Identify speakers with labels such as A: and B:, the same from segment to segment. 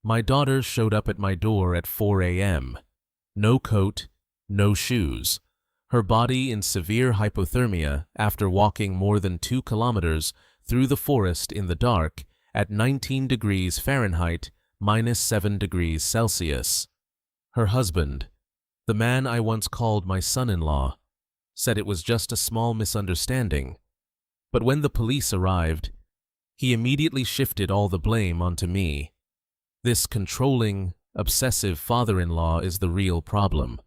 A: My daughter showed up at my door at 4 a.m. No coat, no shoes. Her body in severe hypothermia after walking more than 2 kilometers through the forest in the dark at 19 degrees Fahrenheit, -7 degrees Celsius. Her husband, the man I once called my son-in-law, said it was just a small misunderstanding. But when the police arrived, he immediately shifted all the blame onto me. This controlling, obsessive father-in-law is the real problem.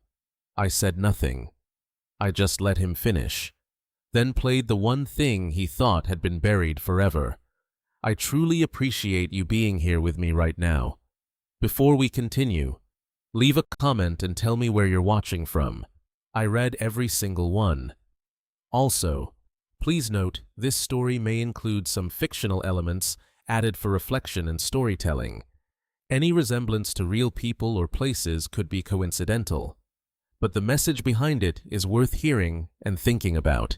A: I said nothing. I just let him finish, then played the one thing he thought had been buried forever. I truly appreciate you being here with me right now. Before we continue, leave a comment and tell me where you're watching from. I read every single one. Also, please note this story may include some fictional elements added for reflection and storytelling. Any resemblance to real people or places could be coincidental, but the message behind it is worth hearing and thinking about.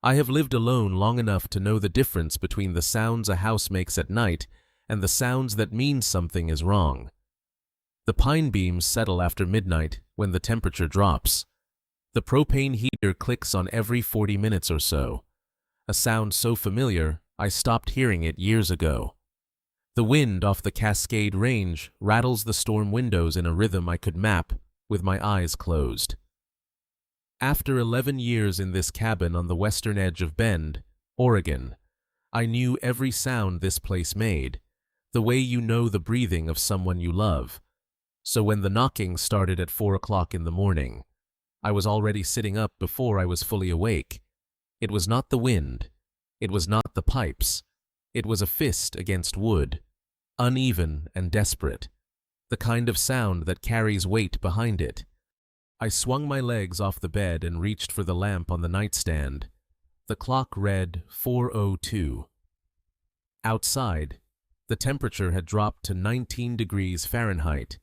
A: I have lived alone long enough to know the difference between the sounds a house makes at night and the sounds that mean something is wrong. The pine beams settle after midnight when the temperature drops. The propane heater clicks on every 40 minutes or so. A sound so familiar, I stopped hearing it years ago. The wind off the Cascade Range rattles the storm windows in a rhythm I could map with my eyes closed. After 11 years in this cabin on the western edge of Bend, Oregon, I knew every sound this place made, the way you know the breathing of someone you love. So when the knocking started at 4 o'clock in the morning, I was already sitting up before I was fully awake. It was not the wind. It was not the pipes. It was a fist against wood, uneven and desperate, the kind of sound that carries weight behind it. I swung my legs off the bed and reached for the lamp on the nightstand. The clock read 4:02. Outside, the temperature had dropped to 19 degrees Fahrenheit,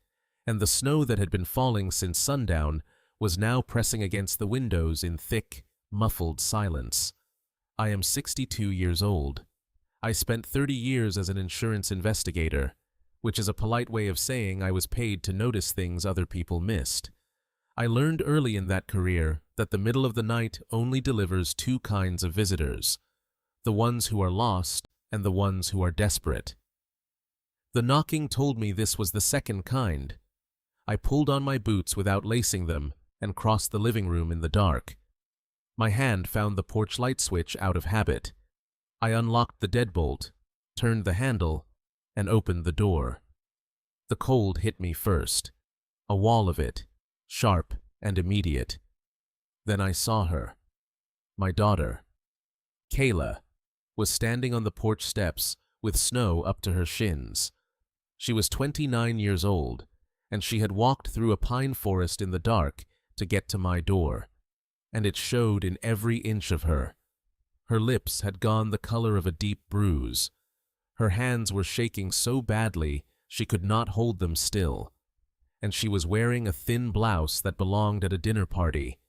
A: and the snow that had been falling since sundown was now pressing against the windows in thick, muffled silence. I am 62 years old. I spent 30 years as an insurance investigator, which is a polite way of saying I was paid to notice things other people missed. I learned early in that career that the middle of the night only delivers 2 kinds of visitors: the ones who are lost and the ones who are desperate. The knocking told me this was the second kind. I pulled on my boots without lacing them and crossed the living room in the dark. My hand found the porch light switch out of habit. I unlocked the deadbolt, turned the handle, and opened the door. The cold hit me first, a wall of it, sharp and immediate. Then I saw her. My daughter, Kayla, was standing on the porch steps with snow up to her shins. She was 29 years old, and she had walked through a pine forest in the dark to get to my door, and it showed in every inch of her. Her lips had gone the color of a deep bruise. Her hands were shaking so badly she could not hold them still, and she was wearing a thin blouse that belonged at a dinner party,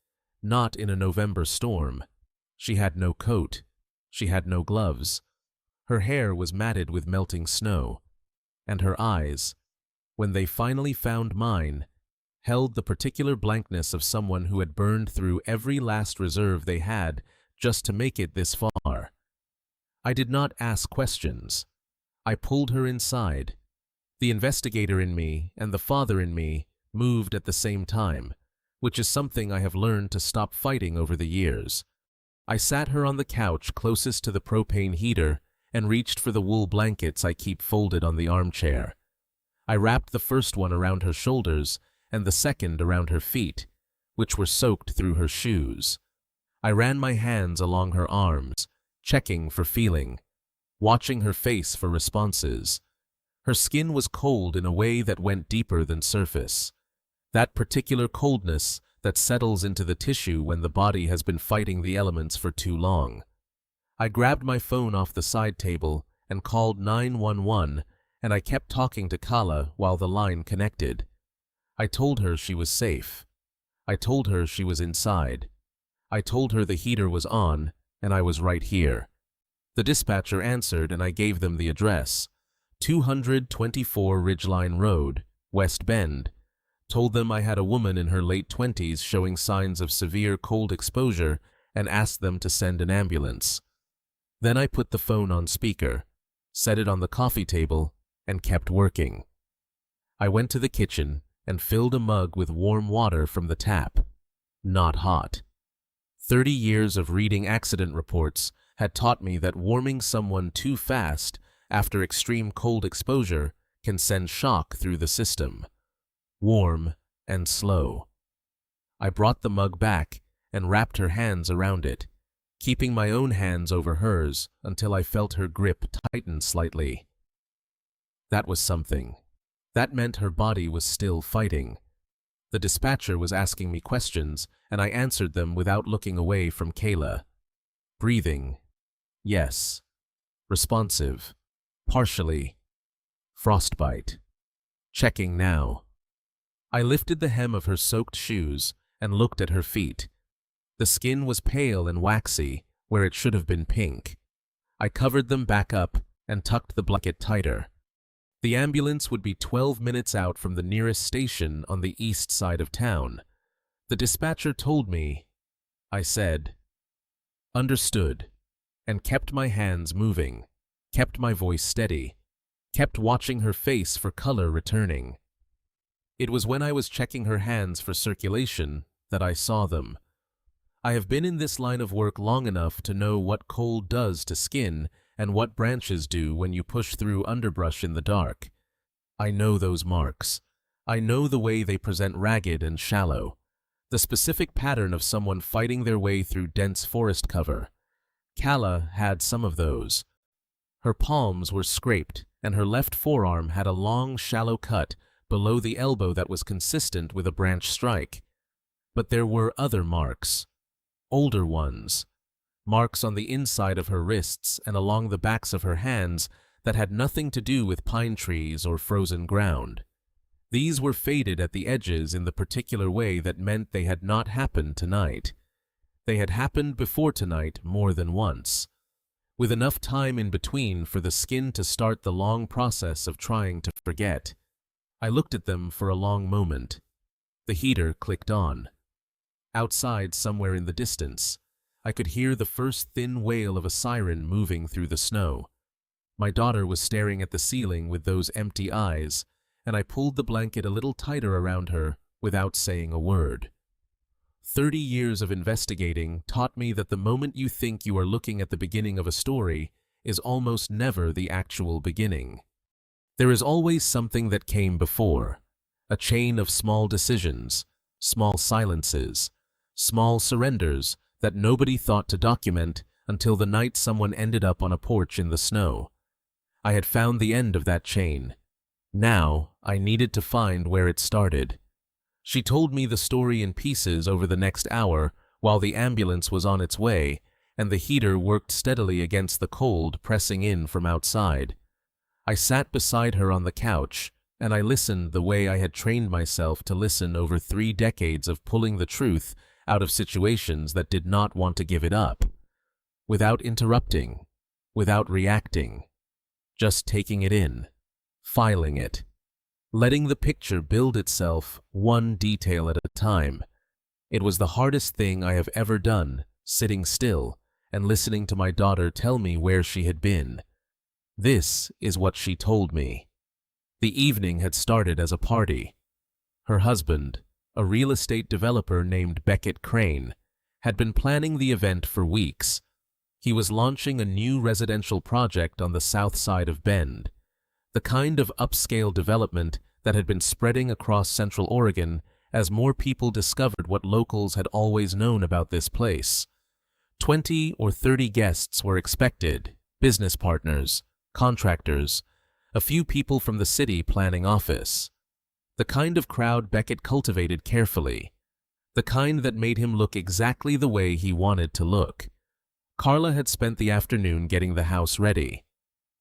A: not in a November storm. She had no coat. She had no gloves. Her hair was matted with melting snow, and her eyes, when they finally found mine, held the particular blankness of someone who had burned through every last reserve they had just to make it this far. I did not ask questions. I pulled her inside. The investigator in me and the father in me moved at the same time, which is something I have learned to stop fighting over the years. I sat her on the couch closest to the propane heater and reached for the wool blankets I keep folded on the armchair. I wrapped the first one around her shoulders and the second around her feet, which were soaked through her shoes. I ran my hands along her arms, checking for feeling, watching her face for responses. Her skin was cold in a way that went deeper than surface. That particular coldness that settles into the tissue when the body has been fighting the elements for too long. I grabbed my phone off the side table and called 911, and I kept talking to Kala while the line connected. I told her she was safe. I told her she was inside. I told her the heater was on, and I was right here. The dispatcher answered and I gave them the address, 224 Ridgeline Road, West Bend. Told them I had a woman in her late 20s showing signs of severe cold exposure and asked them to send an ambulance. Then I put the phone on speaker, set it on the coffee table, and kept working. I went to the kitchen and filled a mug with warm water from the tap. Not hot. 30 years of reading accident reports had taught me that warming someone too fast after extreme cold exposure can send shock through the system. Warm and slow. I brought the mug back and wrapped her hands around it, keeping my own hands over hers until I felt her grip tighten slightly. That was something. That meant her body was still fighting. The dispatcher was asking me questions, and I answered them without looking away from Kayla. Breathing. Yes. Responsive. Partially. Frostbite. Checking now. I lifted the hem of her soaked shoes and looked at her feet. The skin was pale and waxy where it should have been pink. I covered them back up and tucked the blanket tighter. The ambulance would be 12 minutes out from the nearest station on the east side of town. The dispatcher told me. I said, "Understood," and kept my hands moving, kept my voice steady, kept watching her face for color returning. It was when I was checking her hands for circulation that I saw them. I have been in this line of work long enough to know what cold does to skin and what branches do when you push through underbrush in the dark. I know those marks. I know the way they present ragged and shallow, the specific pattern of someone fighting their way through dense forest cover. Kala had some of those. Her palms were scraped, and her left forearm had a long, shallow cut below the elbow that was consistent with a branch strike. But there were other marks. Older ones. Marks on the inside of her wrists and along the backs of her hands that had nothing to do with pine trees or frozen ground. These were faded at the edges in the particular way that meant they had not happened tonight. They had happened before tonight more than once, with enough time in between for the skin to start the long process of trying to forget. I looked at them for a long moment. The heater clicked on. Outside, somewhere in the distance, I could hear the first thin wail of a siren moving through the snow. My daughter was staring at the ceiling with those empty eyes, and I pulled the blanket a little tighter around her without saying a word. 30 years of investigating taught me that the moment you think you are looking at the beginning of a story is almost never the actual beginning. There is always something that came before, a chain of small decisions, small silences, small surrenders that nobody thought to document until the night someone ended up on a porch in the snow. I had found the end of that chain. Now I needed to find where it started. She told me the story in pieces over the next hour while the ambulance was on its way and the heater worked steadily against the cold pressing in from outside. I sat beside her on the couch and I listened the way I had trained myself to listen over 3 decades of pulling the truth out of situations that did not want to give it up. Without interrupting, without reacting, just taking it in, filing it, letting the picture build itself one detail at a time. It was the hardest thing I have ever done, sitting still and listening to my daughter tell me where she had been. This is what she told me. The evening had started as a party. Her husband, a real estate developer named Beckett Crane, had been planning the event for weeks. He was launching a new residential project on the south side of Bend, the kind of upscale development that had been spreading across Central Oregon as more people discovered what locals had always known about this place. 20 or 30 guests were expected, business partners, contractors, a few people from the city planning office. The kind of crowd Beckett cultivated carefully, the kind that made him look exactly the way he wanted to look. Carla had spent the afternoon getting the house ready.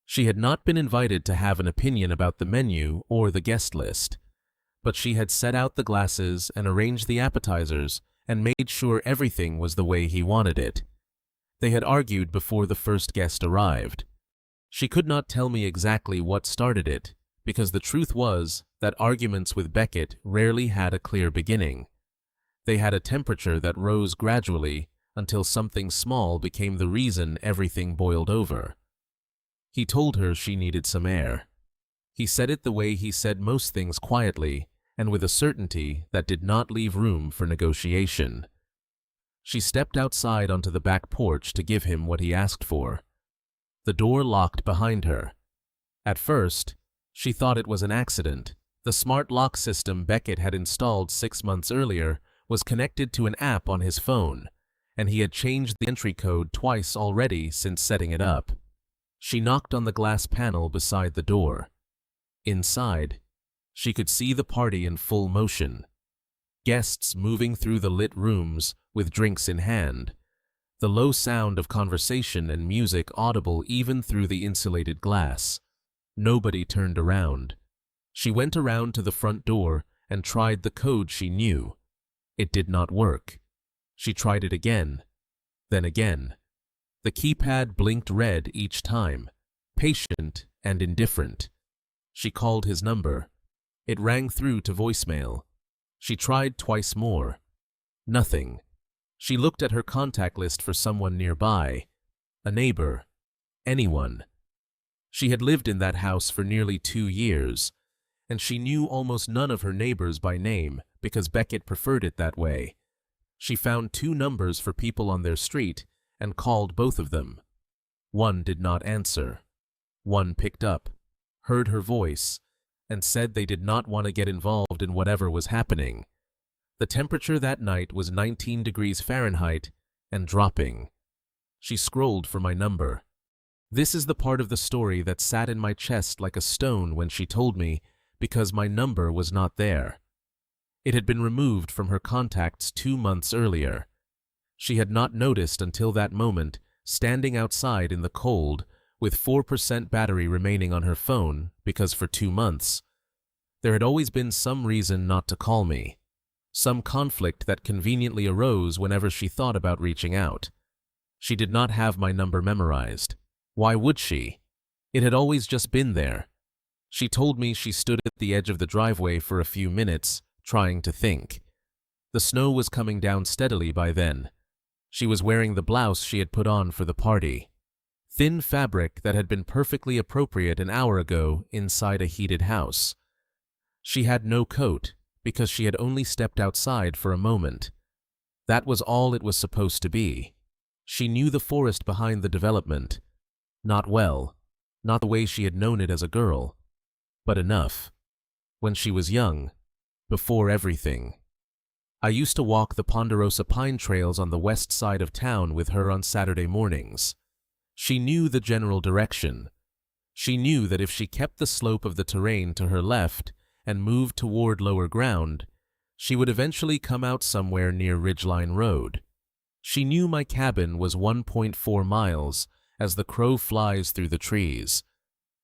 A: She had not been invited to have an opinion about the menu or the guest list, but she had set out the glasses and arranged the appetizers and made sure everything was the way he wanted it. They had argued before the first guest arrived. She could not tell me exactly what started it, because the truth was that arguments with Beckett rarely had a clear beginning. They had a temperature that rose gradually until something small became the reason everything boiled over. He told her she needed some air. He said it the way he said most things, quietly and with a certainty that did not leave room for negotiation. She stepped outside onto the back porch to give him what he asked for. The door locked behind her. At first, she thought it was an accident. The smart lock system Beckett had installed 6 months earlier was connected to an app on his phone, and he had changed the entry code twice already since setting it up. She knocked on the glass panel beside the door. Inside, she could see the party in full motion. Guests moving through the lit rooms with drinks in hand, the low sound of conversation and music audible even through the insulated glass. Nobody turned around. She went around to the front door and tried the code she knew. It did not work. She tried it again, then again. The keypad blinked red each time, patient and indifferent. She called his number. It rang through to voicemail. She tried twice more. Nothing. She looked at her contact list for someone nearby, a neighbor, anyone. She had lived in that house for nearly 2 years, and she knew almost none of her neighbors by name because Beckett preferred it that way. She found 2 numbers for people on their street and called both of them. One did not answer. One picked up, heard her voice, and said they did not want to get involved in whatever was happening. The temperature that night was 19 degrees Fahrenheit and dropping. She scrolled for my number. This is the part of the story that sat in my chest like a stone when she told me, because my number was not there. It had been removed from her contacts 2 months earlier. She had not noticed until that moment, standing outside in the cold, with 4% battery remaining on her phone, because for 2 months, there had always been some reason not to call me. Some conflict that conveniently arose whenever she thought about reaching out. She did not have my number memorized. Why would she? It had always just been there. She told me she stood at the edge of the driveway for a few minutes, trying to think. The snow was coming down steadily by then. She was wearing the blouse she had put on for the party. Thin fabric that had been perfectly appropriate an hour ago inside a heated house. She had no coat, because she had only stepped outside for a moment. That was all it was supposed to be. She knew the forest behind the development. Not well, not the way she had known it as a girl, but enough. When she was young, before everything. I used to walk the Ponderosa pine trails on the west side of town with her on Saturday mornings. She knew the general direction. She knew that if she kept the slope of the terrain to her left and moved toward lower ground, she would eventually come out somewhere near Ridgeline Road. She knew my cabin was 1.4 miles as the crow flies through the trees.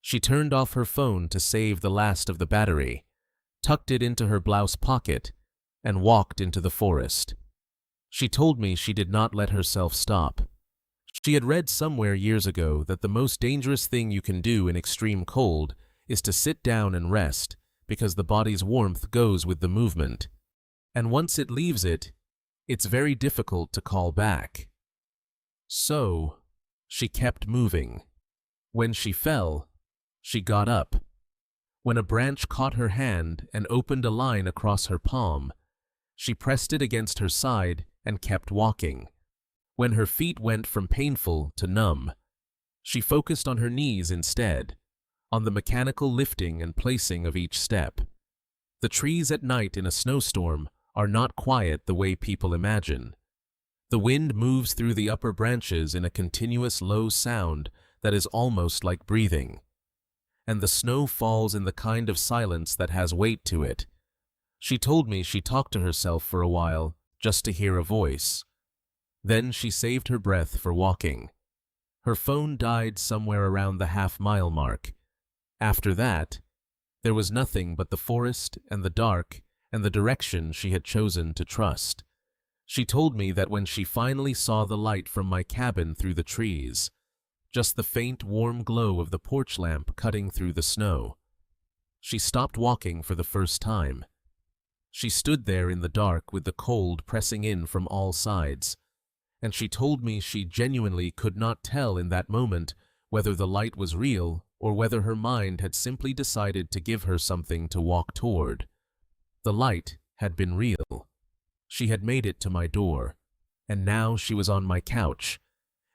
A: She turned off her phone to save the last of the battery, tucked it into her blouse pocket, and walked into the forest. She told me she did not let herself stop. She had read somewhere years ago that the most dangerous thing you can do in extreme cold is to sit down and rest, because the body's warmth goes with the movement. And once it leaves it, it's very difficult to call back. So, she kept moving. When she fell, she got up. When a branch caught her hand and opened a line across her palm, she pressed it against her side and kept walking. When her feet went from painful to numb, she focused on her knees instead, on the mechanical lifting and placing of each step. The trees at night in a snowstorm are not quiet the way people imagine. The wind moves through the upper branches in a continuous low sound that is almost like breathing. And the snow falls in the kind of silence that has weight to it. She told me she talked to herself for a while, just to hear a voice. Then she saved her breath for walking. Her phone died somewhere around the half-mile mark. After that, there was nothing but the forest and the dark and the direction she had chosen to trust. She told me that when she finally saw the light from my cabin through the trees, just the faint, warm glow of the porch lamp cutting through the snow. She stopped walking for the first time. She stood there in the dark with the cold pressing in from all sides, and she told me she genuinely could not tell in that moment whether the light was real or whether her mind had simply decided to give her something to walk toward. The light had been real. She had made it to my door, and now she was on my couch,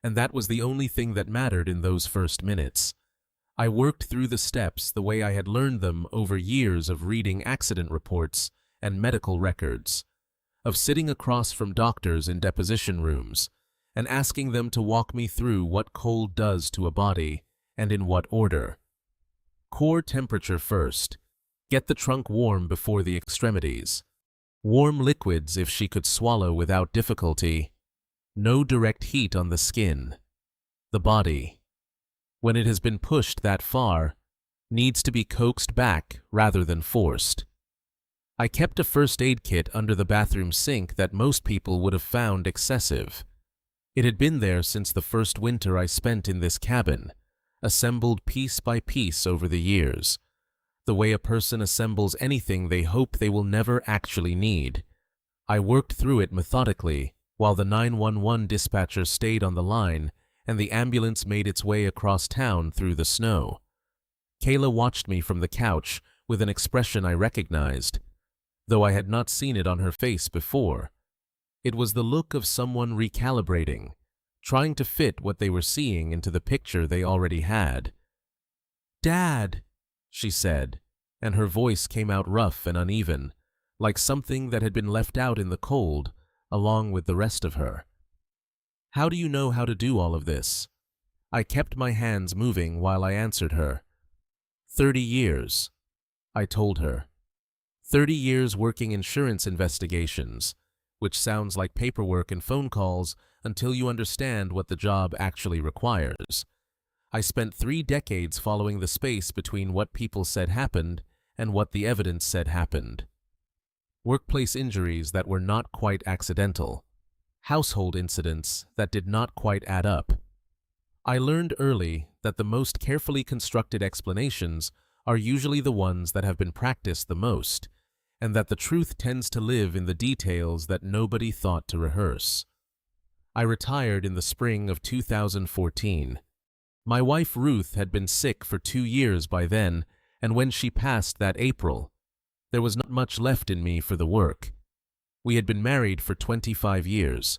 A: and that was the only thing that mattered in those first minutes. I worked through the steps the way I had learned them over years of reading accident reports and medical records, of sitting across from doctors in deposition rooms and asking them to walk me through what cold does to a body and in what order. Core temperature first. Get the trunk warm before the extremities. Warm liquids if she could swallow without difficulty. No direct heat on the skin. The body, when it has been pushed that far, needs to be coaxed back rather than forced. I kept a first aid kit under the bathroom sink that most people would have found excessive. It had been there since the first winter I spent in this cabin, assembled piece by piece over the years, the way a person assembles anything they hope they will never actually need. I worked through it methodically while the 911 dispatcher stayed on the line and the ambulance made its way across town through the snow. Kayla watched me from the couch with an expression I recognized, though I had not seen it on her face before. It was the look of someone recalibrating, trying to fit what they were seeing into the picture they already had. "Dad," she said, and her voice came out rough and uneven, like something that had been left out in the cold, along with the rest of her. "How do you know how to do all of this?" I kept my hands moving while I answered her. 30 years, I told her. 30 years working insurance investigations, which sounds like paperwork and phone calls until you understand what the job actually requires. I spent 3 decades following the space between what people said happened and what the evidence said happened. Workplace injuries that were not quite accidental. Household incidents that did not quite add up. I learned early that the most carefully constructed explanations are usually the ones that have been practiced the most, and that the truth tends to live in the details that nobody thought to rehearse. I retired in the spring of 2014. My wife Ruth had been sick for 2 years by then, and when she passed that April, there was not much left in me for the work. We had been married for 25 years.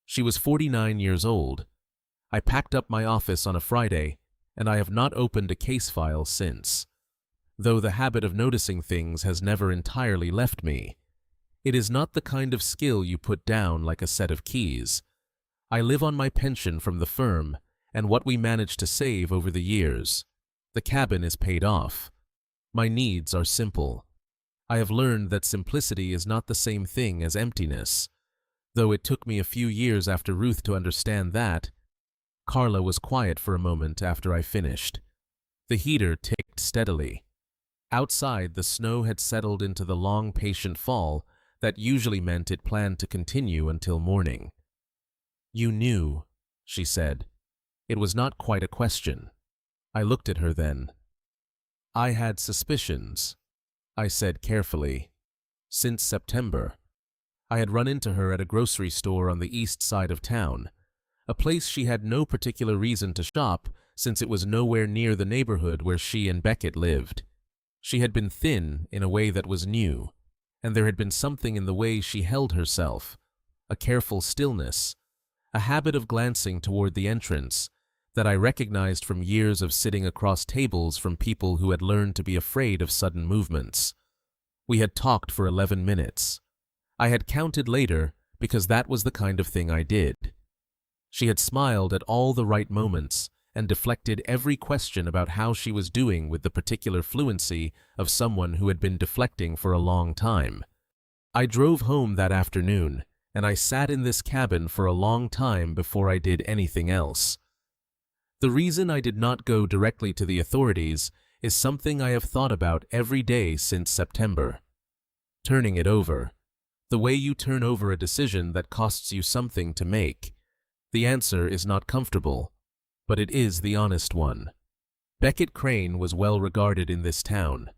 A: She was 49 years old. I packed up my office on a Friday, and I have not opened a case file since. Though the habit of noticing things has never entirely left me, it is not the kind of skill you put down like a set of keys. I live on my pension from the firm and what we managed to save over the years. The cabin is paid off. My needs are simple. I have learned that simplicity is not the same thing as emptiness, though it took me a few years after Ruth to understand that. Carla was quiet for a moment after I finished. The heater ticked steadily. Outside, the snow had settled into the long, patient fall that usually meant it planned to continue until morning. "You knew," she said. It was not quite a question. I looked at her then. "I had suspicions," I said carefully. "Since September. I had run into her at a grocery store on the east side of town, a place she had no particular reason to shop since it was nowhere near the neighborhood where she and Beckett lived. She had been thin in a way that was new, and there had been something in the way she held herself, a careful stillness, a habit of glancing toward the entrance that I recognized from years of sitting across tables from people who had learned to be afraid of sudden movements. We had talked for 11 minutes. I had counted later because that was the kind of thing I did. She had smiled at all the right moments and deflected every question about how she was doing with the particular fluency of someone who had been deflecting for a long time. I drove home that afternoon, and I sat in this cabin for a long time before I did anything else. The reason I did not go directly to the authorities is something I have thought about every day since September. Turning it over. The way you turn over a decision that costs you something to make. The answer is not comfortable. but it is the honest one. Beckett Crane was well regarded in this town.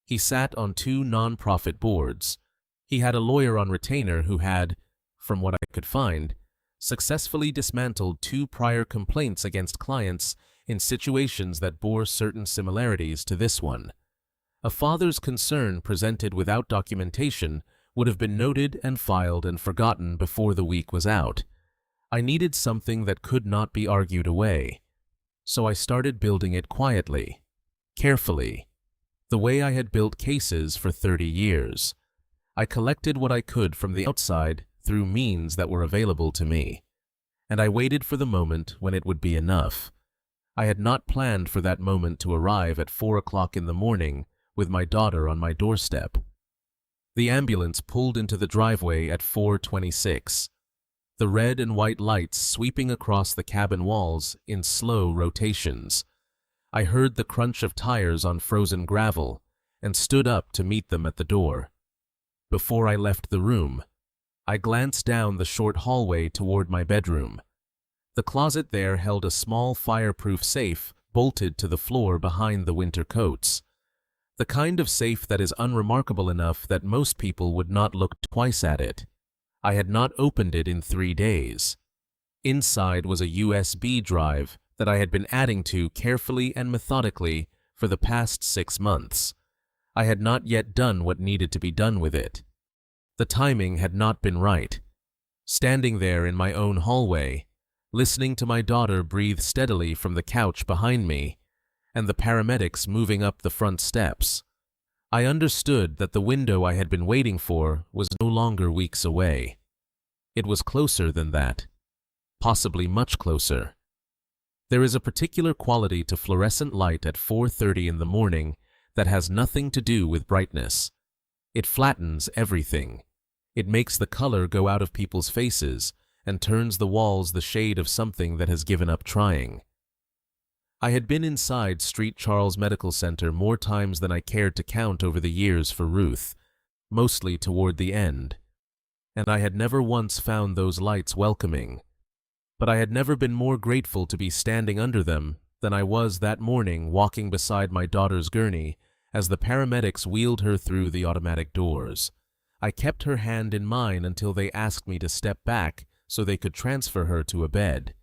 A: He sat on 2 non-profit boards. He had a lawyer on retainer who had, from what I could find, successfully dismantled 2 prior complaints against clients in situations that bore certain similarities to this one. A father's concern presented without documentation would have been noted and filed and forgotten before the week was out. I needed something that could not be argued away. So I started building it quietly, carefully, the way I had built cases for 30 years. I collected what I could from the outside through means that were available to me, and I waited for the moment when it would be enough. I had not planned for that moment to arrive at 4 o'clock in the morning with my daughter on my doorstep. The ambulance pulled into the driveway at 4:26. The red and white lights sweeping across the cabin walls in slow rotations. I heard the crunch of tires on frozen gravel and stood up to meet them at the door. Before I left the room, I glanced down the short hallway toward my bedroom. The closet there held a small fireproof safe bolted to the floor behind the winter coats. The kind of safe that is unremarkable enough that most people would not look twice at it. I had not opened it in 3 days. Inside was a USB drive that I had been adding to carefully and methodically for the past 6 months. I had not yet done what needed to be done with it. The timing had not been right. Standing there in my own hallway, listening to my daughter breathe steadily from the couch behind me, and the paramedics moving up the front steps, I understood that the window I had been waiting for was no longer weeks away. It was closer than that, possibly much closer. There is a particular quality to fluorescent light at 4:30 in the morning that has nothing to do with brightness. It flattens everything. It makes the color go out of people's faces and turns the walls the shade of something that has given up trying. I had been inside St. Charles Medical Center more times than I cared to count over the years for Ruth, mostly toward the end, and I had never once found those lights welcoming. But I had never been more grateful to be standing under them than I was that morning walking beside my daughter's gurney as the paramedics wheeled her through the automatic doors. I kept her hand in mine until they asked me to step back so they could transfer her to a bed.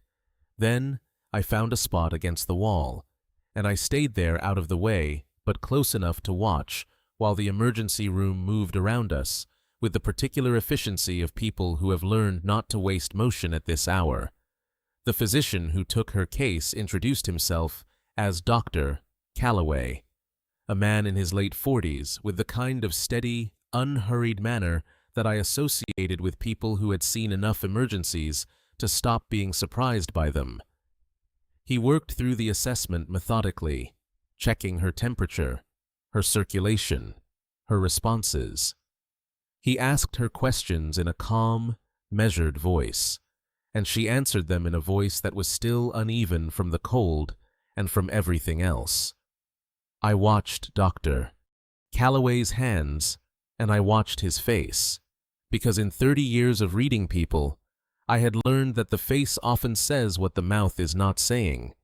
A: Then I found a spot against the wall, and I stayed there out of the way, but close enough to watch, while the emergency room moved around us, with the particular efficiency of people who have learned not to waste motion at this hour. The physician who took her case introduced himself as Dr. Calloway, a man in his late 40s with the kind of steady, unhurried manner that I associated with people who had seen enough emergencies to stop being surprised by them. He worked through the assessment methodically, checking her temperature, her circulation, her responses. He asked her questions in a calm, measured voice, and she answered them in a voice that was still uneven from the cold and from everything else. I watched Dr. Calloway's hands, and I watched his face, because in 30 years of reading people, I had learned that the face often says what the mouth is not saying.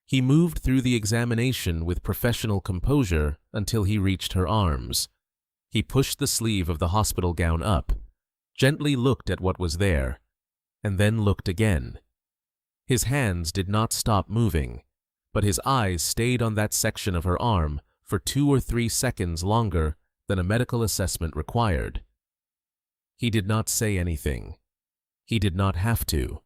A: He moved through the examination with professional composure until he reached her arms. He pushed the sleeve of the hospital gown up, gently looked at what was there, and then looked again. His hands did not stop moving, but his eyes stayed on that section of her arm for 2 or 3 seconds longer than a medical assessment required. He did not say anything. He did not have to.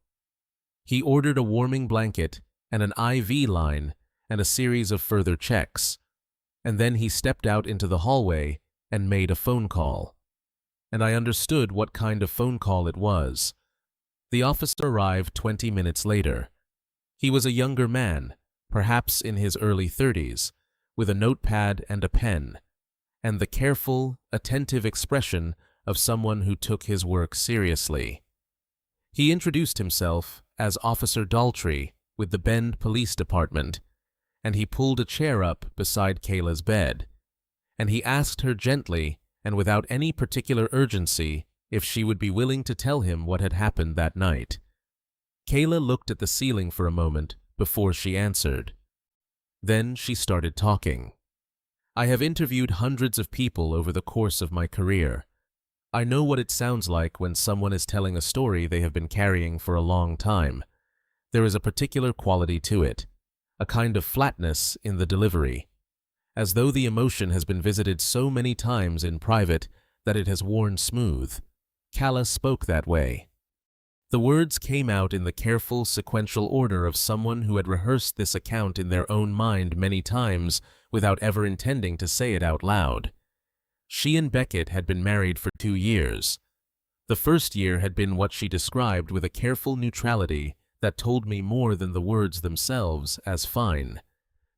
A: He ordered a warming blanket and an IV line and a series of further checks, and then he stepped out into the hallway and made a phone call. And I understood what kind of phone call it was. The officer arrived 20 minutes later. He was a younger man, perhaps in his early 30s, with a notepad and a pen, and the careful, attentive expression of someone who took his work seriously. He introduced himself as Officer Daltrey with the Bend Police Department, and he pulled a chair up beside Kayla's bed, and he asked her gently and without any particular urgency if she would be willing to tell him what had happened that night. Kayla looked at the ceiling for a moment before she answered. Then she started talking. I have interviewed hundreds of people over the course of my career. I know what it sounds like when someone is telling a story they have been carrying for a long time. There is a particular quality to it, a kind of flatness in the delivery, as though the emotion has been visited so many times in private that it has worn smooth. Calla spoke that way. The words came out in the careful, sequential order of someone who had rehearsed this account in their own mind many times without ever intending to say it out loud. She and Beckett had been married for 2 years. The first year had been what she described with a careful neutrality that told me more than the words themselves as fine.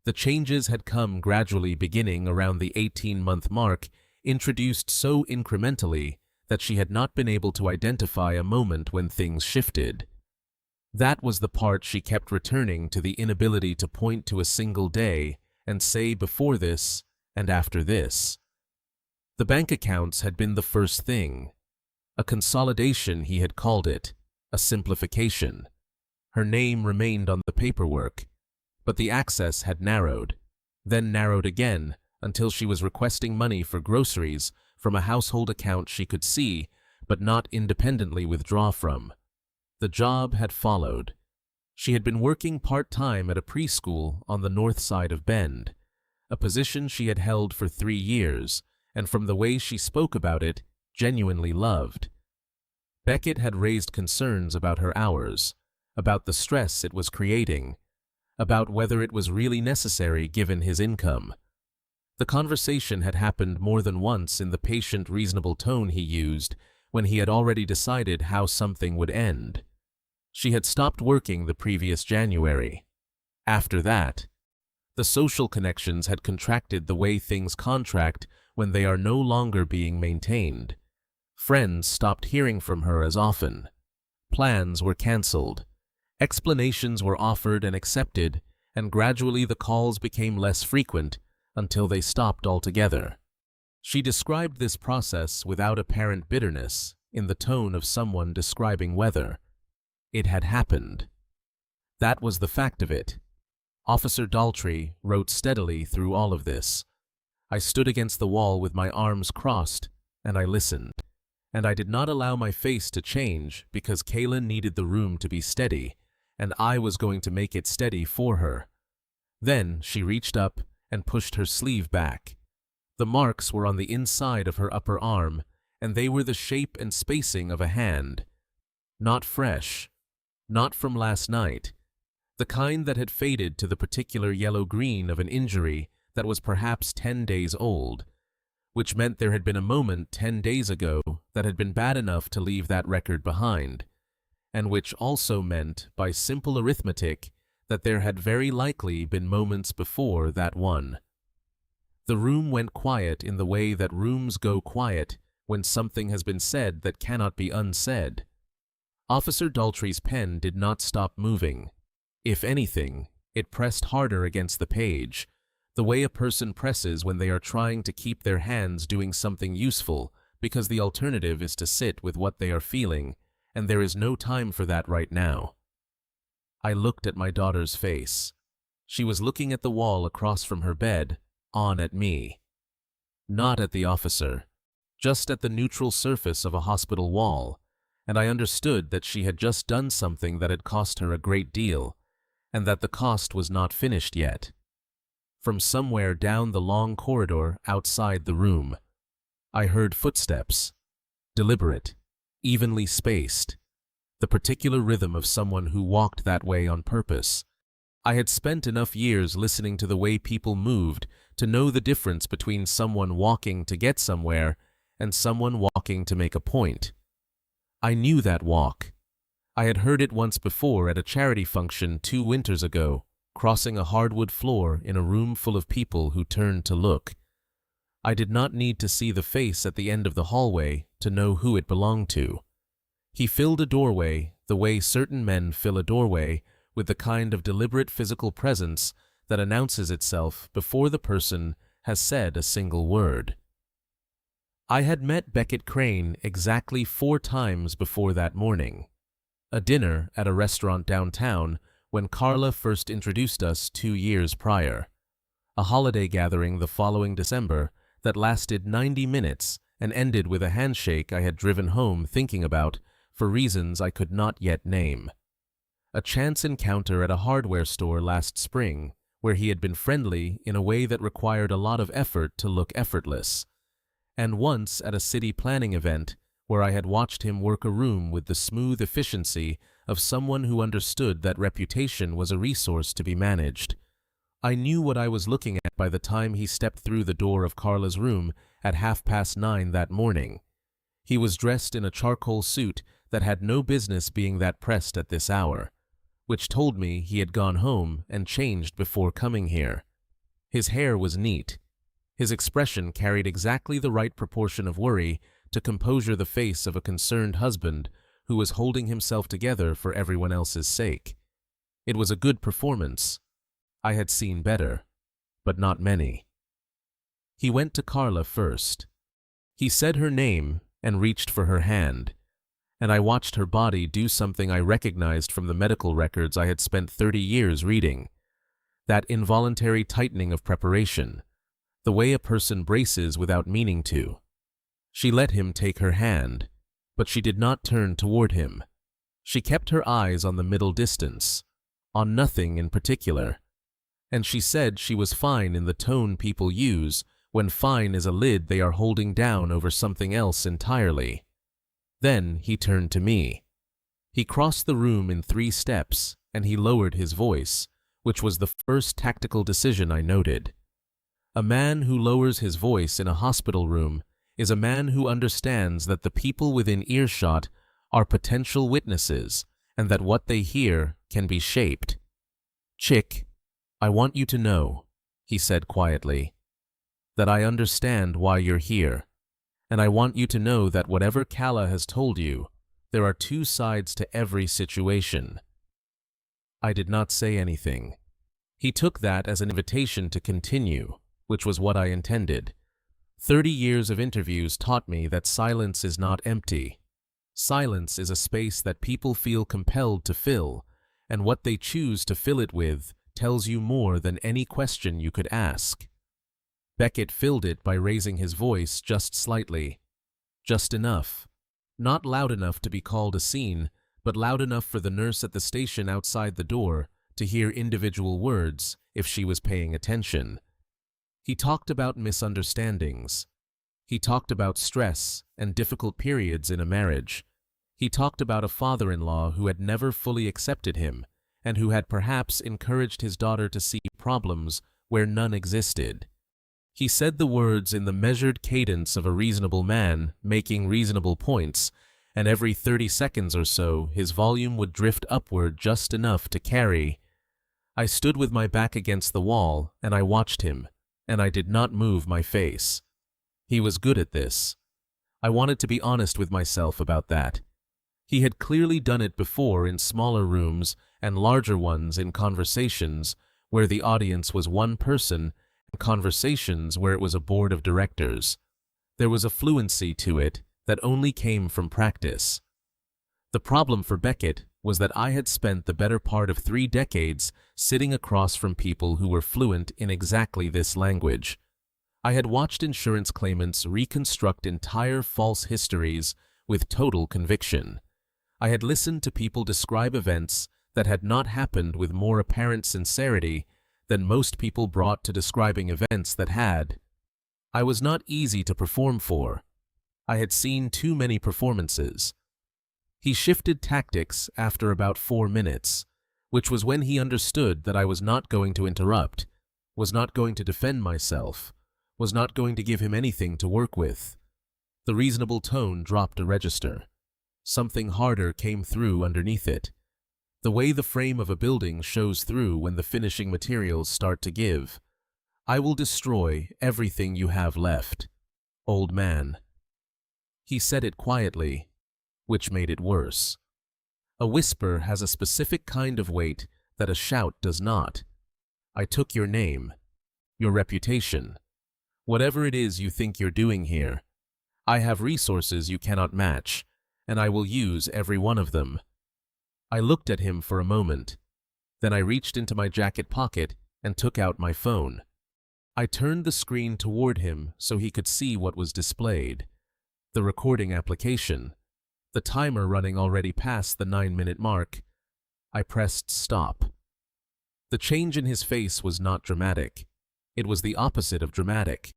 A: The changes had come gradually, beginning around the 18-month mark, introduced so incrementally that she had not been able to identify a moment when things shifted. That was the part she kept returning to, the inability to point to a single day and say before this and after this. The bank accounts had been the first thing. A consolidation, he had called it, a simplification. Her name remained on the paperwork, but the access had narrowed, then narrowed again until she was requesting money for groceries from a household account she could see but not independently withdraw from. The job had followed. She had been working part-time at a preschool on the north side of Bend, a position she had held for 3 years, and from the way she spoke about it, genuinely loved. Beckett had raised concerns about her hours, about the stress it was creating, about whether it was really necessary given his income. The conversation had happened more than once in the patient, reasonable tone he used when he had already decided how something would end. She had stopped working the previous January. After that, the social connections had contracted the way things contract when they are no longer being maintained. Friends stopped hearing from her as often. Plans were cancelled. Explanations were offered and accepted, and gradually the calls became less frequent until they stopped altogether. She described this process without apparent bitterness, in the tone of someone describing weather. It had happened. That was the fact of it. Officer Daltrey wrote steadily through all of this. I stood against the wall with my arms crossed, and I listened. And I did not allow my face to change because Kaylin needed the room to be steady, and I was going to make it steady for her. Then she reached up and pushed her sleeve back. The marks were on the inside of her upper arm, and they were the shape and spacing of a hand. Not fresh, not from last night, the kind that had faded to the particular yellow-green of an injury that was perhaps 10 days old, which meant there had been a moment 10 days ago that had been bad enough to leave that record behind, and which also meant, by simple arithmetic, that there had very likely been moments before that one. The room went quiet in the way that rooms go quiet when something has been said that cannot be unsaid. Officer Daltrey's pen did not stop moving. If anything, it pressed harder against the page, the way a person presses when they are trying to keep their hands doing something useful because the alternative is to sit with what they are feeling, and there is no time for that right now. I looked at my daughter's face. She was looking at the wall across from her bed, on at me. Not at the officer, just at the neutral surface of a hospital wall, and I understood that she had just done something that had cost her a great deal, and that the cost was not finished yet. From somewhere down the long corridor outside the room, I heard footsteps, deliberate, evenly spaced, the particular rhythm of someone who walked that way on purpose. I had spent enough years listening to the way people moved to know the difference between someone walking to get somewhere and someone walking to make a point. I knew that walk. I had heard it once before at a charity function 2 winters ago, crossing a hardwood floor in a room full of people who turned to look. I did not need to see the face at the end of the hallway to know who it belonged to. He filled a doorway the way certain men fill a doorway, with the kind of deliberate physical presence that announces itself before the person has said a single word. I had met Beckett Crane exactly 4 times before that morning. A dinner at a restaurant downtown when Carla first introduced us 2 years prior. A holiday gathering the following December that lasted 90 minutes and ended with a handshake I had driven home thinking about for reasons I could not yet name. A chance encounter at a hardware store last spring where he had been friendly in a way that required a lot of effort to look effortless. And once at a city planning event where I had watched him work a room with the smooth efficiency of someone who understood that reputation was a resource to be managed. I knew what I was looking at by the time he stepped through the door of Carla's room at 9:30 that morning. He was dressed in a charcoal suit that had no business being that pressed at this hour, which told me he had gone home and changed before coming here. His hair was neat. His expression carried exactly the right proportion of worry to composure the face of a concerned husband who was holding himself together for everyone else's sake. It was a good performance. I had seen better, but not many. He went to Carla first. He said her name and reached for her hand, and I watched her body do something I recognized from the medical records I had spent 30 years reading. That involuntary tightening of preparation, the way a person braces without meaning to. She let him take her hand, but she did not turn toward him. She kept her eyes on the middle distance, on nothing in particular. And she said she was fine in the tone people use when fine is a lid they are holding down over something else entirely. Then he turned to me. He crossed the room in 3 steps, and he lowered his voice, which was the first tactical decision I noted. A man who lowers his voice in a hospital room is a man who understands that the people within earshot are potential witnesses and that what they hear can be shaped. "Chick, I want you to know," he said quietly, "that I understand why you're here, and I want you to know that whatever Kala has told you, there are 2 sides to every situation." I did not say anything. He took that as an invitation to continue, which was what I intended. 30 years of interviews taught me that silence is not empty. Silence is a space that people feel compelled to fill, and what they choose to fill it with tells you more than any question you could ask. Beckett filled it by raising his voice just slightly. Just enough. Not loud enough to be called a scene, but loud enough for the nurse at the station outside the door to hear individual words if she was paying attention. He talked about misunderstandings. He talked about stress and difficult periods in a marriage. He talked about a father-in-law who had never fully accepted him and who had perhaps encouraged his daughter to see problems where none existed. He said the words in the measured cadence of a reasonable man making reasonable points, and every 30 seconds or so his volume would drift upward just enough to carry. I stood with my back against the wall and I watched him, and I did not move my face. He was good at this. I wanted to be honest with myself about that. He had clearly done it before in smaller rooms and larger ones in conversations where the audience was one person and conversations where it was a board of directors. There was a fluency to it that only came from practice. The problem for Beckett was that I had spent the better part of 3 decades sitting across from people who were fluent in exactly this language. I had watched insurance claimants reconstruct entire false histories with total conviction. I had listened to people describe events that had not happened with more apparent sincerity than most people brought to describing events that had. I was not easy to perform for. I had seen too many performances. He shifted tactics after about 4 minutes, which was when he understood that I was not going to interrupt, was not going to defend myself, was not going to give him anything to work with. The reasonable tone dropped a register. Something harder came through underneath it. The way the frame of a building shows through when the finishing materials start to give. "I will destroy everything you have left, old man." He said it quietly, which made it worse. A whisper has a specific kind of weight that a shout does not. I took your name, your reputation, whatever it is you think you're doing here. I have resources you cannot match, and I will use every one of them. I looked at him for a moment. Then I reached into my jacket pocket and took out my phone. I turned the screen toward him so he could see what was displayed. The recording application. The timer running already past the 9-minute mark. I pressed stop. The change in his face was not dramatic. It was the opposite of dramatic.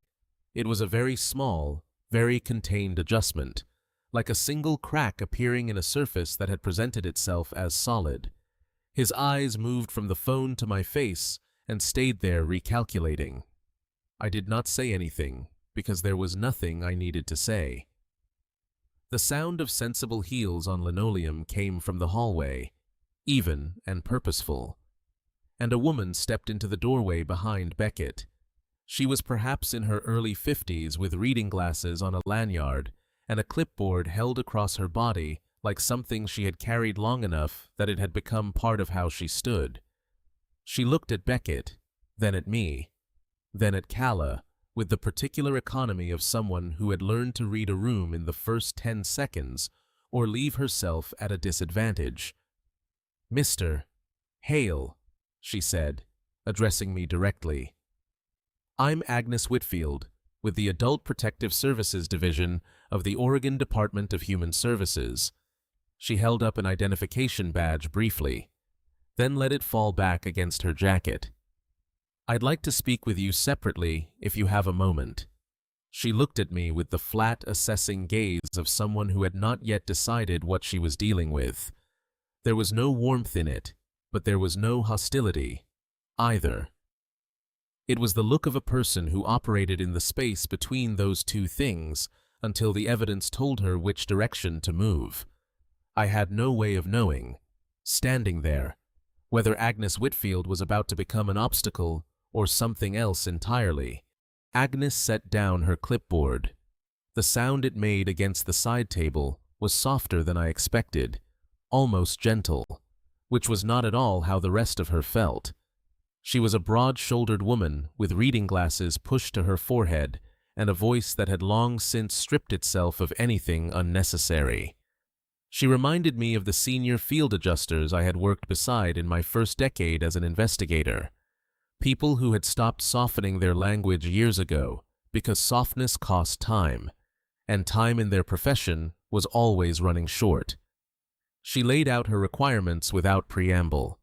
A: It was a very small, very contained adjustment, like a single crack appearing in a surface that had presented itself as solid. His eyes moved from the phone to my face and stayed there recalculating. I did not say anything, because there was nothing I needed to say. The sound of sensible heels on linoleum came from the hallway, even and purposeful. And a woman stepped into the doorway behind Beckett. She was perhaps in her early 50s with reading glasses on a lanyard and a clipboard held across her body like something she had carried long enough that it had become part of how she stood. She looked at Beckett, then at me, then at Calla, with the particular economy of someone who had learned to read a room in the first 10 seconds or leave herself at a disadvantage. "Mr. Hale," she said, addressing me directly. "I'm Agnes Whitfield, with the Adult Protective Services Division of the Oregon Department of Human Services." She held up an identification badge briefly, then let it fall back against her jacket. "I'd like to speak with you separately if you have a moment." She looked at me with the flat, assessing gaze of someone who had not yet decided what she was dealing with. There was no warmth in it, but there was no hostility either. It was the look of a person who operated in the space between those two things until the evidence told her which direction to move. I had no way of knowing, standing there, whether Agnes Whitfield was about to become an obstacle or something else entirely. Agnes set down her clipboard. The sound it made against the side table was softer than I expected, almost gentle, which was not at all how the rest of her felt. She was a broad-shouldered woman with reading glasses pushed to her forehead and a voice that had long since stripped itself of anything unnecessary. She reminded me of the senior field adjusters I had worked beside in my first decade as an investigator. People who had stopped softening their language years ago because softness cost time, and time in their profession was always running short. She laid out her requirements without preamble.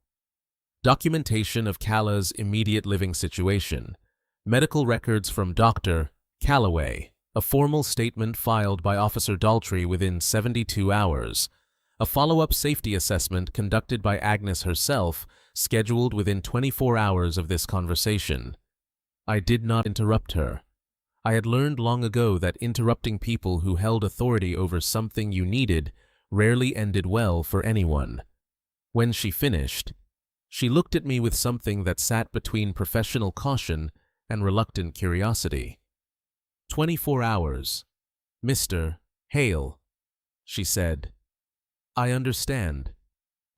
A: Documentation of Calla's immediate living situation, medical records from Dr. Calloway, a formal statement filed by Officer Daltrey within 72 hours, a follow-up safety assessment conducted by Agnes herself, scheduled within 24 hours of this conversation. I did not interrupt her. I had learned long ago that interrupting people who held authority over something you needed rarely ended well for anyone. When she finished, she looked at me with something that sat between professional caution and reluctant curiosity. 24 hours. Mr. Hale, she said. I understand,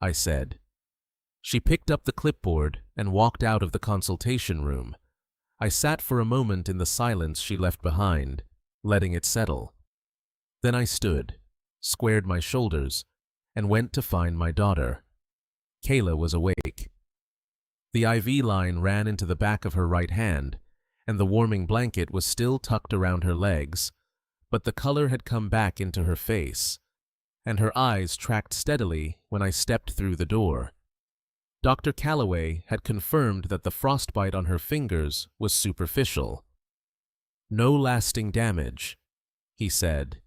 A: I said. She picked up the clipboard and walked out of the consultation room. I sat for a moment in the silence she left behind, letting it settle. Then I stood, squared my shoulders, and went to find my daughter. Kayla was awake. The IV line ran into the back of her right hand, and the warming blanket was still tucked around her legs, but the color had come back into her face, and her eyes tracked steadily when I stepped through the door. Dr. Calloway had confirmed that the frostbite on her fingers was superficial. No lasting damage, he said,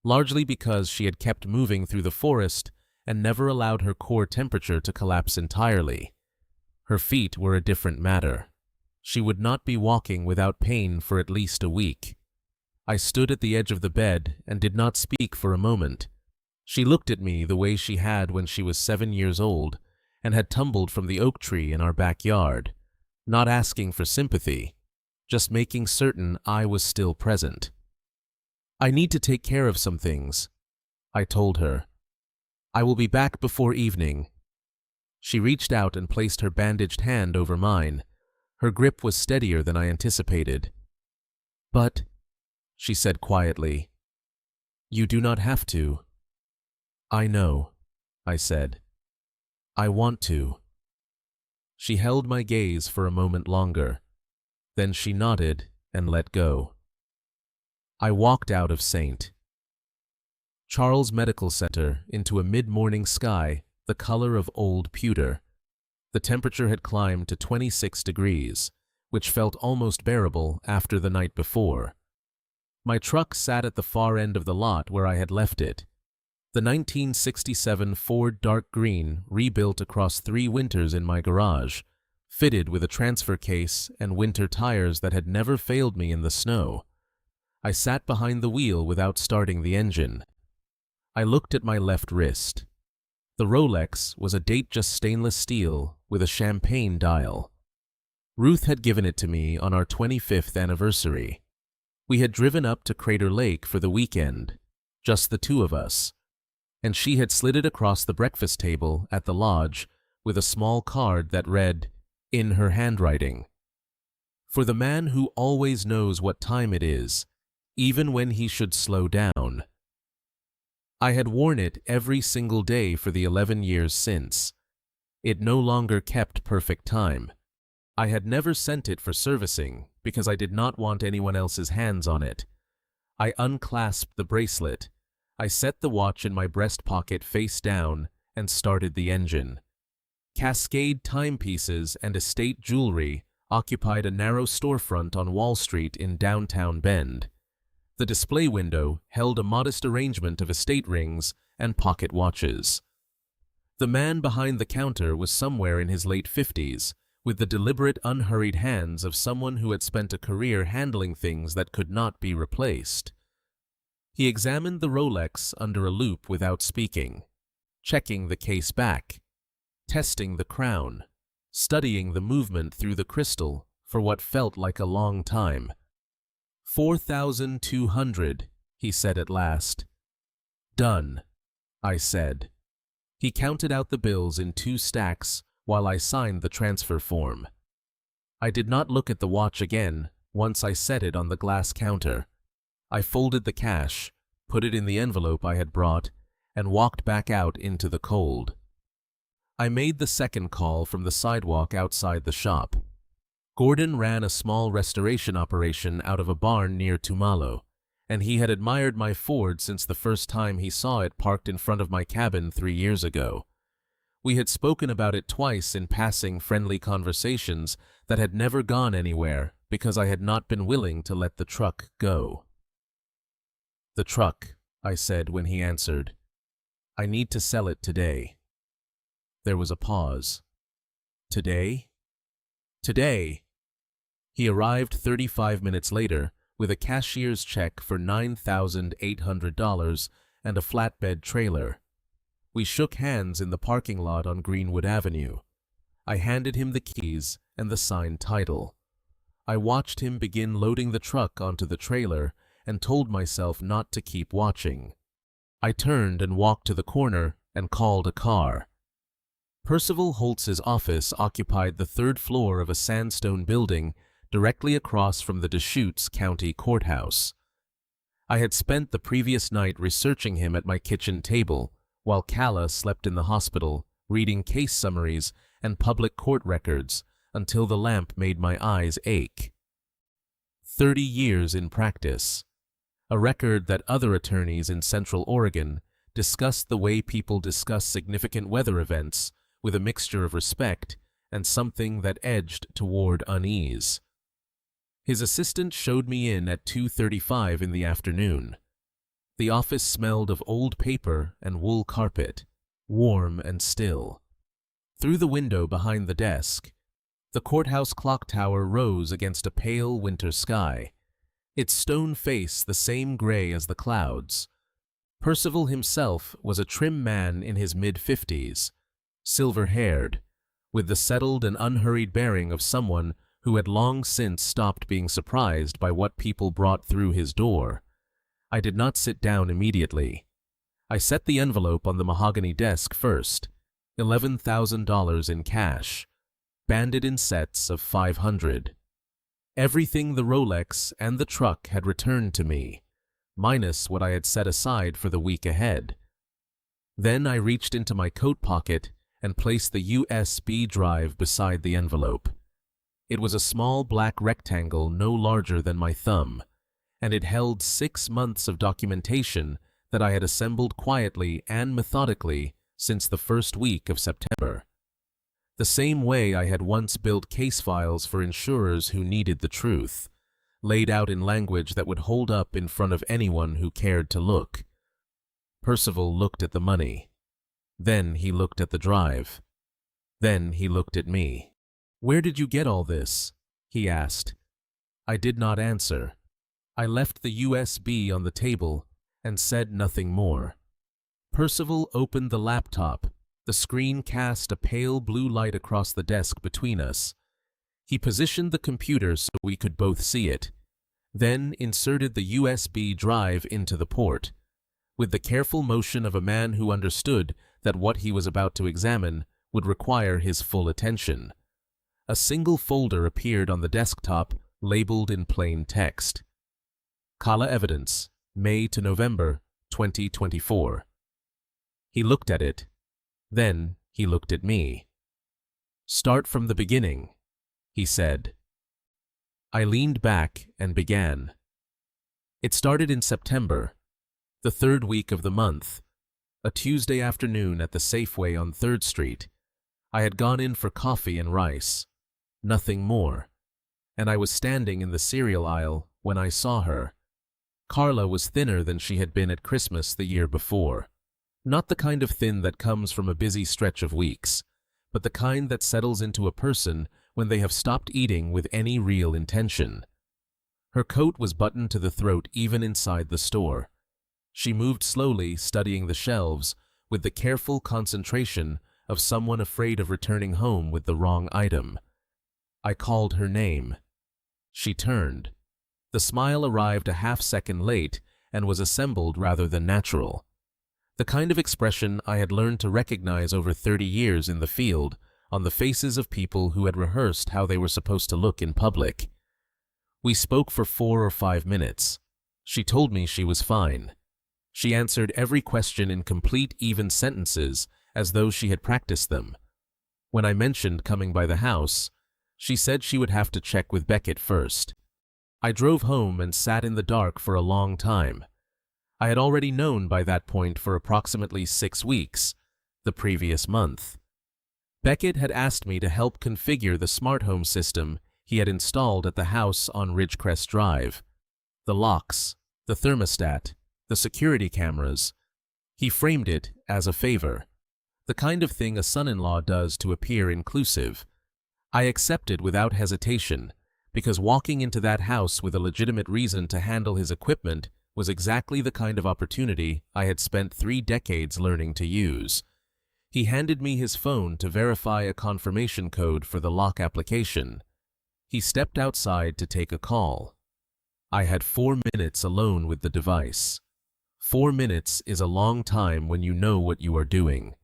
A: largely because she had kept moving through the forest and never allowed her core temperature to collapse entirely. Her feet were a different matter. She would not be walking without pain for at least a week. I stood at the edge of the bed and did not speak for a moment. She looked at me the way she had when she was 7 years old and had tumbled from the oak tree in our backyard, not asking for sympathy, just making certain I was still present. I need to take care of some things, I told her. I will be back before evening. She reached out and placed her bandaged hand over mine. Her grip was steadier than I anticipated. But, she said quietly, you do not have to. I know, I said. I want to. She held my gaze for a moment longer. Then she nodded and let go. I walked out of St. Charles Medical Center into a mid-morning sky the color of old pewter. The temperature had climbed to 26 degrees, which felt almost bearable after the night before. My truck sat at the far end of the lot where I had left it. The 1967 Ford dark green rebuilt across 3 winters in my garage, fitted with a transfer case and winter tires that had never failed me in the snow. I sat behind the wheel without starting the engine. I looked at my left wrist. The Rolex was a date-just stainless steel with a champagne dial. Ruth had given it to me on our 25th anniversary. We had driven up to Crater Lake for the weekend, just the 2 of us, and she had slid it across the breakfast table at the lodge with a small card that read, in her handwriting, "For the man who always knows what time it is, even when he should slow down." I had worn it every single day for the 11 years since. It no longer kept perfect time. I had never sent it for servicing because I did not want anyone else's hands on it. I unclasped the bracelet. I set the watch in my breast pocket face down and started the engine. Cascade timepieces and estate jewelry occupied a narrow storefront on Wall Street in downtown Bend. The display window held a modest arrangement of estate rings and pocket watches. The man behind the counter was somewhere in his late 50s, with the deliberate, unhurried hands of someone who had spent a career handling things that could not be replaced. He examined the Rolex under a loupe without speaking, checking the case back, testing the crown, studying the movement through the crystal for what felt like a long time. 4,200, he said at last. Done, I said. He counted out the bills in 2 stacks while I signed the transfer form. I did not look at the watch again once I set it on the glass counter. I folded the cash, put it in the envelope I had brought, and walked back out into the cold. I made the second call from the sidewalk outside the shop. Gordon ran a small restoration operation out of a barn near Tumalo, and he had admired my Ford since the first time he saw it parked in front of my cabin 3 years ago. We had spoken about it twice in passing friendly conversations that had never gone anywhere because I had not been willing to let the truck go. "The truck," I said when he answered. "I need to sell it today." There was a pause. "Today?" "Today!" He arrived 35 minutes later with a cashier's check for $9,800 and a flatbed trailer. We shook hands in the parking lot on Greenwood Avenue. I handed him the keys and the signed title. I watched him begin loading the truck onto the trailer and told myself not to keep watching. I turned and walked to the corner and called a car. Percival Holtz's office occupied the 3rd floor of a sandstone building directly across from the Deschutes County Courthouse. I had spent the previous night researching him at my kitchen table, while Calla slept in the hospital, reading case summaries and public court records until the lamp made my eyes ache. 30 years in practice, a record that other attorneys in Central Oregon discussed the way people discuss significant weather events with a mixture of respect and something that edged toward unease. His assistant showed me in at 2:35 in the afternoon. The office smelled of old paper and wool carpet, warm and still. Through the window behind the desk, the courthouse clock tower rose against a pale winter sky, its stone face the same gray as the clouds. Percival himself was a trim man in his mid-50s, silver-haired, with the settled and unhurried bearing of someone who had long since stopped being surprised by what people brought through his door. I did not sit down immediately. I set the envelope on the mahogany desk first, $11,000 in cash, banded in sets of 500. Everything the Rolex and the truck had returned to me, minus what I had set aside for the week ahead. Then I reached into my coat pocket and placed the USB drive beside the envelope. It was a small black rectangle no larger than my thumb, and it held 6 months of documentation that I had assembled quietly and methodically since the first week of September. The same way I had once built case files for insurers who needed the truth, laid out in language that would hold up in front of anyone who cared to look. Percival looked at the money. Then he looked at the drive. Then he looked at me. "Where did you get all this?" he asked. I did not answer. I left the USB on the table and said nothing more. Percival opened the laptop. The screen cast a pale blue light across the desk between us. He positioned the computer so we could both see it, then inserted the USB drive into the port. With the careful motion of a man who understood that what he was about to examine would require his full attention. A single folder appeared on the desktop, labeled in plain text. Kala Evidence, May to November 2024. He looked at it. Then he looked at me. "Start from the beginning," he said. I leaned back and began. It started in September, the 3rd week of the month, a Tuesday afternoon at the Safeway on 3rd Street. I had gone in for coffee and rice, nothing more, and I was standing in the cereal aisle when I saw her. Carla was thinner than she had been at Christmas the year before. Not the kind of thin that comes from a busy stretch of weeks, but the kind that settles into a person when they have stopped eating with any real intention. Her coat was buttoned to the throat even inside the store. She moved slowly, studying the shelves, with the careful concentration of someone afraid of returning home with the wrong item. I called her name. She turned. The smile arrived a half-second late and was assembled rather than natural. The kind of expression I had learned to recognize over 30 years in the field on the faces of people who had rehearsed how they were supposed to look in public. We spoke for 4 or 5 minutes. She told me she was fine. She answered every question in complete, even sentences, as though she had practiced them. When I mentioned coming by the house, she said she would have to check with Beckett first. I drove home and sat in the dark for a long time. I had already known by that point for approximately 6 weeks, the previous month. Beckett had asked me to help configure the smart home system he had installed at the house on Ridgecrest Drive. The locks, the thermostat, the security cameras. He framed it as a favor, the kind of thing a son-in-law does to appear inclusive. I accepted without hesitation, because walking into that house with a legitimate reason to handle his equipment was exactly the kind of opportunity I had spent 3 decades learning to use. He handed me his phone to verify a confirmation code for the lock application. He stepped outside to take a call. I had 4 minutes alone with the device. 4 minutes is a long time when you know what you are doing.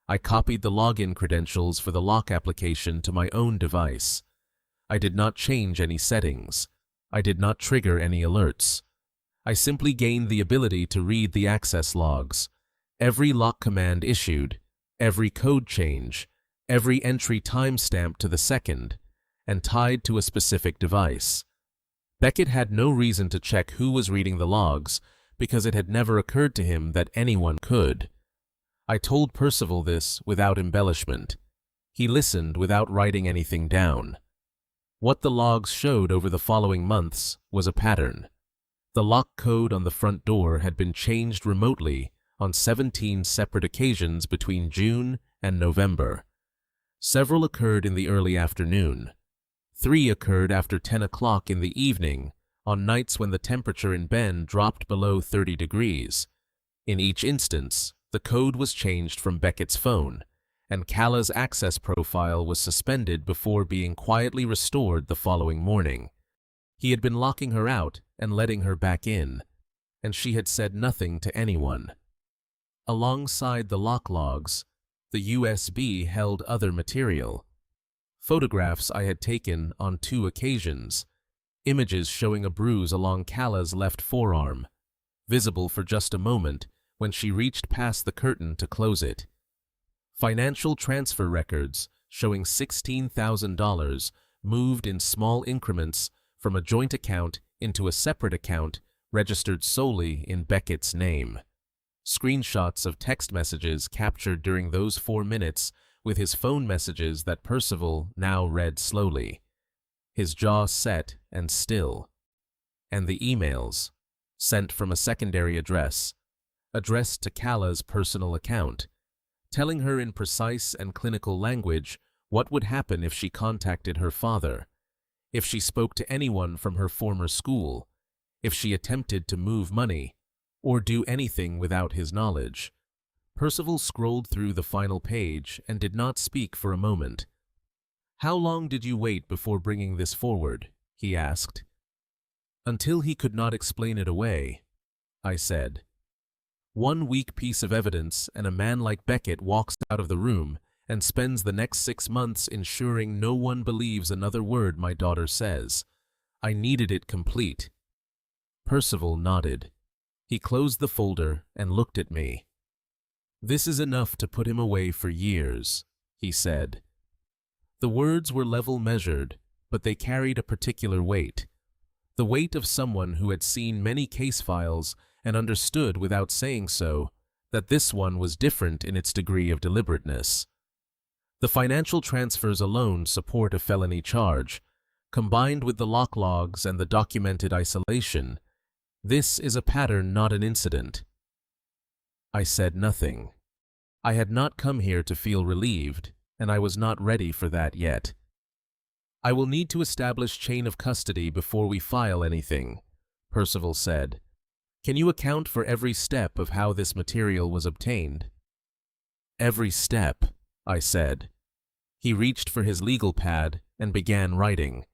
A: I copied the login credentials for the lock application to my own device. I did not change any settings. I did not trigger any alerts. I simply gained the ability to read the access logs, every lock command issued, every code change, every entry timestamped to the second, and tied to a specific device. Beckett had no reason to check who was reading the logs because it had never occurred to him that anyone could. I told Percival this without embellishment. He listened without writing anything down. What the logs showed over the following months was a pattern. The lock code on the front door had been changed remotely on 17 separate occasions between June and November. Several occurred in the early afternoon. 3 occurred after 10 o'clock in the evening, on nights when the temperature in Bend dropped below 30 degrees. In each instance, the code was changed from Beckett's phone, and Kala's access profile was suspended before being quietly restored the following morning. He had been locking her out and letting her back in, and she had said nothing to anyone. Alongside the lock logs, the USB held other material. Photographs I had taken on 2 occasions, images showing a bruise along Kala's left forearm, visible for just a moment when she reached past the curtain to close it. Financial transfer records showing $16,000 moved in small increments from a joint account into a separate account registered solely in Beckett's name. Screenshots of text messages captured during those 4 minutes with his phone messages that Percival now read slowly, his jaw set and still. And the emails, sent from a secondary address, addressed to Calla's personal account, telling her in precise and clinical language what would happen if she contacted her father, if she spoke to anyone from her former school, if she attempted to move money, or do anything without his knowledge. Percival scrolled through the final page and did not speak for a moment. "How long did you wait before bringing this forward?" he asked. "Until he could not explain it away," I said. "One weak piece of evidence and a man like Beckett walks out of the room and spends the next 6 months ensuring no one believes another word my daughter says. I needed it complete." Percival nodded. He closed the folder and looked at me. "This is enough to put him away for years," he said. The words were level measured, but they carried a particular weight. The weight of someone who had seen many case files and understood without saying so that this one was different in its degree of deliberateness. The financial transfers alone support a felony charge. Combined with the lock logs and the documented isolation, this is a pattern, not an incident. I said nothing. I had not come here to feel relieved, and I was not ready for that yet. "I will need to establish chain of custody before we file anything," Percival said. "Can you account for every step of how this material was obtained?" "Every step," I said. He reached for his legal pad and began writing.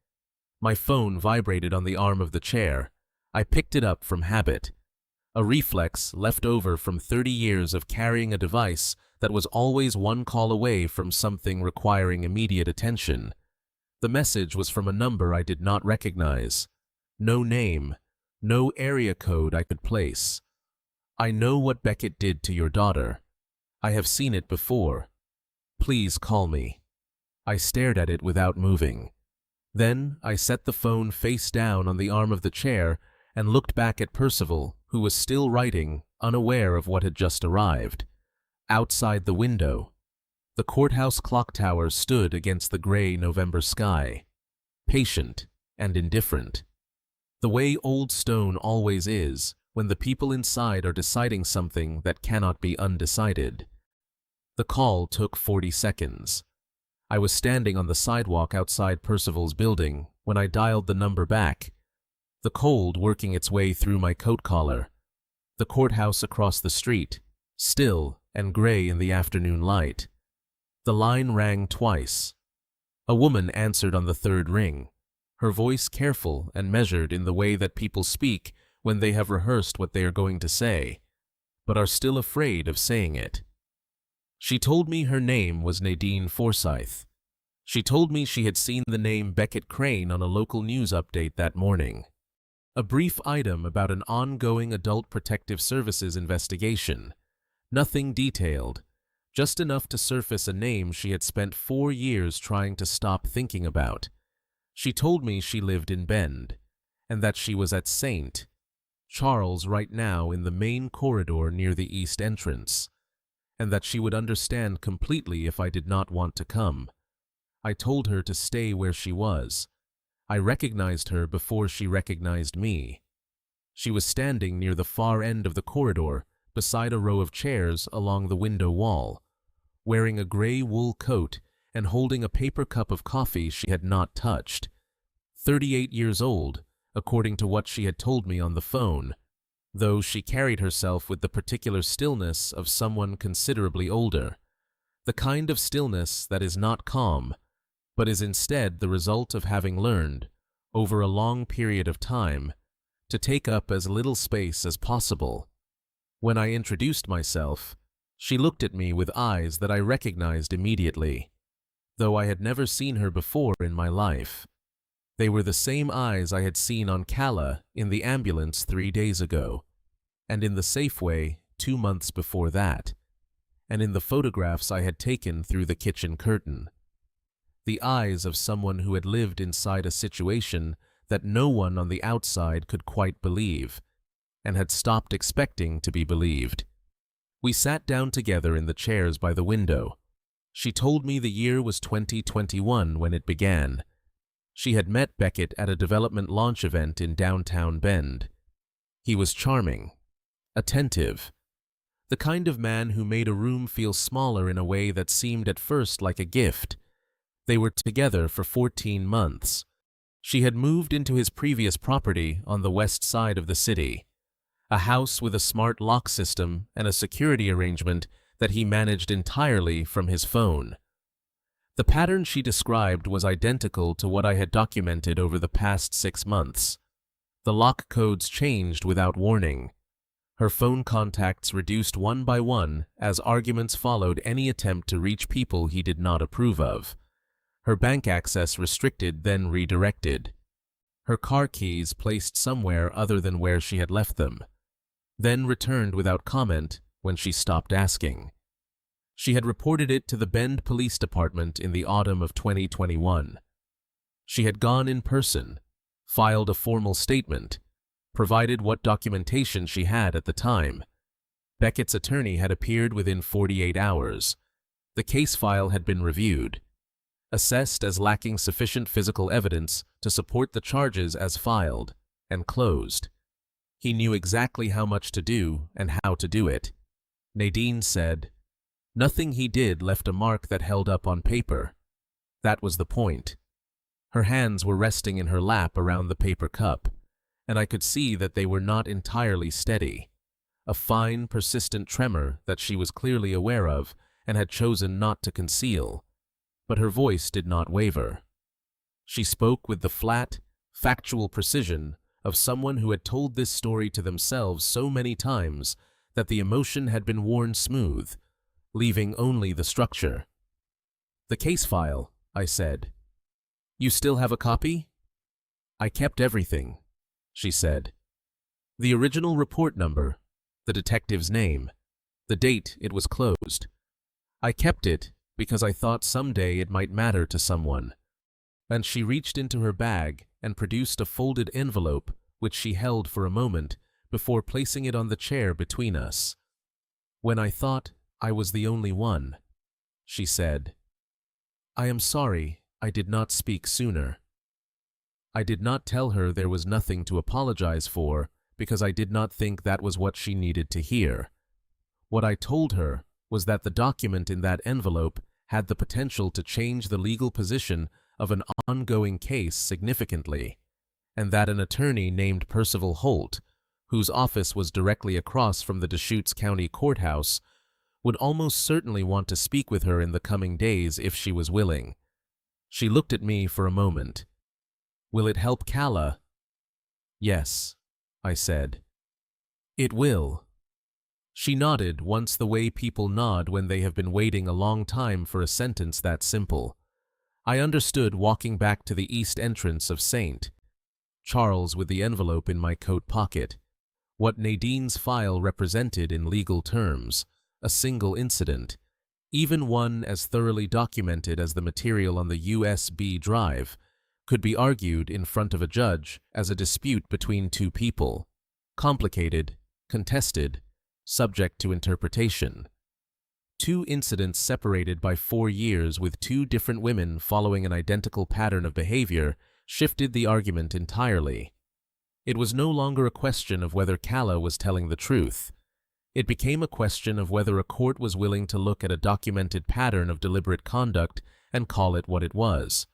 A: My phone vibrated on the arm of the chair. I picked it up from habit, a reflex left over from 30 years of carrying a device that was always one call away from something requiring immediate attention. The message was from a number I did not recognize. No name, no area code I could place. "I know what Beckett did to your daughter. I have seen it before. Please call me." I stared at it without moving. Then I set the phone face down on the arm of the chair and looked back at Percival, who was still writing, unaware of what had just arrived. Outside the window, the courthouse clock tower stood against the gray November sky, patient and indifferent, the way old stone always is when the people inside are deciding something that cannot be undecided. The call took 40 seconds. I was standing on the sidewalk outside Percival's building when I dialed the number back, the cold working its way through my coat collar. The courthouse across the street, still and gray in the afternoon light. The line rang twice. A woman answered on the third ring, her voice careful and measured in the way that people speak when they have rehearsed what they are going to say, but are still afraid of saying it. She told me her name was Nadine Forsyth. She told me she had seen the name Beckett Crane on a local news update that morning. A brief item about an ongoing Adult Protective Services investigation. Nothing detailed, just enough to surface a name she had spent 4 years trying to stop thinking about. She told me she lived in Bend, and that she was at St. Charles right now in the main corridor near the east entrance, and that she would understand completely if I did not want to come. I told her to stay where she was. I recognized her before she recognized me. She was standing near the far end of the corridor, beside a row of chairs along the window wall, wearing a gray wool coat and holding a paper cup of coffee she had not touched. 38 years old, according to what she had told me on the phone, though she carried herself with the particular stillness of someone considerably older, the kind of stillness that is not calm, but is instead the result of having learned, over a long period of time, to take up as little space as possible. When I introduced myself, she looked at me with eyes that I recognized immediately, though I had never seen her before in my life. They were the same eyes I had seen on Calla in the ambulance 3 days ago, and in the Safeway 2 months before that. and in the photographs I had taken through the kitchen curtain. The eyes of someone who had lived inside a situation that no one on the outside could quite believe, and had stopped expecting to be believed. We sat down together in the chairs by the window. She told me the year was 2021 when it began. She had met Beckett at a development launch event in downtown Bend. He was charming, attentive, the kind of man who made a room feel smaller in a way that seemed at first like a gift. They were together for 14 months. She had moved into his previous property on the west side of the city, a house with a smart lock system and a security arrangement that he managed entirely from his phone. The pattern she described was identical to what I had documented over the past 6 months. The lock codes changed without warning. Her phone contacts reduced one by one as arguments followed any attempt to reach people he did not approve of. Her bank access restricted, then redirected. Her car keys placed somewhere other than where she had left them, then returned without comment when she stopped asking. She had reported it to the Bend Police Department in the autumn of 2021. She had gone in person, filed a formal statement, provided what documentation she had at the time. Beckett's attorney had appeared within 48 hours. The case file had been reviewed, assessed as lacking sufficient physical evidence to support the charges as filed, and closed. He knew exactly how much to do and how to do it. Nadine said, "Nothing he did left a mark that held up on paper. That was the point." Her hands were resting in her lap around the paper cup, and I could see that they were not entirely steady, a fine, persistent tremor that she was clearly aware of and had chosen not to conceal. But her voice did not waver. She spoke with the flat, factual precision of someone who had told this story to themselves so many times that the emotion had been worn smooth, leaving only the structure. "The case file," I said. "You still have a copy?" "I kept everything," she said. "The original report number, the detective's name, the date it was closed. I kept it because I thought someday it might matter to someone." And she reached into her bag and produced a folded envelope which she held for a moment before placing it on the chair between us. "When I thought I was the only one," she said. "I am sorry I did not speak sooner." I did not tell her there was nothing to apologize for because I did not think that was what she needed to hear. What I told her was that the document in that envelope had the potential to change the legal position of an ongoing case significantly, and that an attorney named Percival Holt, whose office was directly across from the Deschutes County Courthouse, would almost certainly want to speak with her in the coming days if she was willing. She looked at me for a moment. "Will it help Calla?" "Yes," I said. "It will." She nodded once the way people nod when they have been waiting a long time for a sentence that simple. I understood walking back to the east entrance of St. Charles with the envelope in my coat pocket. What Nadine's file represented in legal terms, a single incident, even one as thoroughly documented as the material on the USB drive, could be argued in front of a judge as a dispute between two people, complicated, contested, subject to interpretation. Two incidents separated by 4 years with two different women following an identical pattern of behavior shifted the argument entirely. It was no longer a question of whether Calla was telling the truth. It became a question of whether a court was willing to look at a documented pattern of deliberate conduct and call it what it was.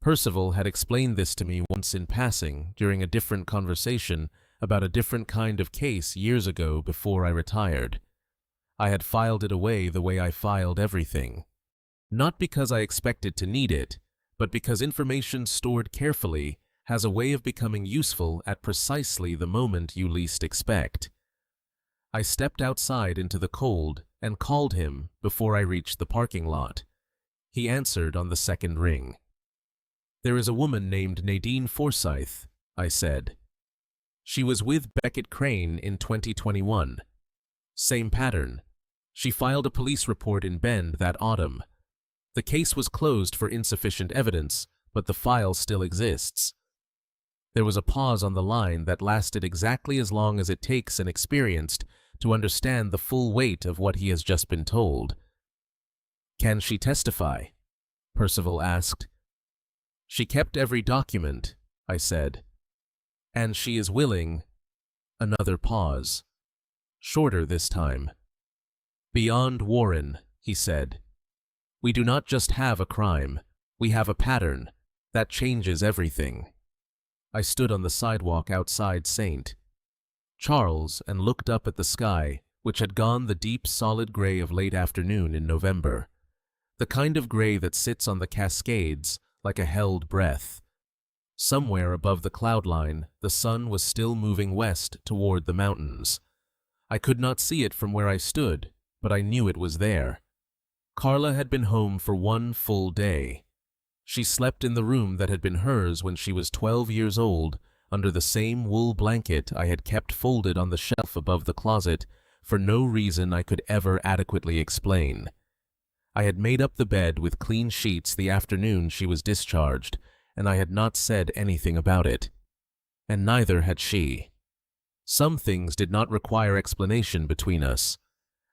A: Percival had explained this to me once in passing during a different conversation about a different kind of case years ago before I retired. I had filed it away the way I filed everything. Not because I expected to need it, but because information stored carefully has a way of becoming useful at precisely the moment you least expect. I stepped outside into the cold and called him before I reached the parking lot. He answered on the second ring. "There is a woman named Nadine Forsyth," I said. "She was with Beckett Crane in 2021. Same pattern. She filed a police report in Bend that autumn. The case was closed for insufficient evidence, but the file still exists. There was a pause on the line that lasted exactly as long as it takes an experienced to understand the full weight of what he has just been told. "Can she testify?" Percival asked. "She kept every document," I said. "And she is willing—" Another pause. Shorter this time. "Beyond Warren," he said. "We do not just have a crime, we have a pattern. That changes everything." I stood on the sidewalk outside St. Charles and looked up at the sky, which had gone the deep solid gray of late afternoon in November. The kind of gray that sits on the Cascades like a held breath. Somewhere above the cloud line, the sun was still moving west toward the mountains. I could not see it from where I stood, but I knew it was there. Carla had been home for one full day. She slept in the room that had been hers when she was 12 years old, under the same wool blanket I had kept folded on the shelf above the closet for no reason I could ever adequately explain. I had made up the bed with clean sheets the afternoon she was discharged, and I had not said anything about it. And neither had she. Some things did not require explanation between us.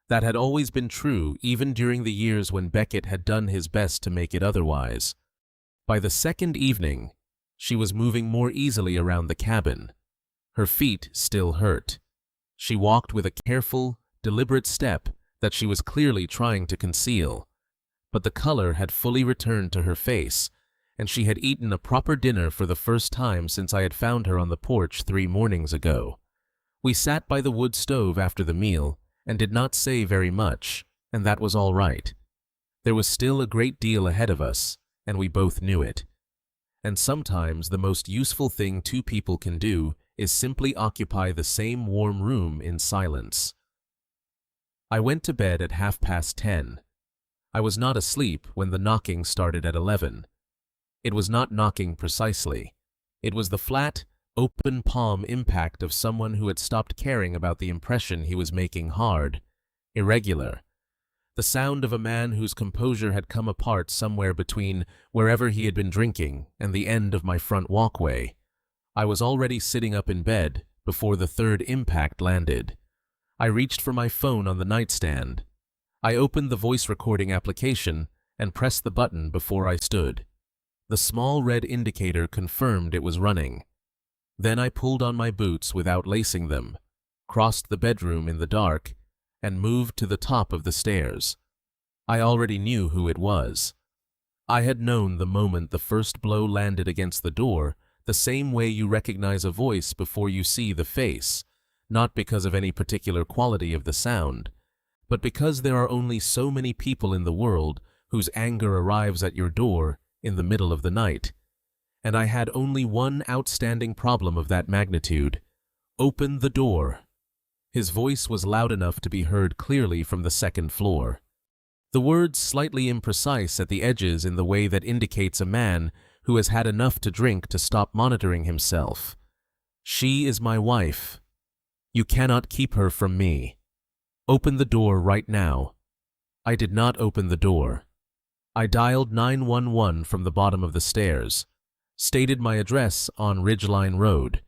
A: That had always been true even during the years when Beckett had done his best to make it otherwise. By the second evening, she was moving more easily around the cabin. Her feet still hurt. She walked with a careful, deliberate step that she was clearly trying to conceal. But the color had fully returned to her face, and she had eaten a proper dinner for the first time since I had found her on the porch 3 mornings ago. We sat by the wood stove after the meal and did not say very much, and that was all right. There was still a great deal ahead of us, and we both knew it. And sometimes the most useful thing 2 people can do is simply occupy the same warm room in silence. I went to bed at 10:30. I was not asleep when the knocking started at 11. It was not knocking precisely. It was the flat, open palm impact of someone who had stopped caring about the impression he was making hard, irregular. The sound of a man whose composure had come apart somewhere between wherever he had been drinking and the end of my front walkway. I was already sitting up in bed before the third impact landed. I reached for my phone on the nightstand. I opened the voice recording application and pressed the button before I stood. The small red indicator confirmed it was running. Then I pulled on my boots without lacing them, crossed the bedroom in the dark, and moved to the top of the stairs. I already knew who it was. I had known the moment the first blow landed against the door the same way you recognize a voice before you see the face, not because of any particular quality of the sound, but because there are only so many people in the world whose anger arrives at your door in the middle of the night. And I had only one outstanding problem of that magnitude: open the door. His voice was loud enough to be heard clearly from the second floor. The words slightly imprecise at the edges in the way that indicates a man who has had enough to drink to stop monitoring himself. "She is my wife. You cannot keep her from me. Open the door right now." I did not open the door. I dialed 911 from the bottom of the stairs, stated my address on Ridgeline Road,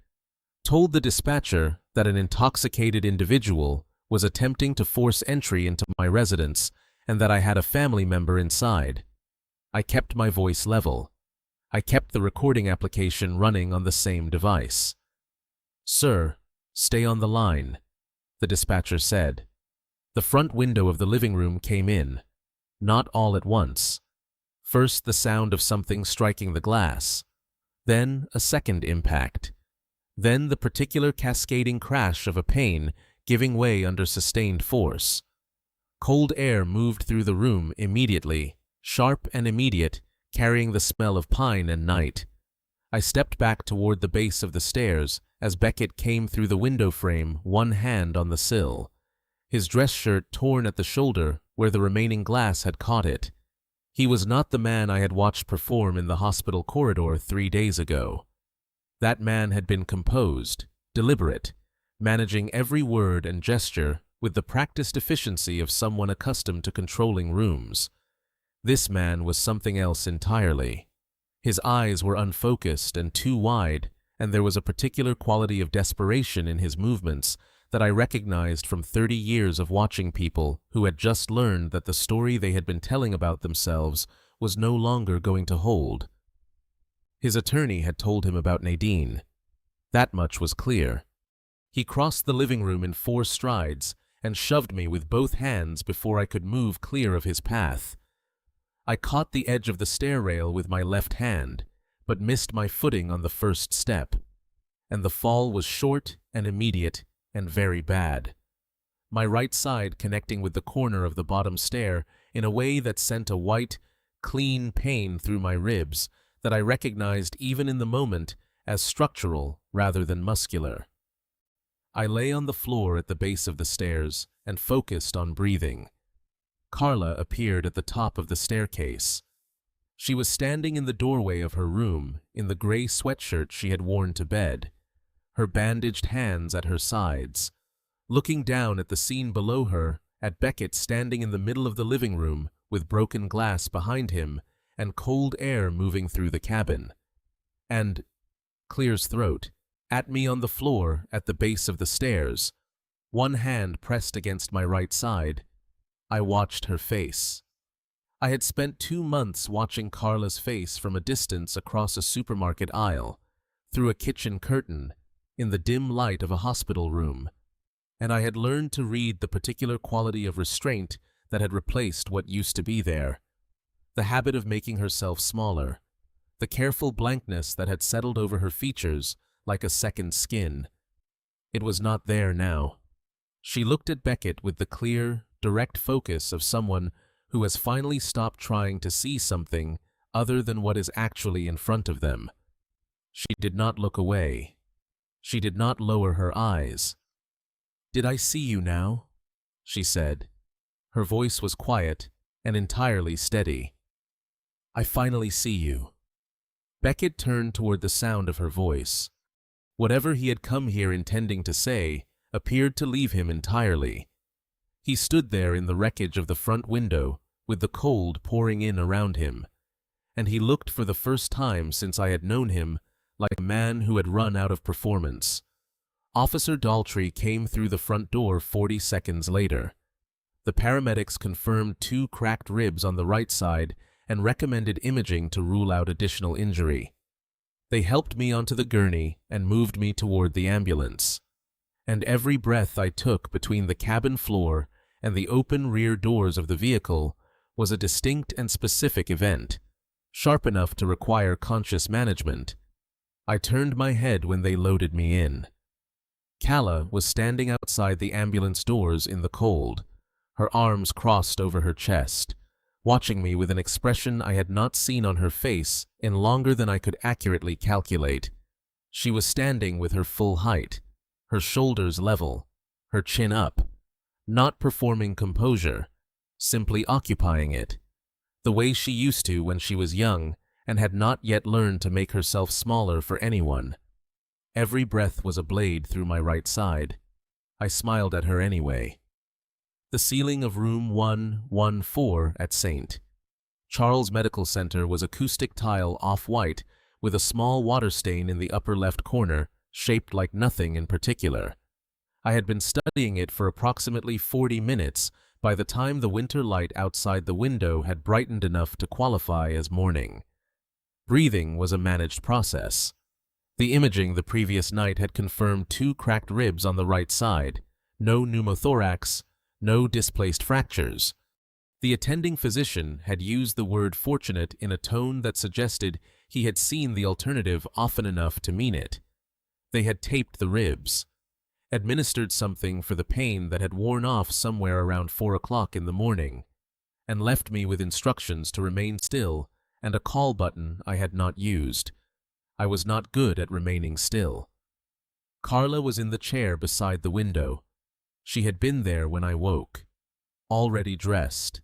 A: told the dispatcher that an intoxicated individual was attempting to force entry into my residence and that I had a family member inside. I kept my voice level. I kept the recording application running on the same device. "Sir, stay on the line," the dispatcher said. The front window of the living room came in, not all at once. First the sound of something striking the glass, then a second impact, then the particular cascading crash of a pane giving way under sustained force. Cold air moved through the room immediately, sharp and immediate, carrying the smell of pine and night. I stepped back toward the base of the stairs as Beckett came through the window frame, one hand on the sill, his dress shirt torn at the shoulder where the remaining glass had caught it. He was not the man I had watched perform in the hospital corridor 3 days ago. That man had been composed, deliberate, managing every word and gesture with the practiced efficiency of someone accustomed to controlling rooms. This man was something else entirely. His eyes were unfocused and too wide, and there was a particular quality of desperation in his movements that I recognized from 30 years of watching people who had just learned that the story they had been telling about themselves was no longer going to hold. His attorney had told him about Nadine. That much was clear. He crossed the living room in 4 strides and shoved me with both hands before I could move clear of his path. I caught the edge of the stair rail with my left hand, but missed my footing on the first step, and the fall was short and immediate and very bad. My right side connecting with the corner of the bottom stair in a way that sent a white, clean pain through my ribs that I recognized even in the moment as structural rather than muscular. I lay on the floor at the base of the stairs and focused on breathing. Carla appeared at the top of the staircase. She was standing in the doorway of her room in the gray sweatshirt she had worn to bed, her bandaged hands at her sides, looking down at the scene below her, at Beckett standing in the middle of the living room with broken glass behind him and cold air moving through the cabin. And, Clear's throat, at me on the floor at the base of the stairs, one hand pressed against my right side. I watched her face. I had spent 2 months watching Carla's face from a distance across a supermarket aisle, through a kitchen curtain, in the dim light of a hospital room, and I had learned to read the particular quality of restraint that had replaced what used to be there, the habit of making herself smaller, the careful blankness that had settled over her features like a second skin. It was not there now. She looked at Beckett with the clear, direct focus of someone who has finally stopped trying to see something other than what is actually in front of them. She did not look away. She did not lower her eyes. "Did I see you now?" she said. Her voice was quiet and entirely steady. "I finally see you." Beckett turned toward the sound of her voice. Whatever he had come here intending to say appeared to leave him entirely. He stood there in the wreckage of the front window with the cold pouring in around him, and he looked for the first time since I had known him like a man who had run out of performance. Officer Daltrey came through the front door 40 seconds later. The paramedics confirmed 2 cracked ribs on the right side and recommended imaging to rule out additional injury. They helped me onto the gurney and moved me toward the ambulance. And every breath I took between the cabin floor and the open rear doors of the vehicle was a distinct and specific event, sharp enough to require conscious management. I turned my head when they loaded me in. Calla was standing outside the ambulance doors in the cold, her arms crossed over her chest, watching me with an expression I had not seen on her face in longer than I could accurately calculate. She was standing with her full height, her shoulders level, her chin up, not performing composure, simply occupying it, the way she used to when she was young and had not yet learned to make herself smaller for anyone. Every breath was a blade through my right side. I smiled at her anyway. The ceiling of room 114 at St. Charles Medical Center was acoustic tile off-white with a small water stain in the upper left corner, shaped like nothing in particular. I had been studying it for approximately 40 minutes by the time the winter light outside the window had brightened enough to qualify as morning. Breathing was a managed process. The imaging the previous night had confirmed 2 cracked ribs on the right side, no pneumothorax, no displaced fractures. The attending physician had used the word fortunate in a tone that suggested he had seen the alternative often enough to mean it. They had taped the ribs, administered something for the pain that had worn off somewhere around 4 o'clock in the morning, and left me with instructions to remain still and a call button I had not used. I was not good at remaining still. Carla was in the chair beside the window. She had been there when I woke, already dressed,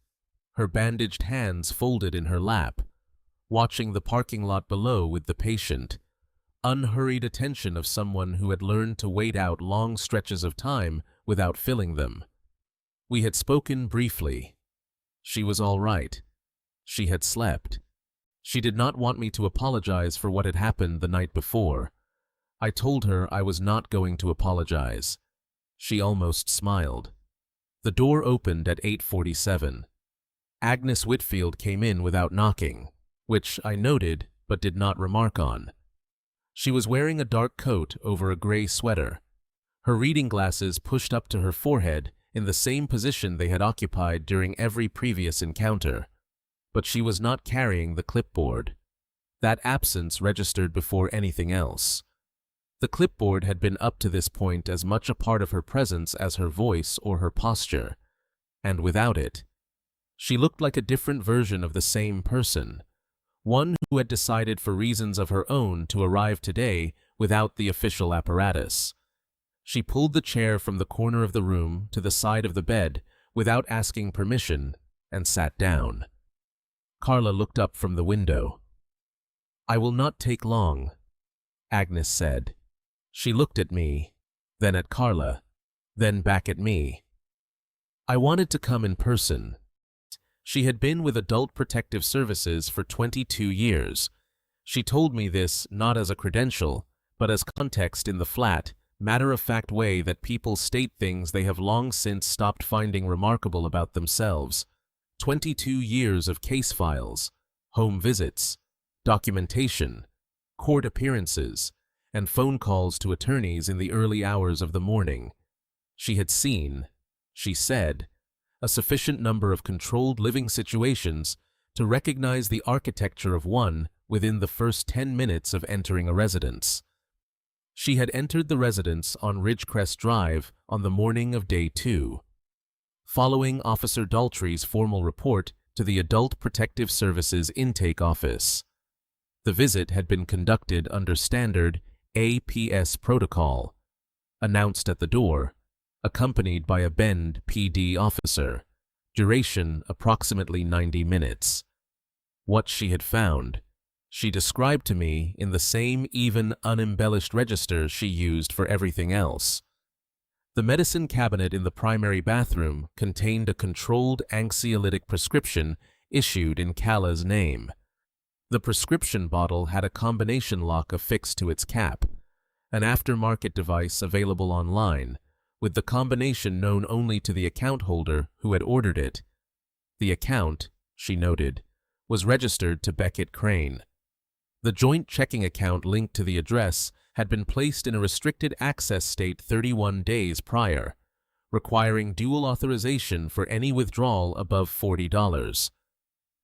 A: her bandaged hands folded in her lap, watching the parking lot below with the patient, unhurried attention of someone who had learned to wait out long stretches of time without filling them. We had spoken briefly. She was all right. She had slept. She did not want me to apologize for what had happened the night before. I told her I was not going to apologize. She almost smiled. The door opened at 8:47. Agnes Whitfield came in without knocking, which I noted but did not remark on. She was wearing a dark coat over a gray sweater, her reading glasses pushed up to her forehead in the same position they had occupied during every previous encounter. But she was not carrying the clipboard. That absence registered before anything else. The clipboard had been up to this point as much a part of her presence as her voice or her posture, and without it, she looked like a different version of the same person, one who had decided for reasons of her own to arrive today without the official apparatus. She pulled the chair from the corner of the room to the side of the bed without asking permission and sat down. Carla looked up from the window. "I will not take long," Agnes said. She looked at me, then at Carla, then back at me. I wanted to come in person. She had been with Adult Protective Services for 22 years. She told me this not as a credential, but as context in the flat, matter-of-fact way that people state things they have long since stopped finding remarkable about themselves. 22 years of case files, home visits, documentation, court appearances, and phone calls to attorneys in the early hours of the morning. She had seen, she said, a sufficient number of controlled living situations to recognize the architecture of one within the first 10 minutes of entering a residence. She had entered the residence on Ridgecrest Drive on the morning of day 2, following Officer Daltrey's formal report to the Adult Protective Services intake office. The visit had been conducted under standard APS protocol, announced at the door, accompanied by a Bend PD officer, duration approximately 90 minutes. What she had found, she described to me in the same even unembellished register she used for everything else. The medicine cabinet in the primary bathroom contained a controlled anxiolytic prescription issued in Cala's name. The prescription bottle had a combination lock affixed to its cap, an aftermarket device available online, with the combination known only to the account holder who had ordered it. The account, she noted, was registered to Beckett Crane. The joint checking account linked to the address had been placed in a restricted access state 31 days prior, requiring dual authorization for any withdrawal above $40.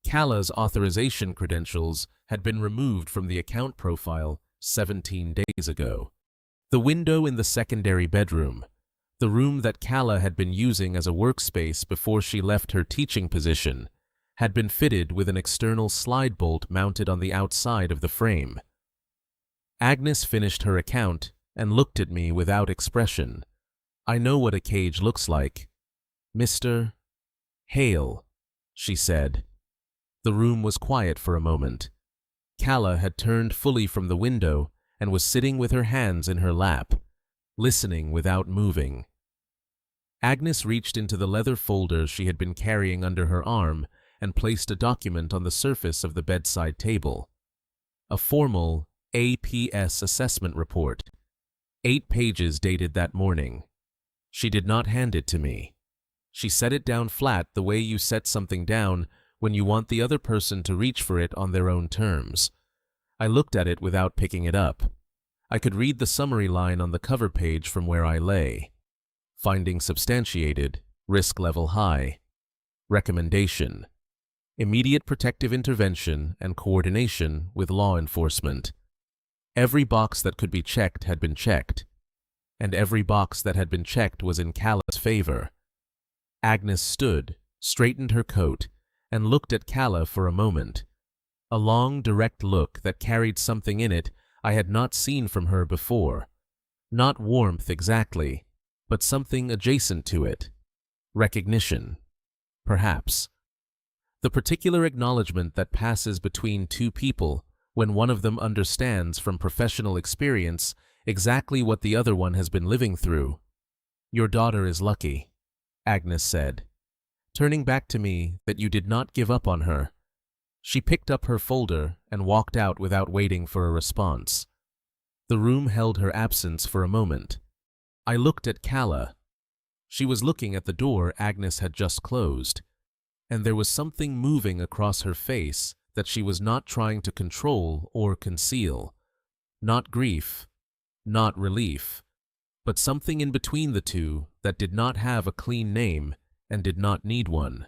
A: Cala's authorization credentials had been removed from the account profile 17 days ago. The window in the secondary bedroom, the room that Cala had been using as a workspace before she left her teaching position, had been fitted with an external slide bolt mounted on the outside of the frame. Agnes finished her account and looked at me without expression. "I know what a cage looks like. Mr. Hale," she said. The room was quiet for a moment. Cala had turned fully from the window and was sitting with her hands in her lap, listening without moving. Agnes reached into the leather folder she had been carrying under her arm and placed a document on the surface of the bedside table. A formal APS assessment report, 8 pages dated that morning. She did not hand it to me. She set it down flat the way you set something down when you want the other person to reach for it on their own terms. I looked at it without picking it up. I could read the summary line on the cover page from where I lay. Finding substantiated, risk level high. Recommendation: immediate protective intervention and coordination with law enforcement. Every box that could be checked had been checked, and every box that had been checked was in Cala's favor. Agnes stood, straightened her coat, and looked at Cala for a moment. A long, direct look that carried something in it I had not seen from her before. Not warmth exactly, but something adjacent to it. Recognition, perhaps. The particular acknowledgement that passes between two people when one of them understands from professional experience exactly what the other one has been living through. "Your daughter is lucky," Agnes said, turning back to me that you did not give up on her. She picked up her folder and walked out without waiting for a response. The room held her absence for a moment. I looked at Calla. She was looking at the door Agnes had just closed, and there was something moving across her face that she was not trying to control or conceal. Not grief, not relief, but something in between the two that did not have a clean name and did not need one.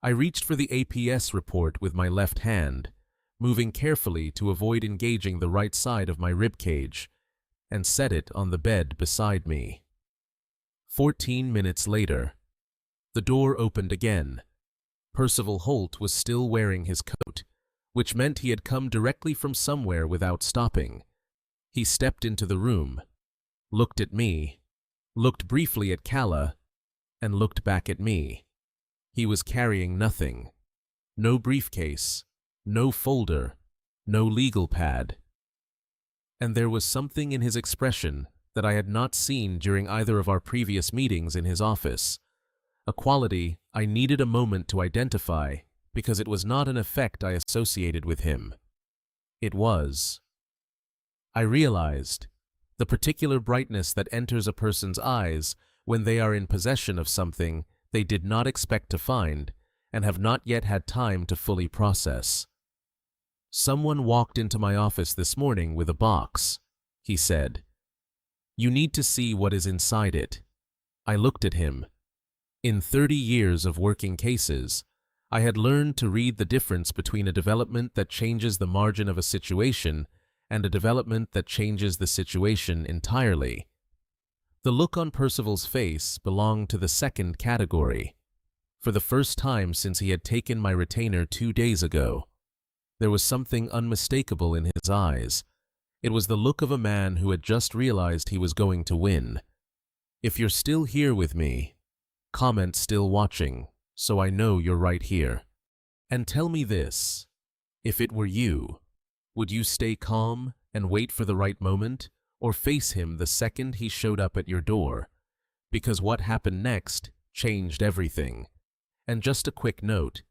A: I reached for the APS report with my left hand, moving carefully to avoid engaging the right side of my rib cage, and set it on the bed beside me. 14 minutes later, the door opened again. Percival Holt was still wearing his coat, which meant he had come directly from somewhere without stopping. He stepped into the room, looked at me, looked briefly at Calla, and looked back at me. He was carrying nothing. No briefcase, no folder, no legal pad. And there was something in his expression that I had not seen during either of our previous meetings in his office, a quality I needed a moment to identify because it was not an effect I associated with him. It was. I realized the particular brightness that enters a person's eyes when they are in possession of something they did not expect to find and have not yet had time to fully process. Someone walked into my office this morning with a box, he said. You need to see what is inside it. I looked at him. In 30 years of working cases, I had learned to read the difference between a development that changes the margin of a situation and a development that changes the situation entirely. The look on Percival's face belonged to the second category. For the first time since he had taken my retainer 2 days ago, there was something unmistakable in his eyes. It was the look of a man who had just realized he was going to win. If you're still here with me, comment still watching, so I know you're right here. And tell me this, if it were you, would you stay calm and wait for the right moment, or face him the second he showed up at your door? Because what happened next changed everything. And just a quick note,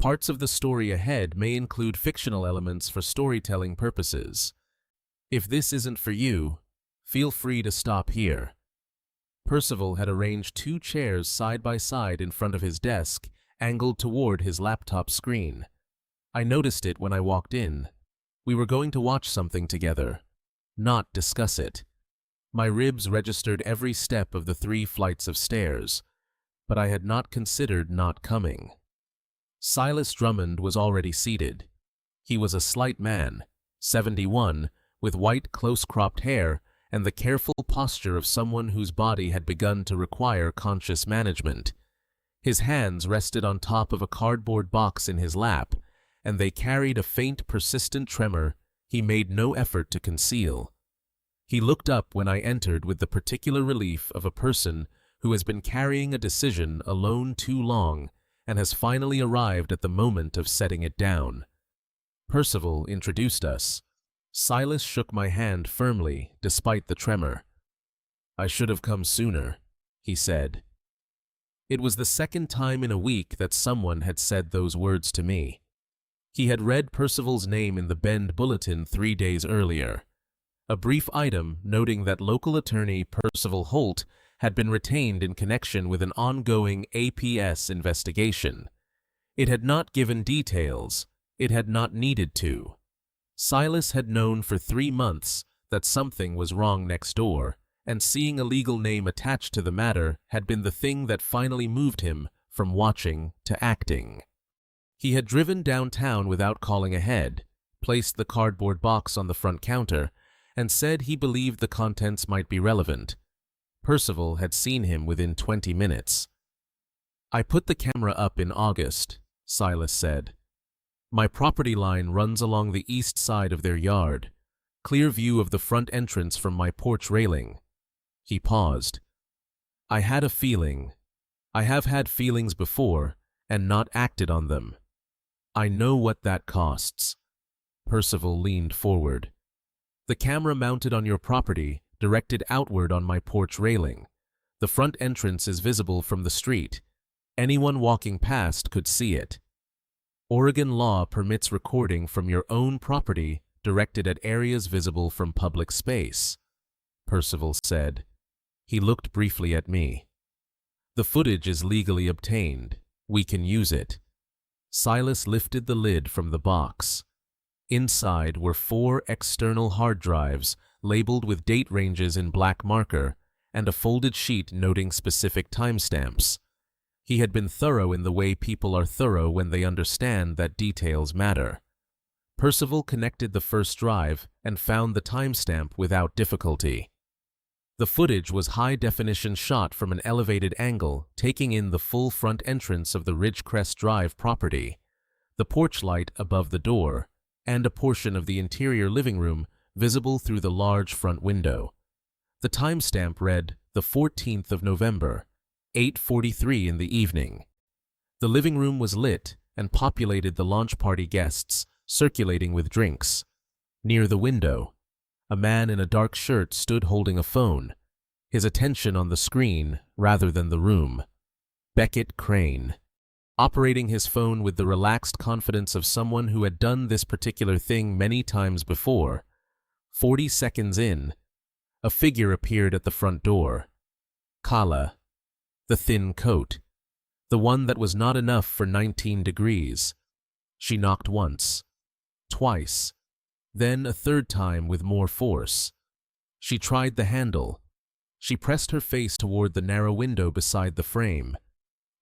A: parts of the story ahead may include fictional elements for storytelling purposes. If this isn't for you, feel free to stop here. Percival had arranged 2 chairs side by side in front of his desk, angled toward his laptop screen. I noticed it when I walked in. We were going to watch something together, not discuss it. My ribs registered every step of the 3 flights of stairs, but I had not considered not coming. Silas Drummond was already seated. He was a slight man, 71, with white close-cropped hair and the careful posture of someone whose body had begun to require conscious management. His hands rested on top of a cardboard box in his lap, and they carried a faint, persistent tremor he made no effort to conceal. He looked up when I entered with the particular relief of a person who has been carrying a decision alone too long and has finally arrived at the moment of setting it down. Percival introduced us. Silas shook my hand firmly, despite the tremor. I should have come sooner, he said. It was the second time in a week that someone had said those words to me. He had read Percival's name in the Bend Bulletin 3 days earlier, a brief item noting that local attorney Percival Holt had been retained in connection with an ongoing APS investigation. It had not given details. It had not needed to. Silas had known for 3 months that something was wrong next door, and seeing a legal name attached to the matter had been the thing that finally moved him from watching to acting. He had driven downtown without calling ahead, placed the cardboard box on the front counter, and said he believed the contents might be relevant. Percival had seen him within 20 minutes. I put the camera up in August, Silas said. My property line runs along the east side of their yard, clear view of the front entrance from my porch railing. He paused. I had a feeling. I have had feelings before and not acted on them. I know what that costs. Percival leaned forward. The camera mounted on your property directed outward on my porch railing. The front entrance is visible from the street. Anyone walking past could see it. Oregon law permits recording from your own property directed at areas visible from public space, Percival said. He looked briefly at me. The footage is legally obtained. We can use it. Silas lifted the lid from the box. Inside were 4 external hard drives labeled with date ranges in black marker and a folded sheet noting specific timestamps. He had been thorough in the way people are thorough when they understand that details matter. Percival connected the first drive and found the timestamp without difficulty. The footage was high-definition shot from an elevated angle, taking in the full front entrance of the Ridgecrest Drive property, the porch light above the door, and a portion of the interior living room visible through the large front window. The timestamp read the 14th of November, 8:43 in the evening. The living room was lit and populated the launch party guests, circulating with drinks. Near the window, a man in a dark shirt stood holding a phone, his attention on the screen rather than the room. Beckett Crane, operating his phone with the relaxed confidence of someone who had done this particular thing many times before. 40 seconds in, a figure appeared at the front door. Kala, the thin coat, the one that was not enough for 19 degrees. She knocked once, twice, then a third time with more force. She tried the handle. She pressed her face toward the narrow window beside the frame.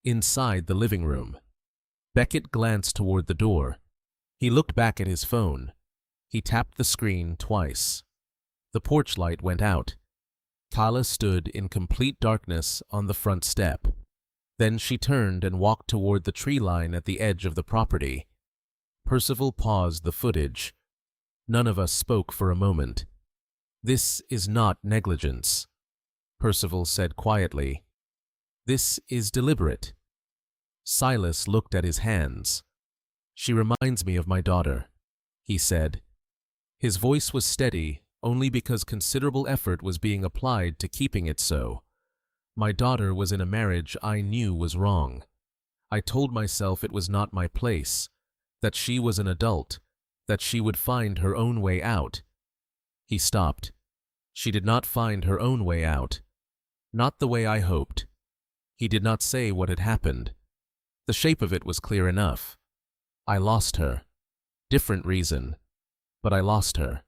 A: Inside the living room, Beckett glanced toward the door. He looked back at his phone. He tapped the screen twice. The porch light went out. Kala stood in complete darkness on the front step. Then she turned and walked toward the tree line at the edge of the property. Percival paused the footage. None of us spoke for a moment. "This is not negligence," Percival said quietly. "This is deliberate." Silas looked at his hands. "She reminds me of my daughter," he said. His voice was steady only because considerable effort was being applied to keeping it so. My daughter was in a marriage I knew was wrong. I told myself it was not my place, that she was an adult, that she would find her own way out. He stopped. She did not find her own way out. Not the way I hoped. He did not say what had happened. The shape of it was clear enough. I lost her. Different reason. But I lost her.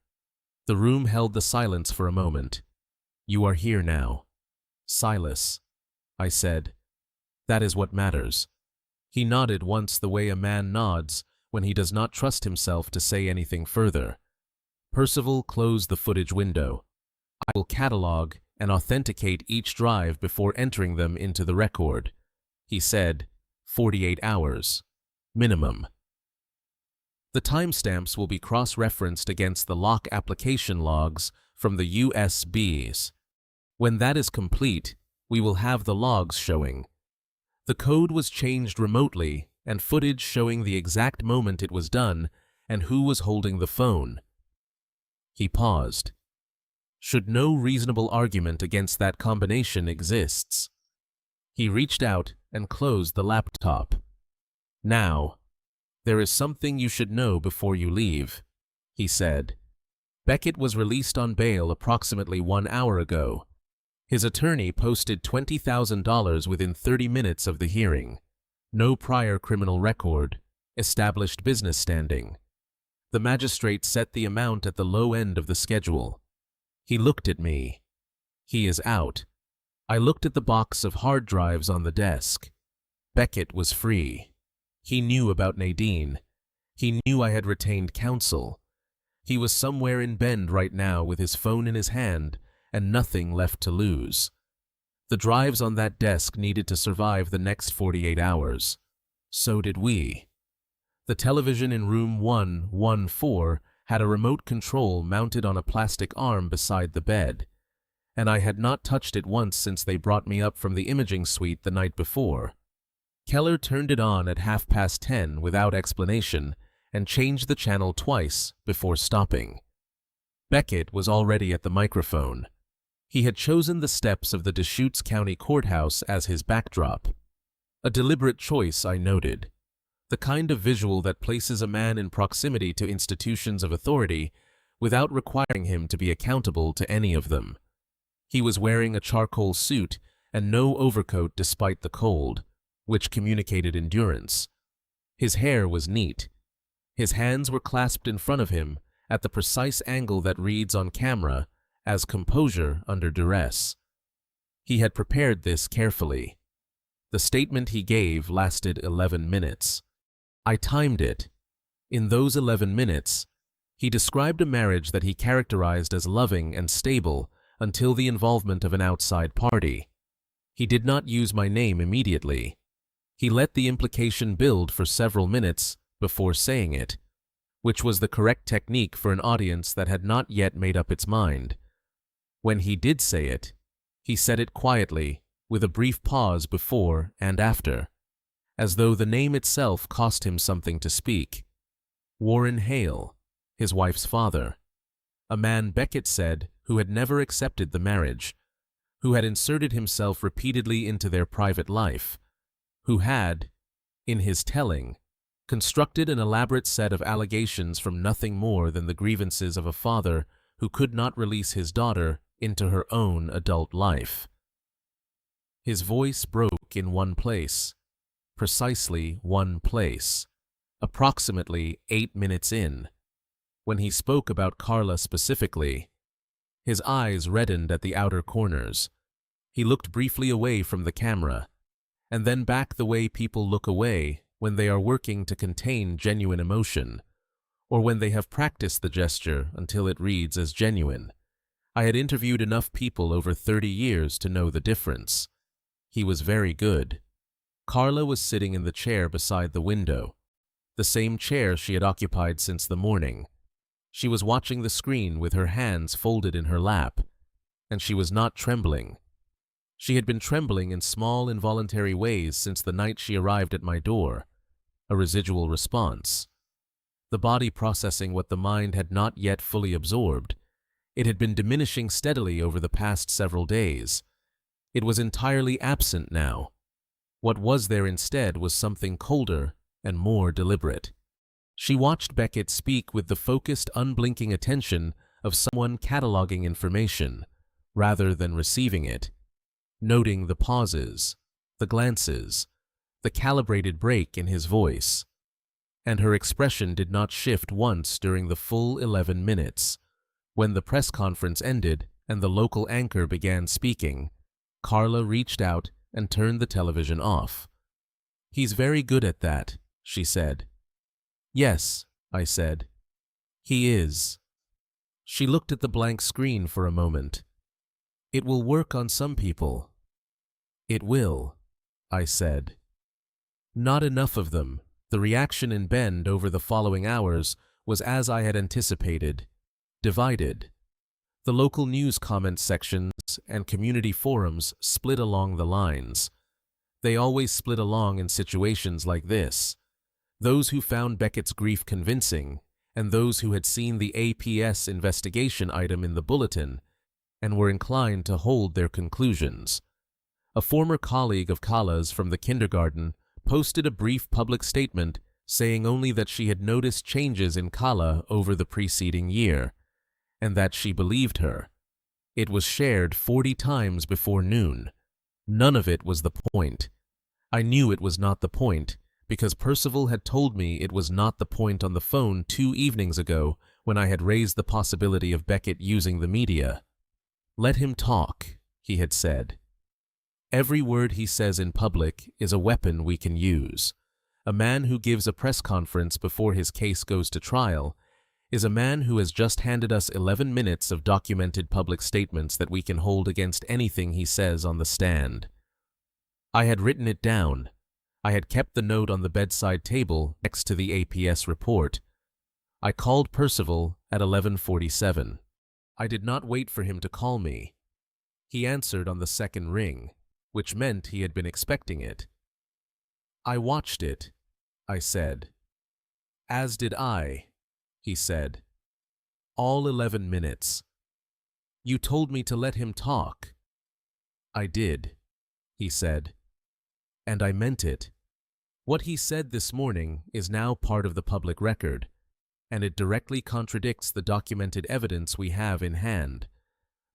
A: The room held the silence for a moment. "You are here now." "Silas," I said. "That is what matters." He nodded once the way a man nods when he does not trust himself to say anything further. Percival closed the footage window. "I will catalog and authenticate each drive before entering them into the record," he said. 48 hours. Minimum. The timestamps will be cross-referenced against the lock application logs from the USBs. When that is complete, we will have the logs showing. The code was changed remotely and footage showing the exact moment it was done and who was holding the phone. He paused. Should no reasonable argument against that combination exists? He reached out and closed the laptop. "Now, there is something you should know before you leave," he said. Beckett was released on bail approximately 1 hour ago. His attorney posted $20,000 within 30 minutes of the hearing. No prior criminal record, established business standing. The magistrate set the amount at the low end of the schedule. He looked at me. He is out. I looked at the box of hard drives on the desk. Beckett was free. He knew about Nadine. He knew I had retained counsel. He was somewhere in Bend right now with his phone in his hand and nothing left to lose. The drives on that desk needed to survive the next 48 hours. So did we. The television in room 114 had a remote control mounted on a plastic arm beside the bed, and I had not touched it once since they brought me up from the imaging suite the night before. Keller turned it on at 10:30 without explanation and changed the channel twice before stopping. Beckett was already at the microphone. He had chosen the steps of the Deschutes County Courthouse as his backdrop. A deliberate choice, I noted. The kind of visual that places a man in proximity to institutions of authority without requiring him to be accountable to any of them. He was wearing a charcoal suit and no overcoat despite the cold, which communicated endurance. His hair was neat. His hands were clasped in front of him at the precise angle that reads on camera as composure under duress. He had prepared this carefully. The statement he gave lasted 11 minutes. I timed it. In those 11 minutes, he described a marriage that he characterized as loving and stable until the involvement of an outside party. He did not use my name immediately. He let the implication build for several minutes before saying it, which was the correct technique for an audience that had not yet made up its mind. When he did say it, he said it quietly, with a brief pause before and after, as though the name itself cost him something to speak. Warren Hale, his wife's father, a man Beckett said who had never accepted the marriage, who had inserted himself repeatedly into their private life, who had, in his telling, constructed an elaborate set of allegations from nothing more than the grievances of a father who could not release his daughter into her own adult life. His voice broke in one place, precisely one place, approximately 8 minutes in. When he spoke about Carla specifically, his eyes reddened at the outer corners. He looked briefly away from the camera, and then back the way people look away when they are working to contain genuine emotion, or when they have practiced the gesture until it reads as genuine. I had interviewed enough people over 30 years to know the difference. He was very good. Carla was sitting in the chair beside the window, the same chair she had occupied since the morning. She was watching the screen with her hands folded in her lap, and she was not trembling. She had been trembling in small, involuntary ways since the night she arrived at my door, a residual response. The body processing what the mind had not yet fully absorbed. It had been diminishing steadily over the past several days. It was entirely absent now. What was there instead was something colder and more deliberate. She watched Beckett speak with the focused, unblinking attention of someone cataloging information, rather than receiving it, noting the pauses, the glances, the calibrated break in his voice. And her expression did not shift once during the full 11 minutes. When the press conference ended and the local anchor began speaking, Carla reached out and turned the television off. "He's very good at that," she said. "Yes," I said. "He is." She looked at the blank screen for a moment. "It will work on some people." "It will," I said. Not enough of them. The reaction in Bend over the following hours was as I had anticipated, divided. The local news comment sections and community forums split along the lines. They always split along in situations like this. Those who found Beckett's grief convincing, and those who had seen the APS investigation item in the bulletin and were inclined to hold their conclusions. A former colleague of Kala's from the kindergarten posted a brief public statement saying only that she had noticed changes in Kala over the preceding year, and that she believed her. It was shared 40 times before noon. None of it was the point. I knew it was not the point, because Percival had told me it was not the point on the phone 2 evenings ago when I had raised the possibility of Beckett using the media. "Let him talk," he had said. "Every word he says in public is a weapon we can use. A man who gives a press conference before his case goes to trial is a man who has just handed us 11 minutes of documented public statements that we can hold against anything he says on the stand." I had written it down. I had kept the note on the bedside table next to the APS report. I called Percival at 11:47. I did not wait for him to call me. He answered on the second ring, which meant he had been expecting it. "I watched it," I said. "As did I," he said. "All 11 minutes." You told me to let him talk. I did, he said. And I meant it. What he said this morning is now part of the public record, and it directly contradicts the documented evidence we have in hand.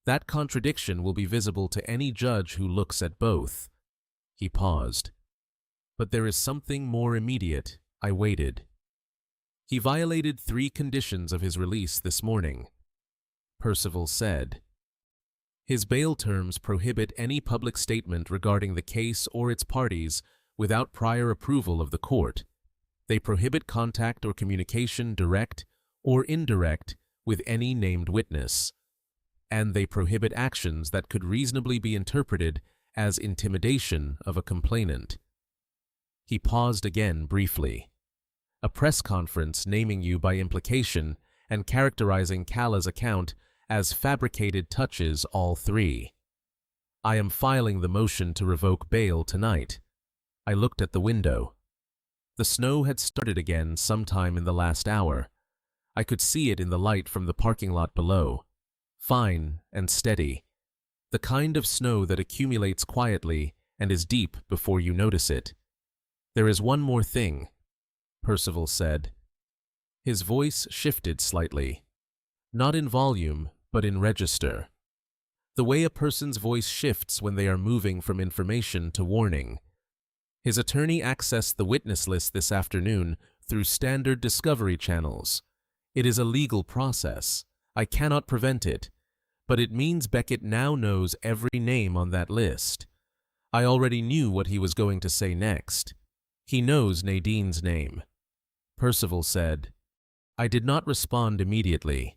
A: That contradiction will be visible to any judge who looks at both. He paused. But there is something more immediate. I waited. He violated 3 conditions of his release this morning, Percival said. His bail terms prohibit any public statement regarding the case or its parties without prior approval of the court. They prohibit contact or communication, direct or indirect, with any named witness. And they prohibit actions that could reasonably be interpreted as intimidation of a complainant. He paused again briefly. A press conference naming you by implication and characterizing Kala's account as fabricated touches all 3. I am filing the motion to revoke bail tonight. I looked at the window. The snow had started again sometime in the last hour. I could see it in the light from the parking lot below. Fine and steady. The kind of snow that accumulates quietly and is deep before you notice it. There is one more thing, Percival said. His voice shifted slightly. Not in volume, but in register. The way a person's voice shifts when they are moving from information to warning. His attorney accessed the witness list this afternoon through standard discovery channels. It is a legal process. I cannot prevent it, but it means Beckett now knows every name on that list. I already knew what he was going to say next. He knows Nadine's name. Percival said. I did not respond immediately.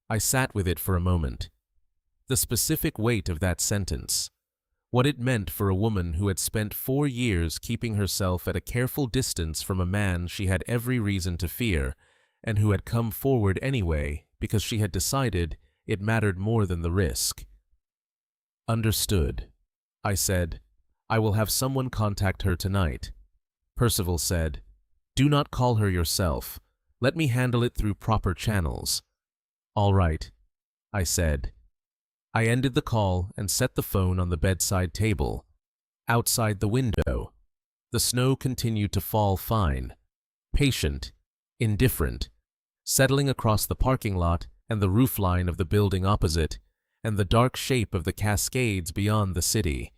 A: I sat with it for a moment. The specific weight of that sentence. What it meant for a woman who had spent 4 years keeping herself at a careful distance from a man she had every reason to fear, and who had come forward anyway because she had decided it mattered more than the risk. Understood. I said, I will have someone contact her tonight. Percival said, do not call her yourself. Let me handle it through proper channels. All right, I said. I ended the call and set the phone on the bedside table. Outside the window, the snow continued to fall fine, patient, indifferent, settling across the parking lot and the roofline of the building opposite, and the dark shape of the Cascades beyond the city,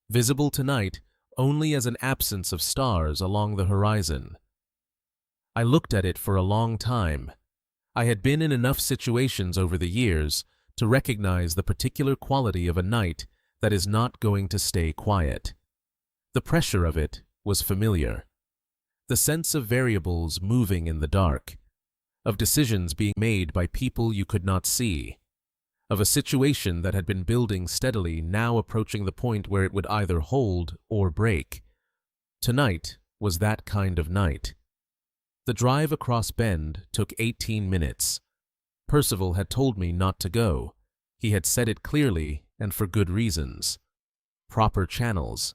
A: visible tonight only as an absence of stars along the horizon. I looked at it for a long time. I had been in enough situations over the years to recognize the particular quality of a night that is not going to stay quiet. The pressure of it was familiar. The sense of variables moving in the dark, of decisions being made by people you could not see, of a situation that had been building steadily now approaching the point where it would either hold or break. Tonight was that kind of night. The drive across Bend took 18 minutes. Percival had told me not to go. He had said it clearly and for good reasons. Proper channels,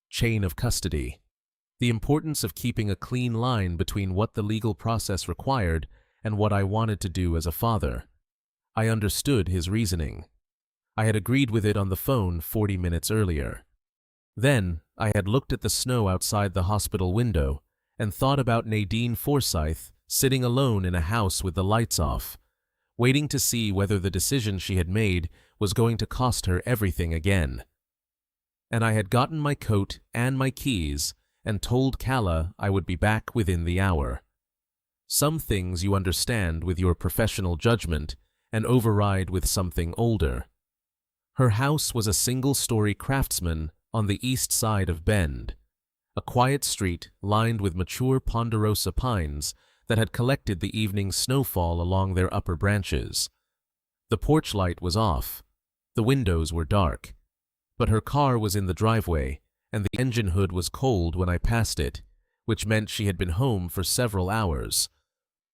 A: chain of custody, the importance of keeping a clean line between what the legal process required and what I wanted to do as a father. I understood his reasoning. I had agreed with it on the phone 40 minutes earlier. Then I had looked at the snow outside the hospital window and thought about Nadine Forsyth sitting alone in a house with the lights off, waiting to see whether the decision she had made was going to cost her everything again. And I had gotten my coat and my keys and told Kala I would be back within the hour. Some things you understand with your professional judgment and override with something older. Her house was a single-story craftsman on the east side of Bend, a quiet street lined with mature ponderosa pines that had collected the evening snowfall along their upper branches. The porch light was off. The windows were dark. But her car was in the driveway, and the engine hood was cold when I passed it, which meant she had been home for several hours.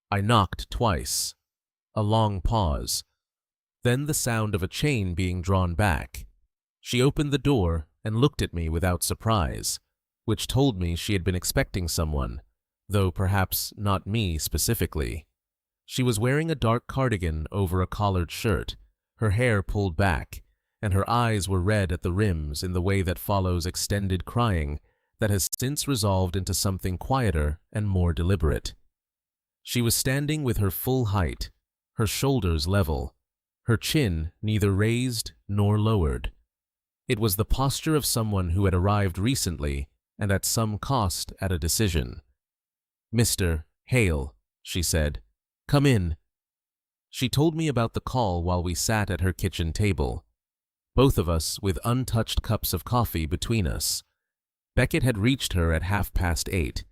A: I knocked twice. A long pause. Then the sound of a chain being drawn back. She opened the door and looked at me without surprise, which told me she had been expecting someone, though perhaps not me specifically. She was wearing a dark cardigan over a collared shirt, her hair pulled back, and her eyes were red at the rims in the way that follows extended crying that has since resolved into something quieter and more deliberate. She was standing with her full height, her shoulders level, her chin neither raised nor lowered. It was the posture of someone who had arrived recently and at some cost at a decision. "Mr. Hale," she said, "come in." She told me about the call while we sat at her kitchen table, both of us with untouched cups of coffee between us. Beckett had reached her at 8:30,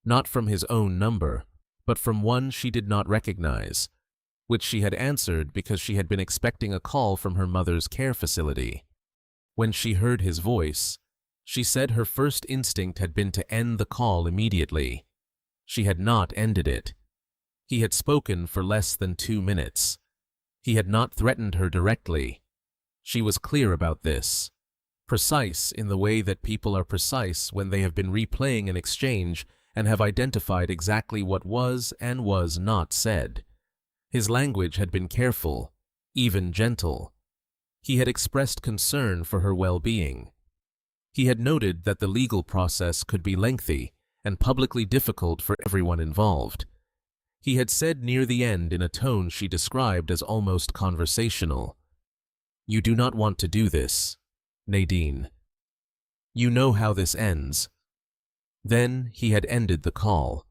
A: not from his own number, but from one she did not recognize, which she had answered because she had been expecting a call from her mother's care facility. When she heard his voice, she said her first instinct had been to end the call immediately. She had not ended it. He had spoken for less than 2 minutes. He had not threatened her directly. She was clear about this, precise in the way that people are precise when they have been replaying an exchange and have identified exactly what was and was not said. His language had been careful, even gentle. He had expressed concern for her well-being. He had noted that the legal process could be lengthy and publicly difficult for everyone involved. He had said near the end in a tone she described as almost conversational, "You do not want to do this, Nadine. You know how this ends." Then he had ended the call.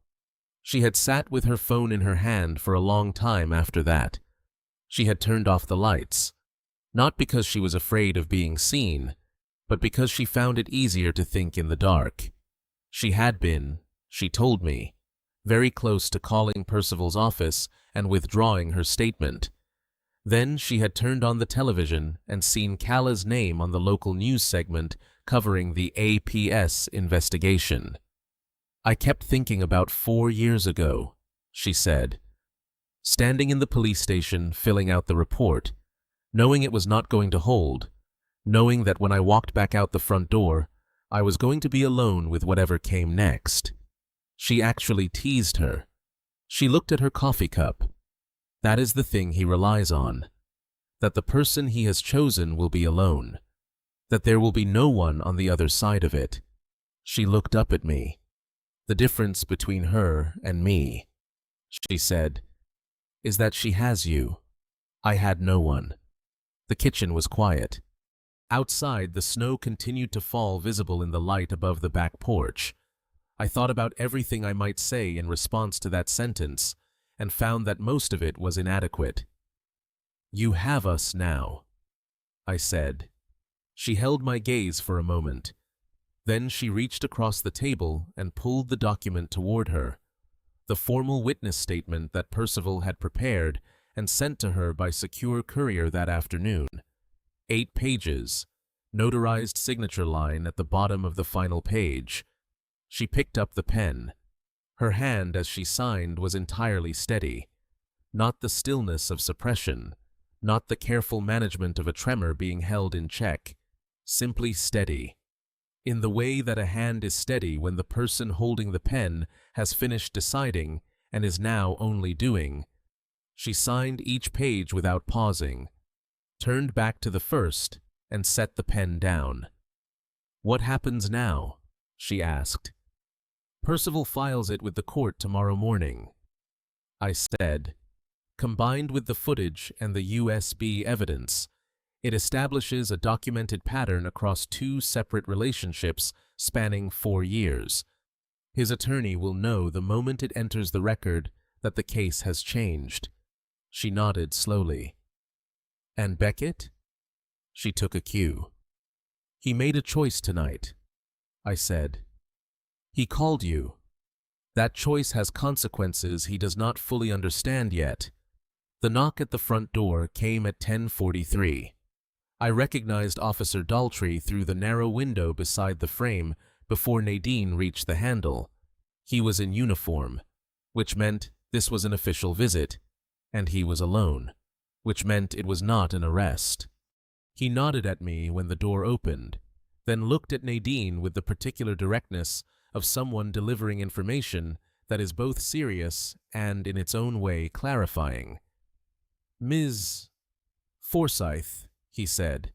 A: She had sat with her phone in her hand for a long time after that. She had turned off the lights, not because she was afraid of being seen, but because she found it easier to think in the dark. She had been, she told me, very close to calling Percival's office and withdrawing her statement. Then she had turned on the television and seen Calla's name on the local news segment covering the APS investigation. "I kept thinking about 4 years ago," she said. Standing in the police station filling out the report, knowing it was not going to hold, knowing that when I walked back out the front door, I was going to be alone with whatever came next. She actually teased her. She looked at her coffee cup. That is the thing he relies on. That the person he has chosen will be alone. That there will be no one on the other side of it. She looked up at me. "The difference between her and me," she said, "is that she has you. I had no one." The kitchen was quiet. Outside, the snow continued to fall, visible in the light above the back porch. I thought about everything I might say in response to that sentence, and found that most of it was inadequate. "You have us now," I said. She held my gaze for a moment. Then she reached across the table and pulled the document toward her, the formal witness statement that Percival had prepared and sent to her by secure courier that afternoon. 8 pages, notarized signature line at the bottom of the final page. She picked up the pen. Her hand as she signed was entirely steady, not the stillness of suppression, not the careful management of a tremor being held in check, simply steady. In the way that a hand is steady when the person holding the pen has finished deciding and is now only doing. She signed each page without pausing, turned back to the first, and set the pen down. "What happens now?" she asked. "Percival files it with the court tomorrow morning," I said. "Combined with the footage and the USB evidence, it establishes a documented pattern across 2 separate relationships spanning 4 years. His attorney will know the moment it enters the record that the case has changed." She nodded slowly. "And Beckett?" She took a cue. "He made a choice tonight," I said. "He called you. That choice has consequences he does not fully understand yet." The knock at the front door came at 10:43. I recognized Officer Daltrey through the narrow window beside the frame before Nadine reached the handle. He was in uniform, which meant this was an official visit, and he was alone, which meant it was not an arrest. He nodded at me when the door opened, then looked at Nadine with the particular directness of someone delivering information that is both serious and, in its own way, clarifying. "Ms. "Forsyth," he said,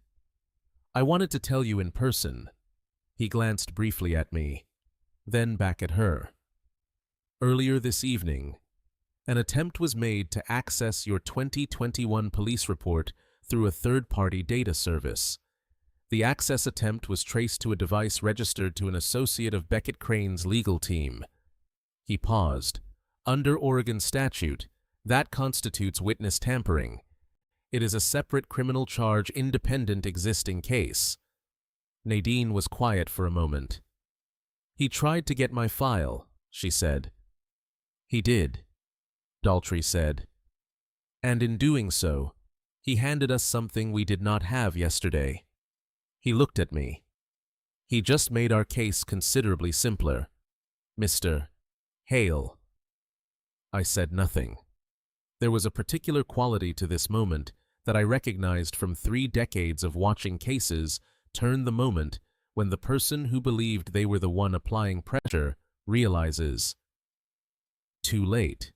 A: "I wanted to tell you in person." He glanced briefly at me, then back at her. "Earlier this evening, an attempt was made to access your 2021 police report through a third-party data service. The access attempt was traced to a device registered to an associate of Beckett Crane's legal team." He paused. "Under Oregon statute, that constitutes witness tampering. It is a separate criminal charge independent existing case." Nadine was quiet for a moment. "He tried to get my file," she said. "He did," Daltrey said. "And in doing so, he handed us something we did not have yesterday." He looked at me. "He just made our case considerably simpler, Mr. Hale." I said nothing. There was a particular quality to this moment that I recognized from 3 decades of watching cases turn the moment when the person who believed they were the one applying pressure realizes, too late,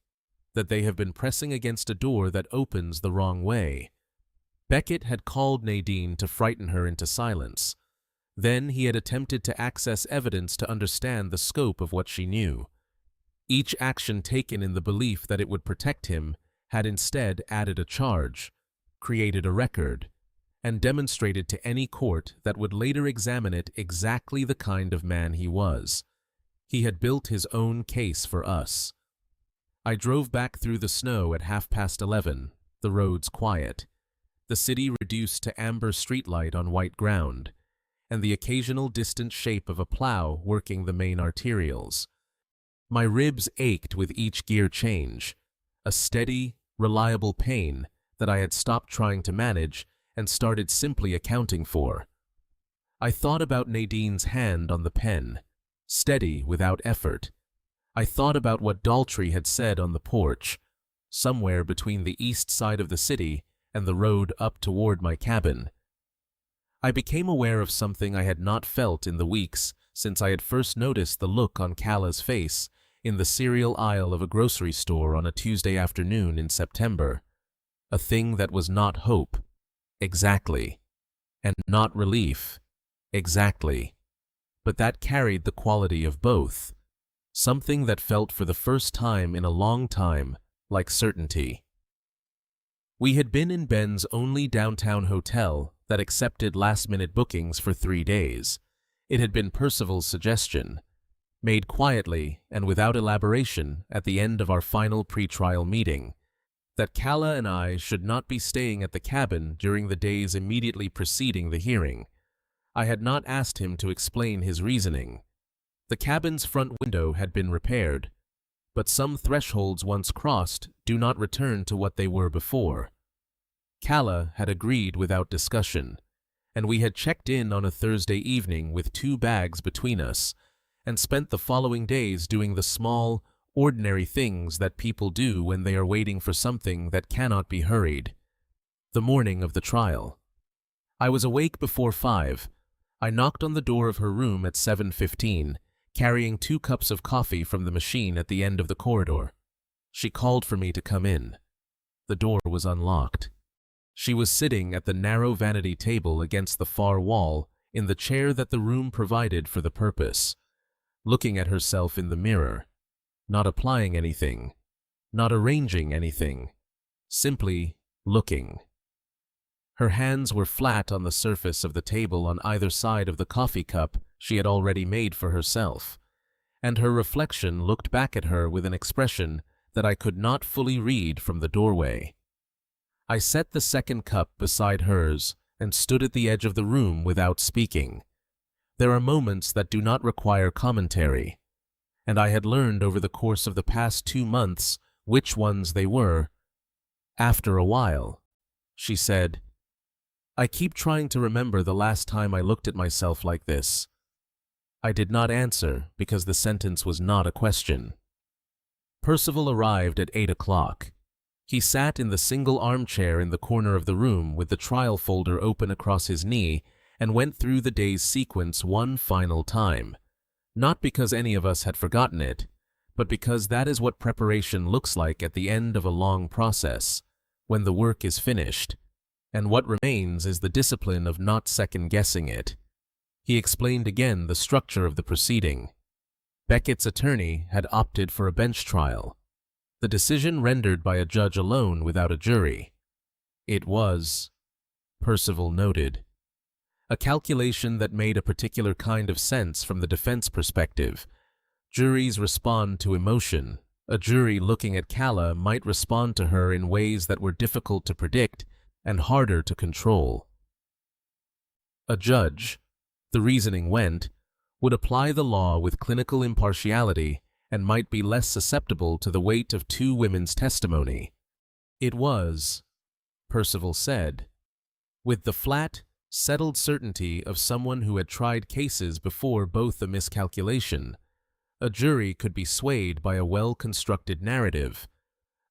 A: that they have been pressing against a door that opens the wrong way. Beckett had called Nadine to frighten her into silence. Then he had attempted to access evidence to understand the scope of what she knew. Each action taken in the belief that it would protect him had instead added a charge, created a record, and demonstrated to any court that would later examine it exactly the kind of man he was. He had built his own case for us. I drove back through the snow at 11:30, the roads quiet, the city reduced to amber streetlight on white ground, and the occasional distant shape of a plow working the main arterials. My ribs ached with each gear change, a steady, reliable pain that I had stopped trying to manage and started simply accounting for. I thought about Nadine's hand on the pen, steady without effort. I thought about what Daltrey had said on the porch, somewhere between the east side of the city and the road up toward my cabin. I became aware of something I had not felt in the weeks since I had first noticed the look on Calla's face in the cereal aisle of a grocery store on a Tuesday afternoon in September. A thing that was not hope, exactly, and not relief, exactly, but that carried the quality of both, something that felt for the first time in a long time like certainty. We had been in Ben's only downtown hotel that accepted last-minute bookings for 3 days. It had been Percival's suggestion, made quietly and without elaboration at the end of our final pre-trial meeting, that Calla and I should not be staying at the cabin during the days immediately preceding the hearing. I had not asked him to explain his reasoning. The cabin's front window had been repaired, but some thresholds once crossed do not return to what they were before. Calla had agreed without discussion, and we had checked in on a Thursday evening with 2 bags between us and spent the following days doing the small, ordinary things that people do when they are waiting for something that cannot be hurried. The morning of the trial. I was awake before 5. I knocked on the door of her room at 7:15, carrying 2 cups of coffee from the machine at the end of the corridor. She called for me to come in. The door was unlocked. She was sitting at the narrow vanity table against the far wall in the chair that the room provided for the purpose, looking at herself in the mirror, not applying anything, not arranging anything, simply looking. Her hands were flat on the surface of the table on either side of the coffee cup she had already made for herself, and her reflection looked back at her with an expression that I could not fully read from the doorway. I set the second cup beside hers and stood at the edge of the room without speaking. There are moments that do not require commentary, and I had learned over the course of the past 2 months which ones they were. After a while, she said, "I keep trying to remember the last time I looked at myself like this." I did not answer because the sentence was not a question. Percival arrived at 8 o'clock. He sat in the single armchair in the corner of the room with the trial folder open across his knee and went through the day's sequence one final time, not because any of us had forgotten it, but because that is what preparation looks like at the end of a long process, when the work is finished. and what remains is the discipline of not second-guessing it. He explained again the structure of the proceeding. Beckett's attorney had opted for a bench trial, the decision rendered by a judge alone without a jury. It was, Percival noted, a calculation that made a particular kind of sense from the defense perspective. Juries respond to emotion. A jury looking at Calla might respond to her in ways that were difficult to predict and harder to control. A judge, the reasoning went, would apply the law with clinical impartiality and might be less susceptible to the weight of two women's testimony. It was, Percival said, with the flat, settled certainty of someone who had tried cases before both a miscalculation. A jury could be swayed by a well-constructed narrative.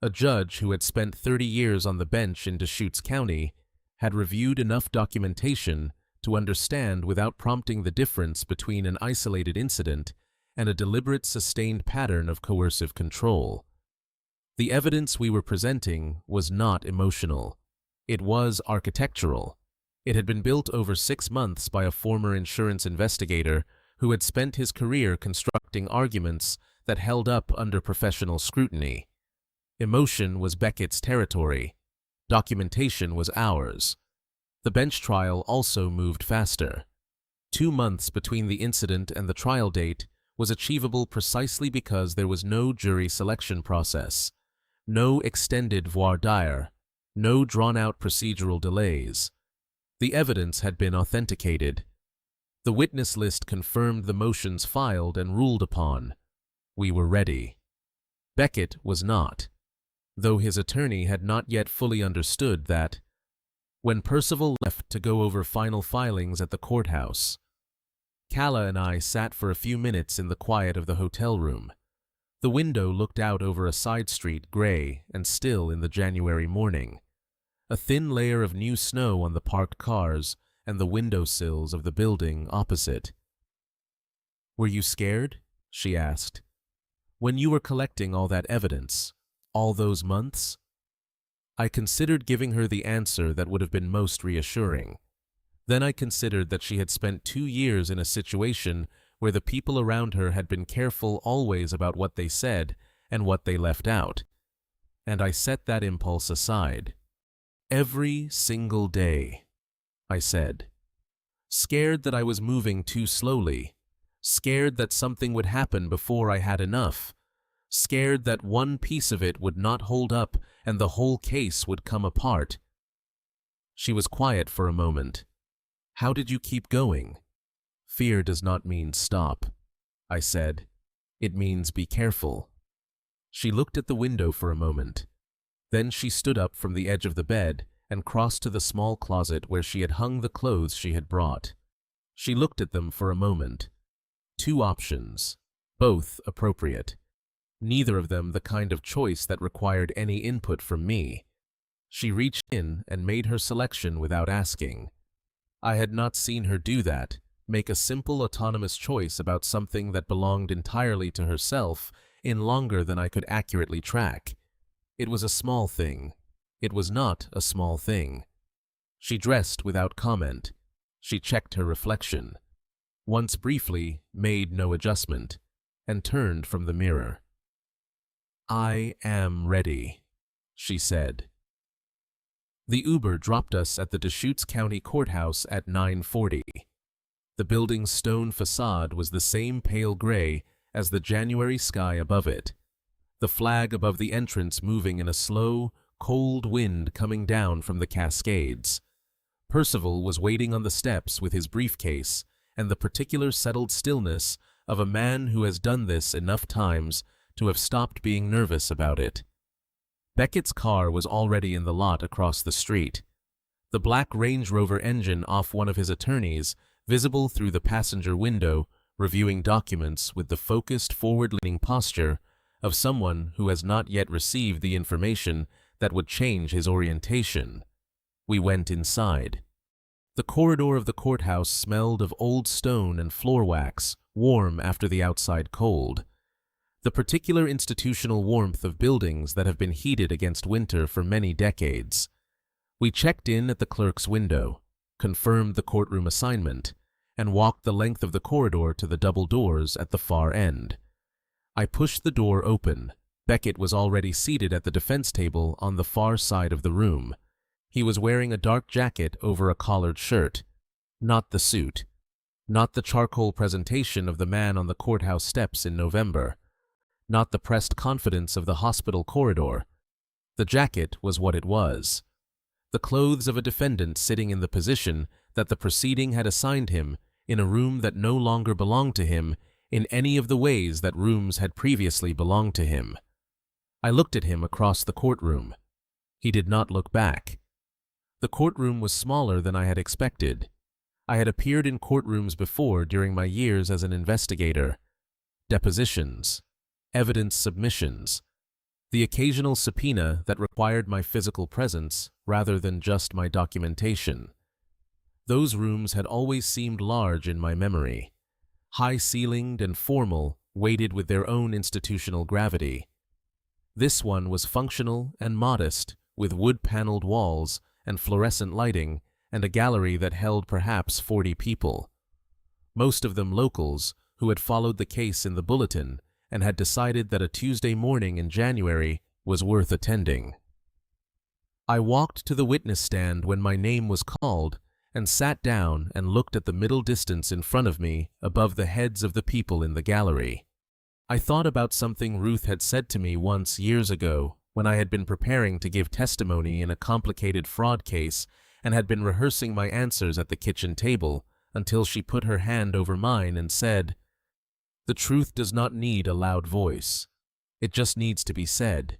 A: A judge who had spent 30 years on the bench in Deschutes County had reviewed enough documentation to understand without prompting the difference between an isolated incident and a deliberate sustained pattern of coercive control. The evidence we were presenting was not emotional. It was architectural. It had been built over 6 months by a former insurance investigator who had spent his career constructing arguments that held up under professional scrutiny. Emotion was Beckett's territory. Documentation was ours. The bench trial also moved faster. 2 months between the incident and the trial date was achievable precisely because there was no jury selection process, no extended voir dire, no drawn-out procedural delays. The evidence had been authenticated. The witness list confirmed the motions filed and ruled upon. We were ready. Beckett was not, though his attorney had not yet fully understood that. When Percival left to go over final filings at the courthouse, Calla and I sat for a few minutes in the quiet of the hotel room. The window looked out over a side street, gray and still in the January morning. A thin layer of new snow on the parked cars and the windowsills of the building opposite. "Were you scared?" she asked. "When you were collecting all that evidence, all those months?" I considered giving her the answer that would have been most reassuring. Then I considered that she had spent 2 years in a situation where the people around her had been careful always about what they said and what they left out. And I set that impulse aside. "Every single day," I said. Scared that I was moving too slowly. Scared that something would happen before I had enough. Scared that one piece of it would not hold up and the whole case would come apart. She was quiet for a moment. "How did you keep going?" "Fear does not mean stop," I said. "It means be careful." She looked at the window for a moment. Then she stood up from the edge of the bed and crossed to the small closet where she had hung the clothes she had brought. She looked at them for a moment. 2 options, both appropriate. Neither of them the kind of choice that required any input from me. She reached in and made her selection without asking. I had not seen her do that, make a simple autonomous choice about something that belonged entirely to herself in longer than I could accurately track. It was a small thing. It was not a small thing. She dressed without comment. She checked her reflection. Once briefly, made no adjustment, and turned from the mirror. "I am ready," she said. The Uber dropped us at the Deschutes County Courthouse at 9:40. The building's stone facade was the same pale gray as the January sky above it, the flag above the entrance moving in a slow, cold wind coming down from the Cascades. Percival was waiting on the steps with his briefcase and the particular settled stillness of a man who has done this enough times to have stopped being nervous about it. Beckett's car was already in the lot across the street. The black Range Rover engine off one of his attorneys, visible through the passenger window, reviewing documents with the focused, forward-leaning posture of someone who has not yet received the information that would change his orientation. We went inside. The corridor of the courthouse smelled of old stone and floor wax, warm after the outside cold. The particular institutional warmth of buildings that have been heated against winter for many decades. We checked in at the clerk's window, confirmed the courtroom assignment, and walked the length of the corridor to the double doors at the far end. I pushed the door open. Beckett was already seated at the defense table on the far side of the room. He was wearing a dark jacket over a collared shirt. Not the suit. Not the charcoal presentation of the man on the courthouse steps in November. Not the pressed confidence of the hospital corridor. The jacket was what it was. The clothes of a defendant sitting in the position that the proceeding had assigned him in a room that no longer belonged to him in any of the ways that rooms had previously belonged to him. I looked at him across the courtroom. He did not look back. The courtroom was smaller than I had expected. I had appeared in courtrooms before during my years as an investigator. Depositions, evidence submissions, the occasional subpoena that required my physical presence rather than just my documentation. Those rooms had always seemed large in my memory, high-ceilinged and formal, weighted with their own institutional gravity. This one was functional and modest, with wood-paneled walls and fluorescent lighting and a gallery that held perhaps 40 people. Most of them locals who had followed the case in the bulletin and had decided that a Tuesday morning in January was worth attending. I walked to the witness stand when my name was called and sat down and looked at the middle distance in front of me above the heads of the people in the gallery. I thought about something Ruth had said to me once years ago when I had been preparing to give testimony in a complicated fraud case and had been rehearsing my answers at the kitchen table until she put her hand over mine and said, "The truth does not need a loud voice. It just needs to be said."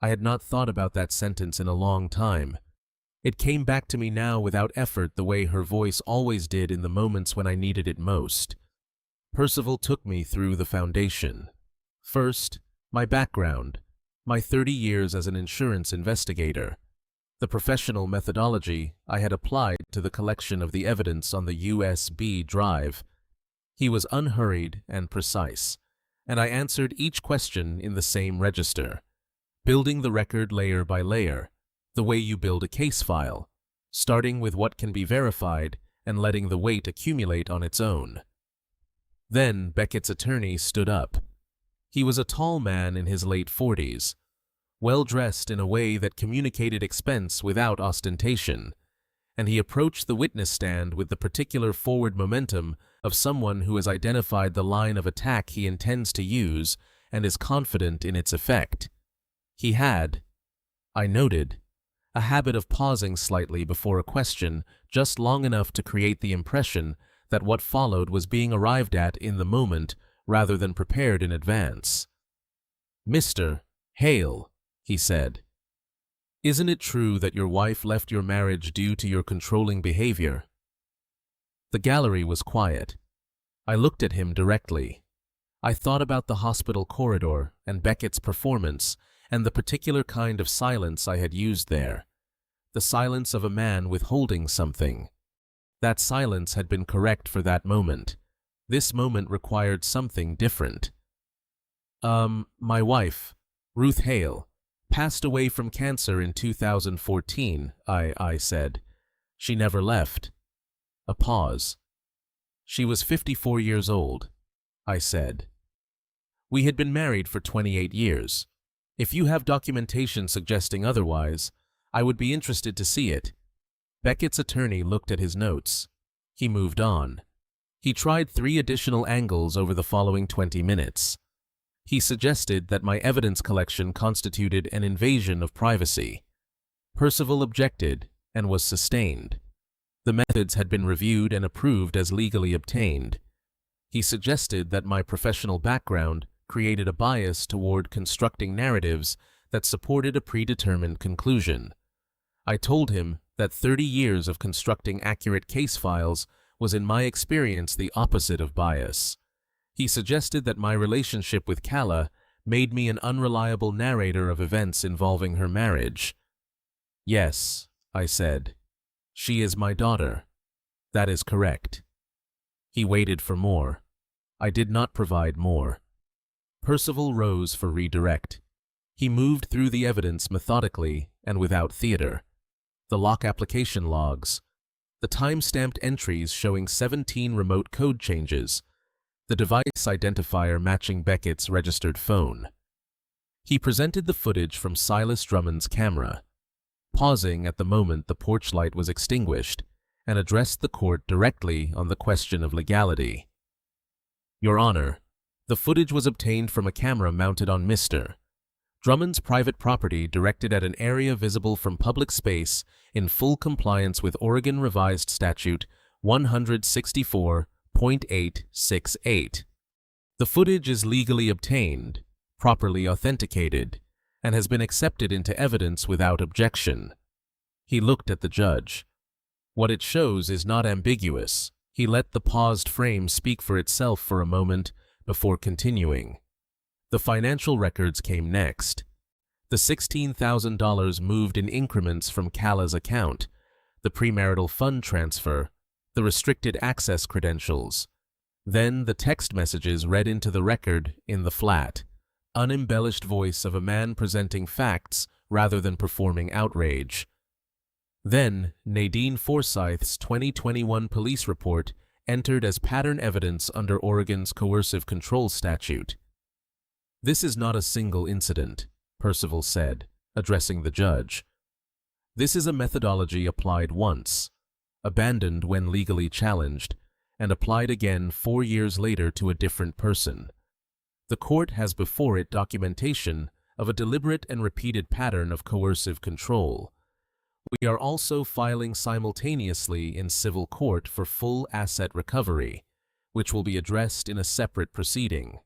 A: I had not thought about that sentence in a long time. It came back to me now without effort the way her voice always did in the moments when I needed it most. Percival took me through the foundation. First, my background, my 30 years as an insurance investigator, the professional methodology I had applied to the collection of the evidence on the USB drive. He was unhurried and precise, and I answered each question in the same register, building the record layer by layer, the way you build a case file, starting with what can be verified and letting the weight accumulate on its own. Then Beckett's attorney stood up. He was a tall man in his late 40s, well-dressed in a way that communicated expense without ostentation, and he approached the witness stand with the particular forward momentum of someone who has identified the line of attack he intends to use and is confident in its effect. He had, I noted, a habit of pausing slightly before a question just long enough to create the impression that what followed was being arrived at in the moment rather than prepared in advance. "Mr. Hale," he said, "isn't it true that your wife left your marriage due to your controlling behavior?" The gallery was quiet. I looked at him directly. I thought about the hospital corridor and Beckett's performance and the particular kind of silence I had used there, the silence of a man withholding something. That silence had been correct for that moment. This moment required something different. My wife, Ruth Hale, passed away from cancer in 2014, I said. She never left. A pause. She was 54 years old, I said. We had been married for 28 years. If you have documentation suggesting otherwise, I would be interested to see it. Beckett's attorney looked at his notes. He moved on. He tried 3 additional angles over the following 20 minutes. He suggested that my evidence collection constituted an invasion of privacy. Percival objected and was sustained. The methods had been reviewed and approved as legally obtained. He suggested that my professional background created a bias toward constructing narratives that supported a predetermined conclusion. I told him that 30 years of constructing accurate case files was in my experience the opposite of bias. He suggested that my relationship with Calla made me an unreliable narrator of events involving her marriage. Yes, I said. She is my daughter. That is correct. He waited for more. I did not provide more. Percival rose for redirect. He moved through the evidence methodically and without theater. the lock application logs, the time-stamped entries showing 17 remote code changes, the device identifier matching Beckett's registered phone. He presented the footage from Silas Drummond's camera, pausing at the moment the porch light was extinguished, and addressed the court directly on the question of legality. Your Honor, the footage was obtained from a camera mounted on Mr. Drummond's private property directed at an area visible from public space in full compliance with Oregon Revised Statute 164.868. The footage is legally obtained, properly authenticated, and has been accepted into evidence without objection. He looked at the judge. What it shows is not ambiguous. He let the paused frame speak for itself for a moment before continuing. The financial records came next. The $16,000 moved in increments from Cala's account, the premarital fund transfer, the restricted access credentials. Then the text messages read into the record in the flat, unembellished voice of a man presenting facts rather than performing outrage. Then Nadine Forsyth's 2021 police report entered as pattern evidence under Oregon's coercive control statute. This is not a single incident, Percival said, addressing the judge. This is a methodology applied once, abandoned when legally challenged, and applied again 4 years later to a different person. The court has before it documentation of a deliberate and repeated pattern of coercive control. We are also filing simultaneously in civil court for full asset recovery, which will be addressed in a separate proceeding.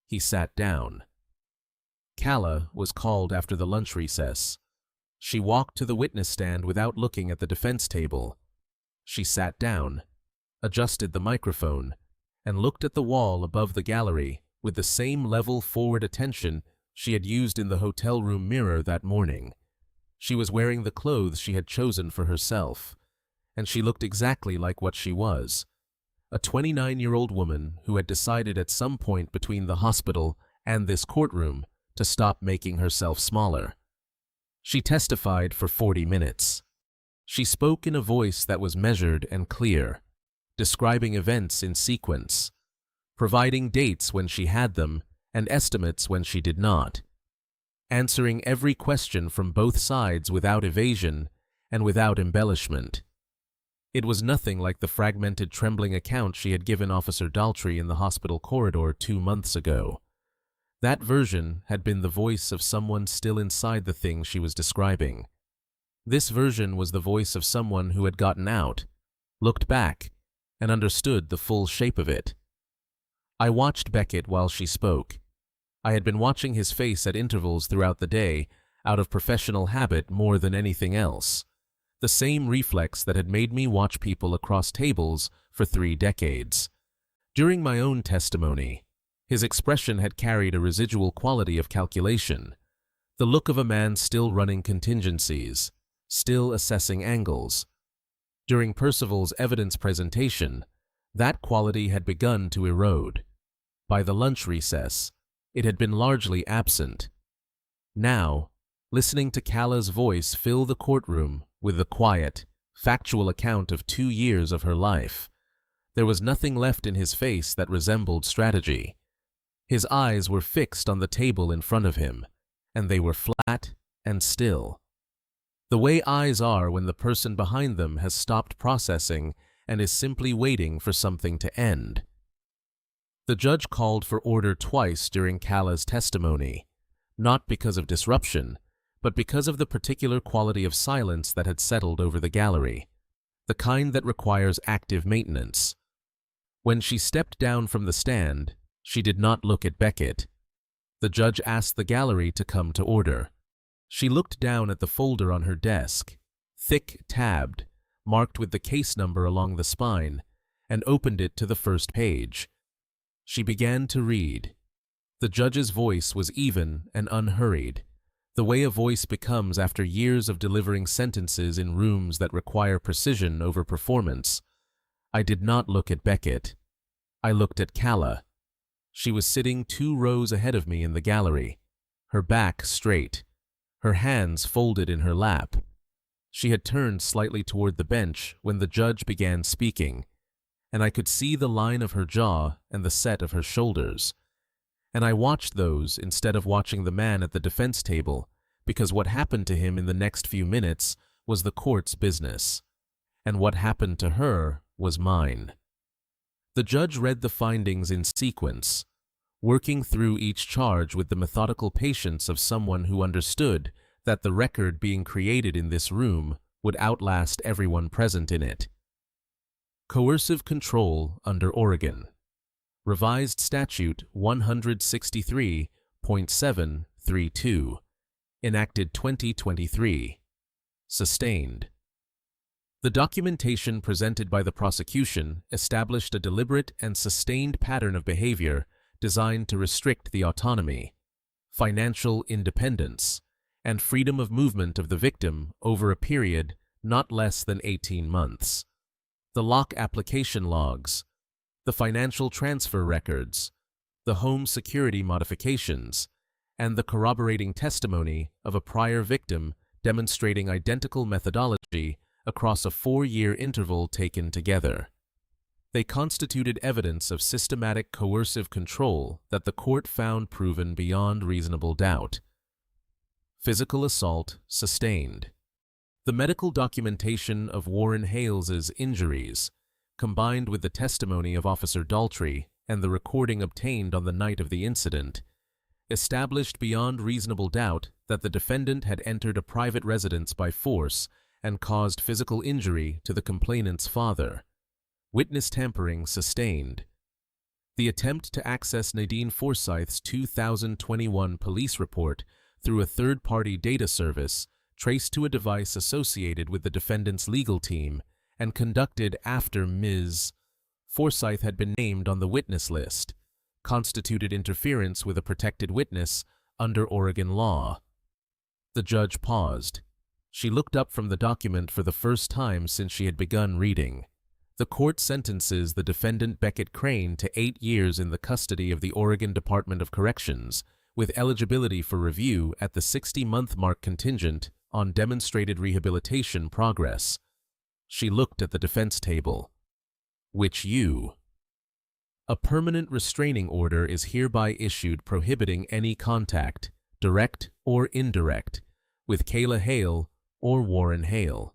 A: He sat down. Cala was called after the lunch recess. She walked to the witness stand without looking at the defense table. She sat down, adjusted the microphone, and looked at the wall above the gallery with the same level forward attention she had used in the hotel room mirror that morning. She was wearing the clothes she had chosen for herself, and she looked exactly like what she was, a 29-year-old woman who had decided at some point between the hospital and this courtroom to stop making herself smaller. She testified for 40 minutes. She spoke in a voice that was measured and clear, describing events in sequence, providing dates when she had them and estimates when she did not, answering every question from both sides without evasion and without embellishment. It was nothing like the fragmented, trembling account she had given Officer Daltrey in the hospital corridor 2 months ago. That version had been the voice of someone still inside the thing she was describing. This version was the voice of someone who had gotten out, looked back, and understood the full shape of it. I watched Beckett while she spoke. I had been watching his face at intervals throughout the day, out of professional habit more than anything else. The same reflex that had made me watch people across tables for 3 decades. During my own testimony, his expression had carried a residual quality of calculation, the look of a man still running contingencies, still assessing angles. During Percival's evidence presentation, that quality had begun to erode. By the lunch recess, it had been largely absent. Now, listening to Cala's voice fill the courtroom with the quiet, factual account of 2 years of her life, there was nothing left in his face that resembled strategy. His eyes were fixed on the table in front of him, and they were flat and still. The way eyes are when the person behind them has stopped processing and is simply waiting for something to end. The judge called for order twice during Cala's testimony, not because of disruption, but because of the particular quality of silence that had settled over the gallery, the kind that requires active maintenance. When she stepped down from the stand, she did not look at Beckett. The judge asked the gallery to come to order. She looked down at the folder on her desk, thick tabbed, marked with the case number along the spine, and opened it to the first page. She began to read. The judge's voice was even and unhurried, the way a voice becomes after years of delivering sentences in rooms that require precision over performance. I did not look at Beckett. I looked at Cala. She was sitting 2 rows ahead of me in the gallery, her back straight, her hands folded in her lap. She had turned slightly toward the bench when the judge began speaking, and I could see the line of her jaw and the set of her shoulders. And I watched those instead of watching the man at the defense table, because what happened to him in the next few minutes was the court's business, and what happened to her was mine. The judge read the findings in sequence, working through each charge with the methodical patience of someone who understood that the record being created in this room would outlast everyone present in it. Coercive control under Oregon. Revised Statute 163.732, enacted 2023. Sustained. The documentation presented by the prosecution established a deliberate and sustained pattern of behavior designed to restrict the autonomy, financial independence, and freedom of movement of the victim over a period not less than 18 months. The lock application logs, the financial transfer records, the home security modifications, and the corroborating testimony of a prior victim demonstrating identical methodology across a 4-year interval taken together. They constituted evidence of systematic coercive control that the court found proven beyond reasonable doubt. Physical assault sustained. The medical documentation of Warren Hales's injuries, combined with the testimony of Officer Daltrey and the recording obtained on the night of the incident, established beyond reasonable doubt that the defendant had entered a private residence by force and caused physical injury to the complainant's father. Witness tampering sustained. The attempt to access Nadine Forsyth's 2021 police report through a third-party data service traced to a device associated with the defendant's legal team and conducted after Ms. Forsyth had been named on the witness list, constituted interference with a protected witness under Oregon law. The judge paused. She looked up from the document for the first time since she had begun reading. The court sentences the defendant Beckett Crane to 8 years in the custody of the Oregon Department of Corrections, with eligibility for review at the 60-month mark contingent on demonstrated rehabilitation progress. She looked at the defense table. Which you? A permanent restraining order is hereby issued prohibiting any contact, direct or indirect, with Kayla Hale or Warren Hale.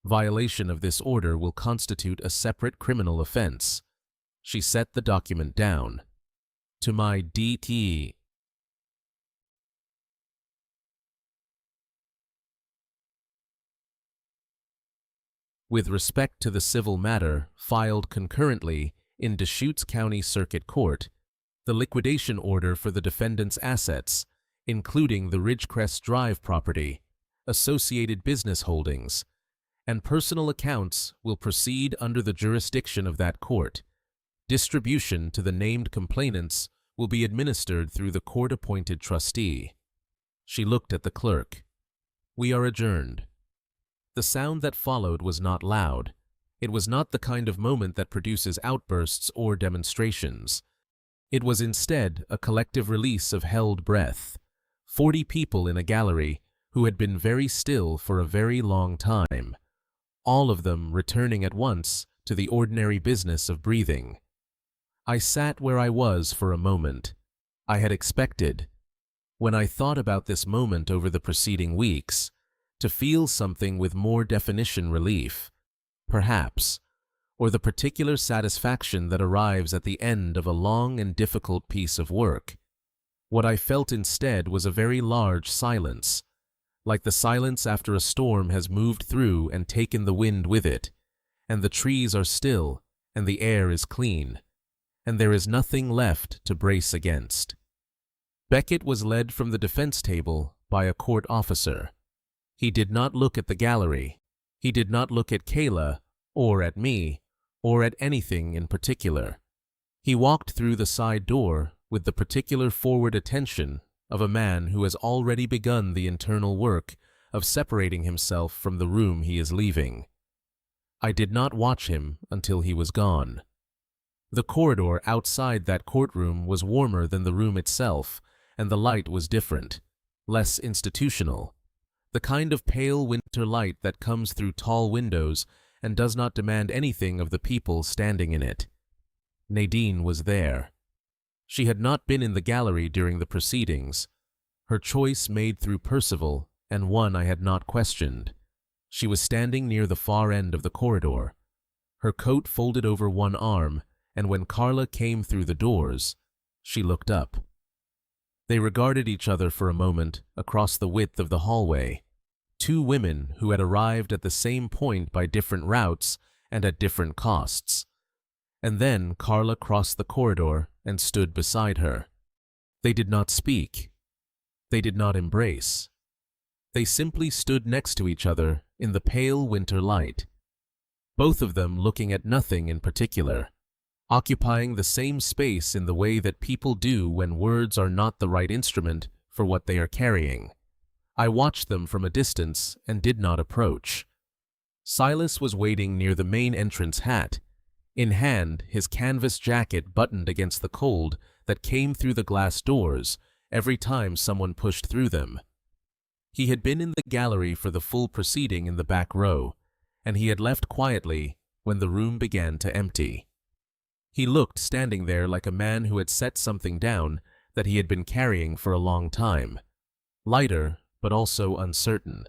A: Violation of this order will constitute a separate criminal offense. She set the document down. To my DT. With respect to the civil matter filed concurrently in Deschutes County Circuit Court, the liquidation order for the defendant's assets, including the Ridgecrest Drive property, associated business holdings, and personal accounts will proceed under the jurisdiction of that court. Distribution to the named complainants will be administered through the court-appointed trustee. She looked at the clerk. We are adjourned. The sound that followed was not loud. It was not the kind of moment that produces outbursts or demonstrations. It was instead a collective release of held breath. 40 people in a gallery who had been very still for a very long time, all of them returning at once to the ordinary business of breathing. I sat where I was for a moment. I had expected, when I thought about this moment over the preceding weeks, to feel something with more definition relief, perhaps, or the particular satisfaction that arrives at the end of a long and difficult piece of work. What I felt instead was a very large silence, like the silence after a storm has moved through and taken the wind with it, and the trees are still, and the air is clean, and there is nothing left to brace against. Beckett was led from the defense table by a court officer. He did not look at the gallery. He did not look at Kayla, or at me, or at anything in particular. He walked through the side door with the particular forward attention of a man who has already begun the internal work of separating himself from the room he is leaving. I did not watch him until he was gone. The corridor outside that courtroom was warmer than the room itself, and the light was different, less institutional. The kind of pale winter light that comes through tall windows and does not demand anything of the people standing in it. Nadine was there. She had not been in the gallery during the proceedings, her choice made through Percival, and one I had not questioned. She was standing near the far end of the corridor, her coat folded over one arm, and when Carla came through the doors, she looked up. They regarded each other for a moment across the width of the hallway, two women who had arrived at the same point by different routes and at different costs. And then Carla crossed the corridor and stood beside her. They did not speak. They did not embrace. They simply stood next to each other in the pale winter light, both of them looking at nothing in particular, occupying the same space in the way that people do when words are not the right instrument for what they are carrying. I watched them from a distance and did not approach. Silas was waiting near the main entrance hat, in hand his canvas jacket buttoned against the cold that came through the glass doors every time someone pushed through them. He had been in the gallery for the full proceeding in the back row, and he had left quietly when the room began to empty. He looked standing there like a man who had set something down that he had been carrying for a long time, lighter but also uncertain.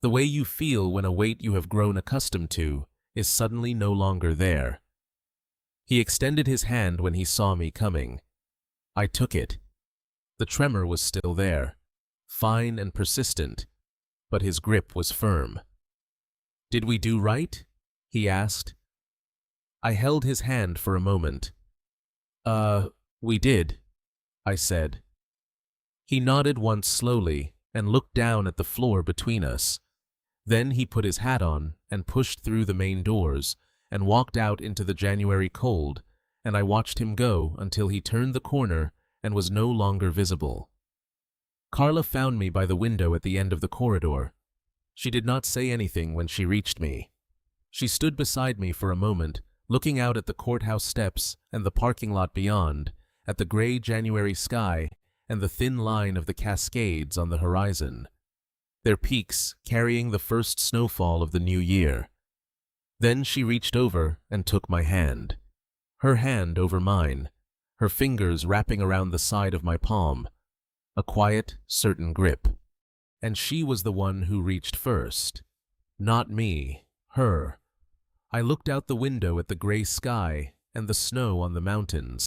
A: The way you feel when a weight you have grown accustomed to is suddenly no longer there. He extended his hand when he saw me coming. I took it. The tremor was still there, fine and persistent, but his grip was firm. "Did we do right?" he asked. I held his hand for a moment. We did," I said. He nodded once slowly and looked down at the floor between us. Then he put his hat on and pushed through the main doors and walked out into the January cold, and I watched him go until he turned the corner and was no longer visible. Carla found me by the window at the end of the corridor. She did not say anything when she reached me. She stood beside me for a moment, looking out at the courthouse steps and the parking lot beyond, at the gray January sky and the thin line of the Cascades on the horizon, their peaks carrying the first snowfall of the new year. Then she reached over and took my hand, her hand over mine, her fingers wrapping around the side of my palm, a quiet, certain grip. And she was the one who reached first. Not me, her. I looked out the window at the gray sky and the snow on the mountains,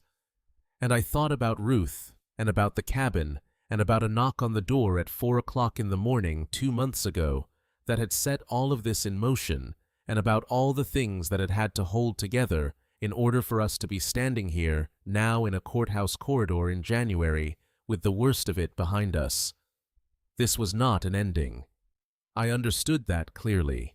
A: and I thought about Ruth and about the cabin and about a knock on the door at 4 o'clock in the morning 2 months ago that had set all of this in motion, and about all the things that it had to hold together in order for us to be standing here now in a courthouse corridor in January with the worst of it behind us. This was not an ending. I understood that clearly.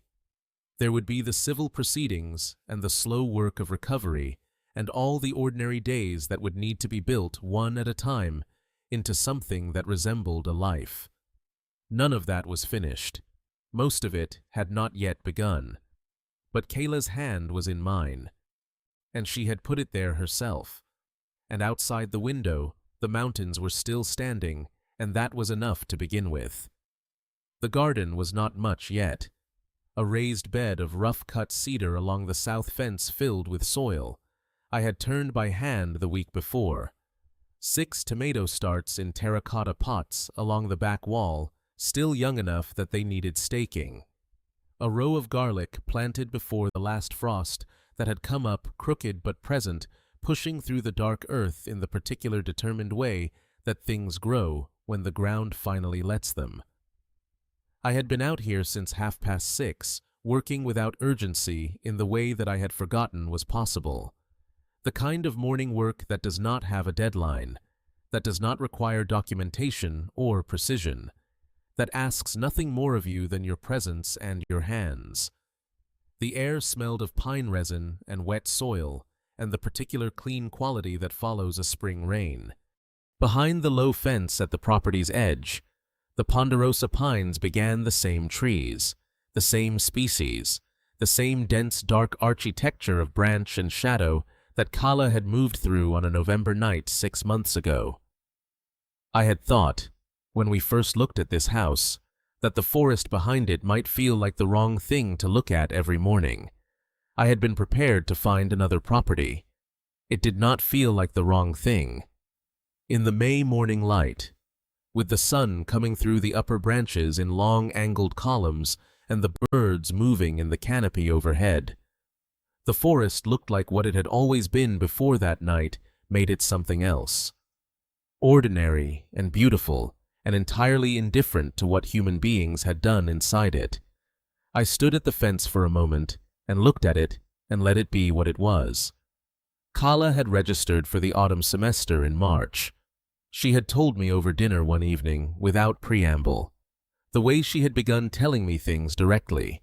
A: There would be the civil proceedings and the slow work of recovery and all the ordinary days that would need to be built one at a time into something that resembled a life. None of that was finished. Most of it had not yet begun. But Kayla's hand was in mine, and she had put it there herself. And outside the window, the mountains were still standing, and that was enough to begin with. The garden was not much yet. A raised bed of rough-cut cedar along the south fence filled with soil. I had turned by hand the week before. 6 tomato starts in terracotta pots along the back wall, still young enough that they needed staking. A row of garlic planted before the last frost that had come up crooked but present, pushing through the dark earth in the particular determined way that things grow when the ground finally lets them. I had been out here since 6:30, working without urgency in the way that I had forgotten was possible. The kind of morning work that does not have a deadline, that does not require documentation or precision, that asks nothing more of you than your presence and your hands. The air smelled of pine resin and wet soil, and the particular clean quality that follows a spring rain. Behind the low fence at the property's edge, the ponderosa pines began the same trees, the same species, the same dense dark architecture of branch and shadow that Kala had moved through on a November night 6 months ago. I had thought, when we first looked at this house, that the forest behind it might feel like the wrong thing to look at every morning. I had been prepared to find another property. It did not feel like the wrong thing. In the May morning light, with the sun coming through the upper branches in long angled columns and the birds moving in the canopy overhead, the forest looked like what it had always been before that night made it something else. Ordinary and beautiful and entirely indifferent to what human beings had done inside it. I stood at the fence for a moment and looked at it and let it be what it was. Kala had registered for the autumn semester in March. She had told me over dinner one evening, without preamble, the way she had begun telling me things directly,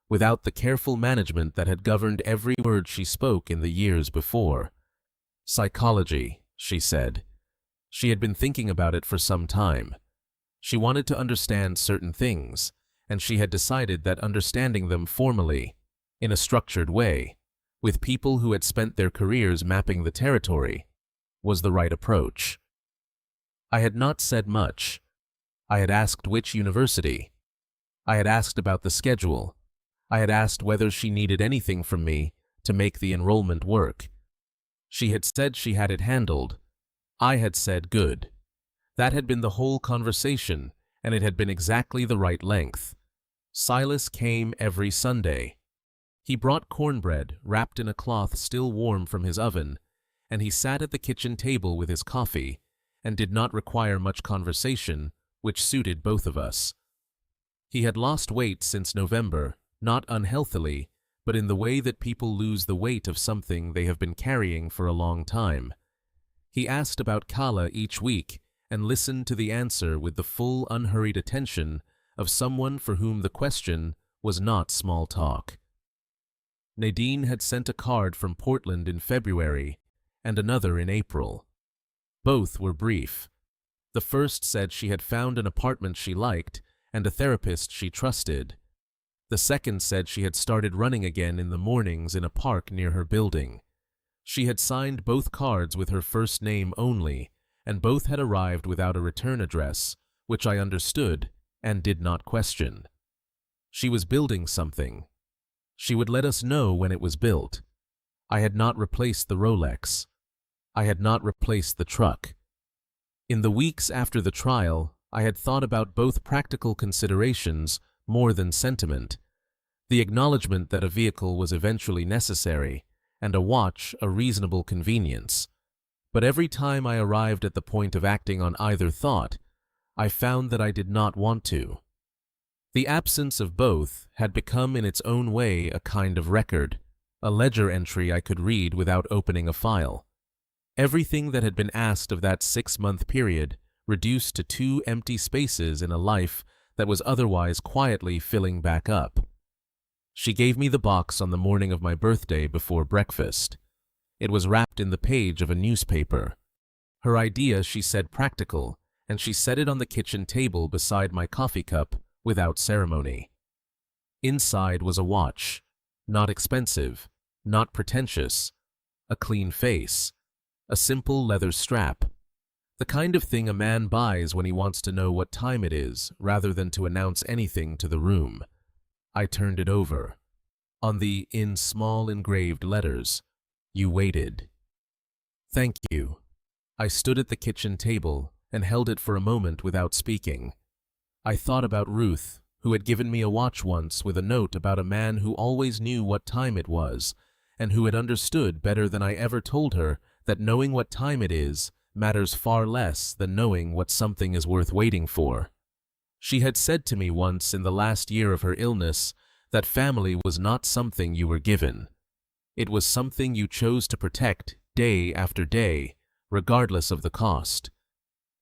A: without the careful management that had governed every word she spoke in the years before. Psychology, she said. She had been thinking about it for some time. She wanted to understand certain things, and she had decided that understanding them formally, in a structured way, with people who had spent their careers mapping the territory, was the right approach. I had not said much. I had asked which university. I had asked about the schedule. I had asked whether she needed anything from me to make the enrollment work. She had said she had it handled. I had said good. That had been the whole conversation, and it had been exactly the right length. Silas came every Sunday. He brought cornbread wrapped in a cloth still warm from his oven, and he sat at the kitchen table with his coffee, and did not require much conversation, which suited both of us. He had lost weight since November, not unhealthily, but in the way that people lose the weight of something they have been carrying for a long time. He asked about Kala each week and listened to the answer with the full, unhurried attention of someone for whom the question was not small talk. Nadine had sent a card from Portland in February and another in April. Both were brief. The first said she had found an apartment she liked and a therapist she trusted. The second said she had started running again in the mornings in a park near her building. She had signed both cards with her first name only, and both had arrived without a return address, which I understood and did not question. She was building something. She would let us know when it was built. I had not replaced the Rolex. I had not replaced the truck. In the weeks after the trial, I had thought about both practical considerations more than sentiment, the acknowledgement that a vehicle was eventually necessary, and a watch a reasonable convenience. But every time I arrived at the point of acting on either thought, I found that I did not want to. The absence of both had become in its own way a kind of record, a ledger entry I could read without opening a file. Everything that had been asked of that 6-month period reduced to 2 empty spaces in a life that was otherwise quietly filling back up. She gave me the box on the morning of my birthday before breakfast. It was wrapped in the page of a newspaper. Her idea, she said, practical, and she set it on the kitchen table beside my coffee cup without ceremony. Inside was a watch, not expensive, not pretentious, a clean face, a simple leather strap, the kind of thing a man buys when he wants to know what time it is rather than to announce anything to the room. I turned it over. On the in small engraved letters, "You waited." "Thank you." I stood at the kitchen table and held it for a moment without speaking. I thought about Ruth, who had given me a watch once with a note about a man who always knew what time it was, and who had understood better than I ever told her that knowing what time it is matters far less than knowing what something is worth waiting for. She had said to me once in the last year of her illness that family was not something you were given. It was something you chose to protect day after day, regardless of the cost,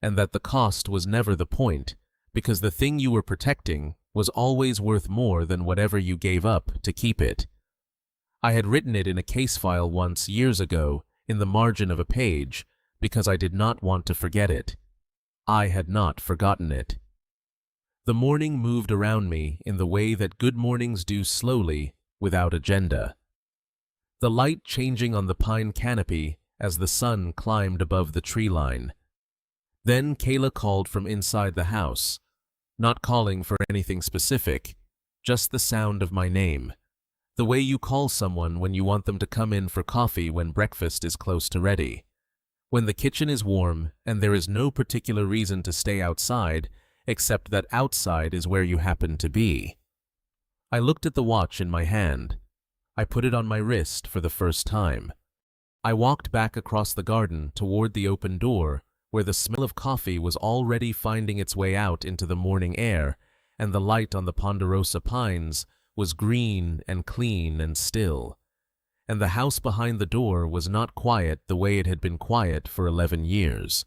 A: and that the cost was never the point, because the thing you were protecting was always worth more than whatever you gave up to keep it. I had written it in a case file once years ago in the margin of a page because I did not want to forget it. I had not forgotten it. The morning moved around me in the way that good mornings do, slowly, without agenda. The light changing on the pine canopy as the sun climbed above the tree line. Then Kayla called from inside the house. not calling for anything specific, just the sound of my name. The way you call someone when you want them to come in for coffee when breakfast is close to ready. When the kitchen is warm and there is no particular reason to stay outside except that outside is where you happen to be. I looked at the watch in my hand. I put it on my wrist for the first time. I walked back across the garden toward the open door where the smell of coffee was already finding its way out into the morning air and the light on the ponderosa pines was green and clean and still. And the house behind the door was not quiet the way it had been quiet for 11 years.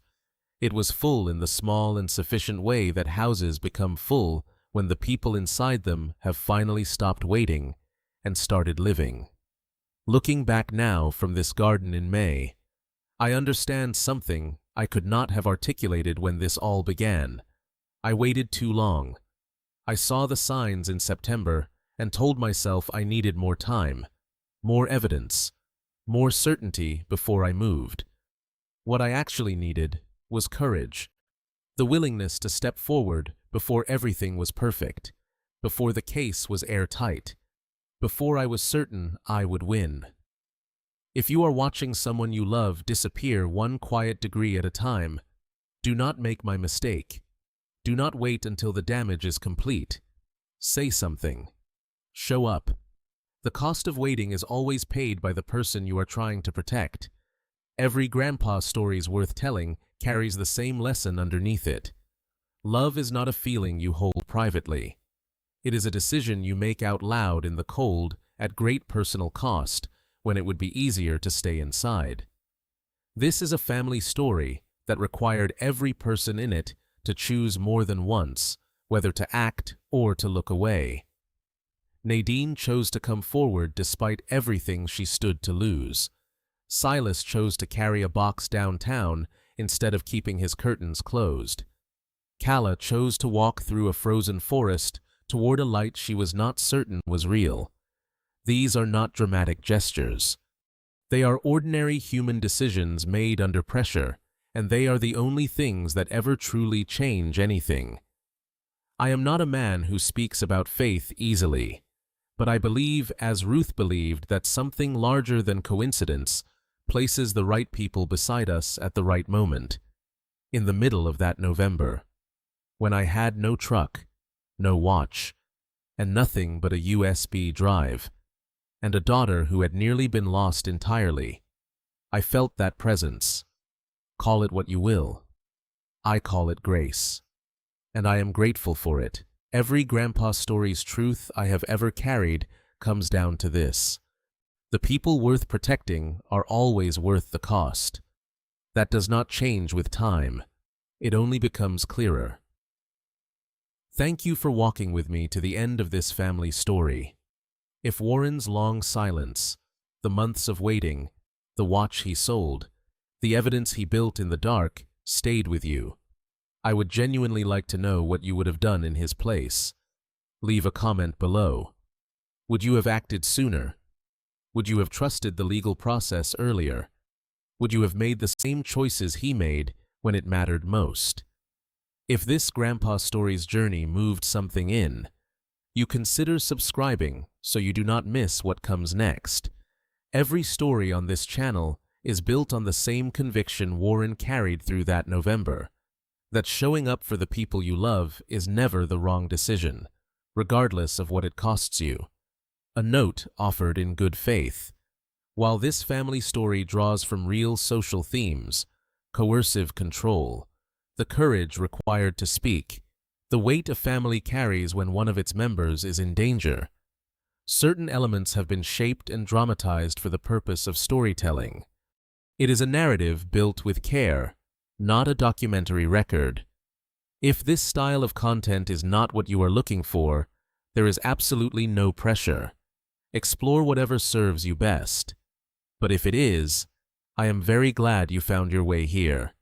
A: It was full in the small and sufficient way that houses become full when the people inside them have finally stopped waiting and started living. Looking back now from this garden in May, I understand something I could not have articulated when this all began. I waited too long. I saw the signs in September and told myself I needed more time, more evidence, more certainty before I moved. What I actually needed was courage, the willingness to step forward before everything was perfect, before the case was airtight, before I was certain I would win. If you are watching someone you love disappear one quiet degree at a time, do not make my mistake. Do not wait until the damage is complete. Say something. Show up. The cost of waiting is always paid by the person you are trying to protect. Every grandpa stories worth telling carries the same lesson underneath it. Love is not a feeling you hold privately. It is a decision you make out loud in the cold at great personal cost when it would be easier to stay inside. This is a family story that required every person in it to choose more than once, whether to act or to look away. Nadine chose to come forward despite everything she stood to lose. Silas chose to carry a box downtown instead of keeping his curtains closed. Calla chose to walk through a frozen forest toward a light she was not certain was real. These are not dramatic gestures. They are ordinary human decisions made under pressure, and they are the only things that ever truly change anything. I am not a man who speaks about faith easily, but I believe, as Ruth believed, that something larger than coincidence places the right people beside us at the right moment, in the middle of that November, when I had no truck, no watch, and nothing but a USB drive, and a daughter who had nearly been lost entirely. I felt that presence. Call it what you will. I call it grace. And I am grateful for it. Every grandpa story's truth I have ever carried comes down to this. The people worth protecting are always worth the cost. That does not change with time. It only becomes clearer. Thank you for walking with me to the end of this family story. If Warren's long silence, the months of waiting, the watch he sold, the evidence he built in the dark stayed with you, I would genuinely like to know what you would have done in his place. Leave a comment below. Would you have acted sooner? Would you have trusted the legal process earlier? Would you have made the same choices he made when it mattered most? If this grandpa story's journey moved something in, you consider subscribing so you do not miss what comes next. Every story on this channel is built on the same conviction Warren carried through that November, that showing up for the people you love is never the wrong decision, regardless of what it costs you. A note offered in good faith. While this family story draws from real social themes, coercive control, the courage required to speak, the weight a family carries when one of its members is in danger, certain elements have been shaped and dramatized for the purpose of storytelling. It is a narrative built with care, not a documentary record. If this style of content is not what you are looking for, there is absolutely no pressure. Explore whatever serves you best. But if it is, I am very glad you found your way here.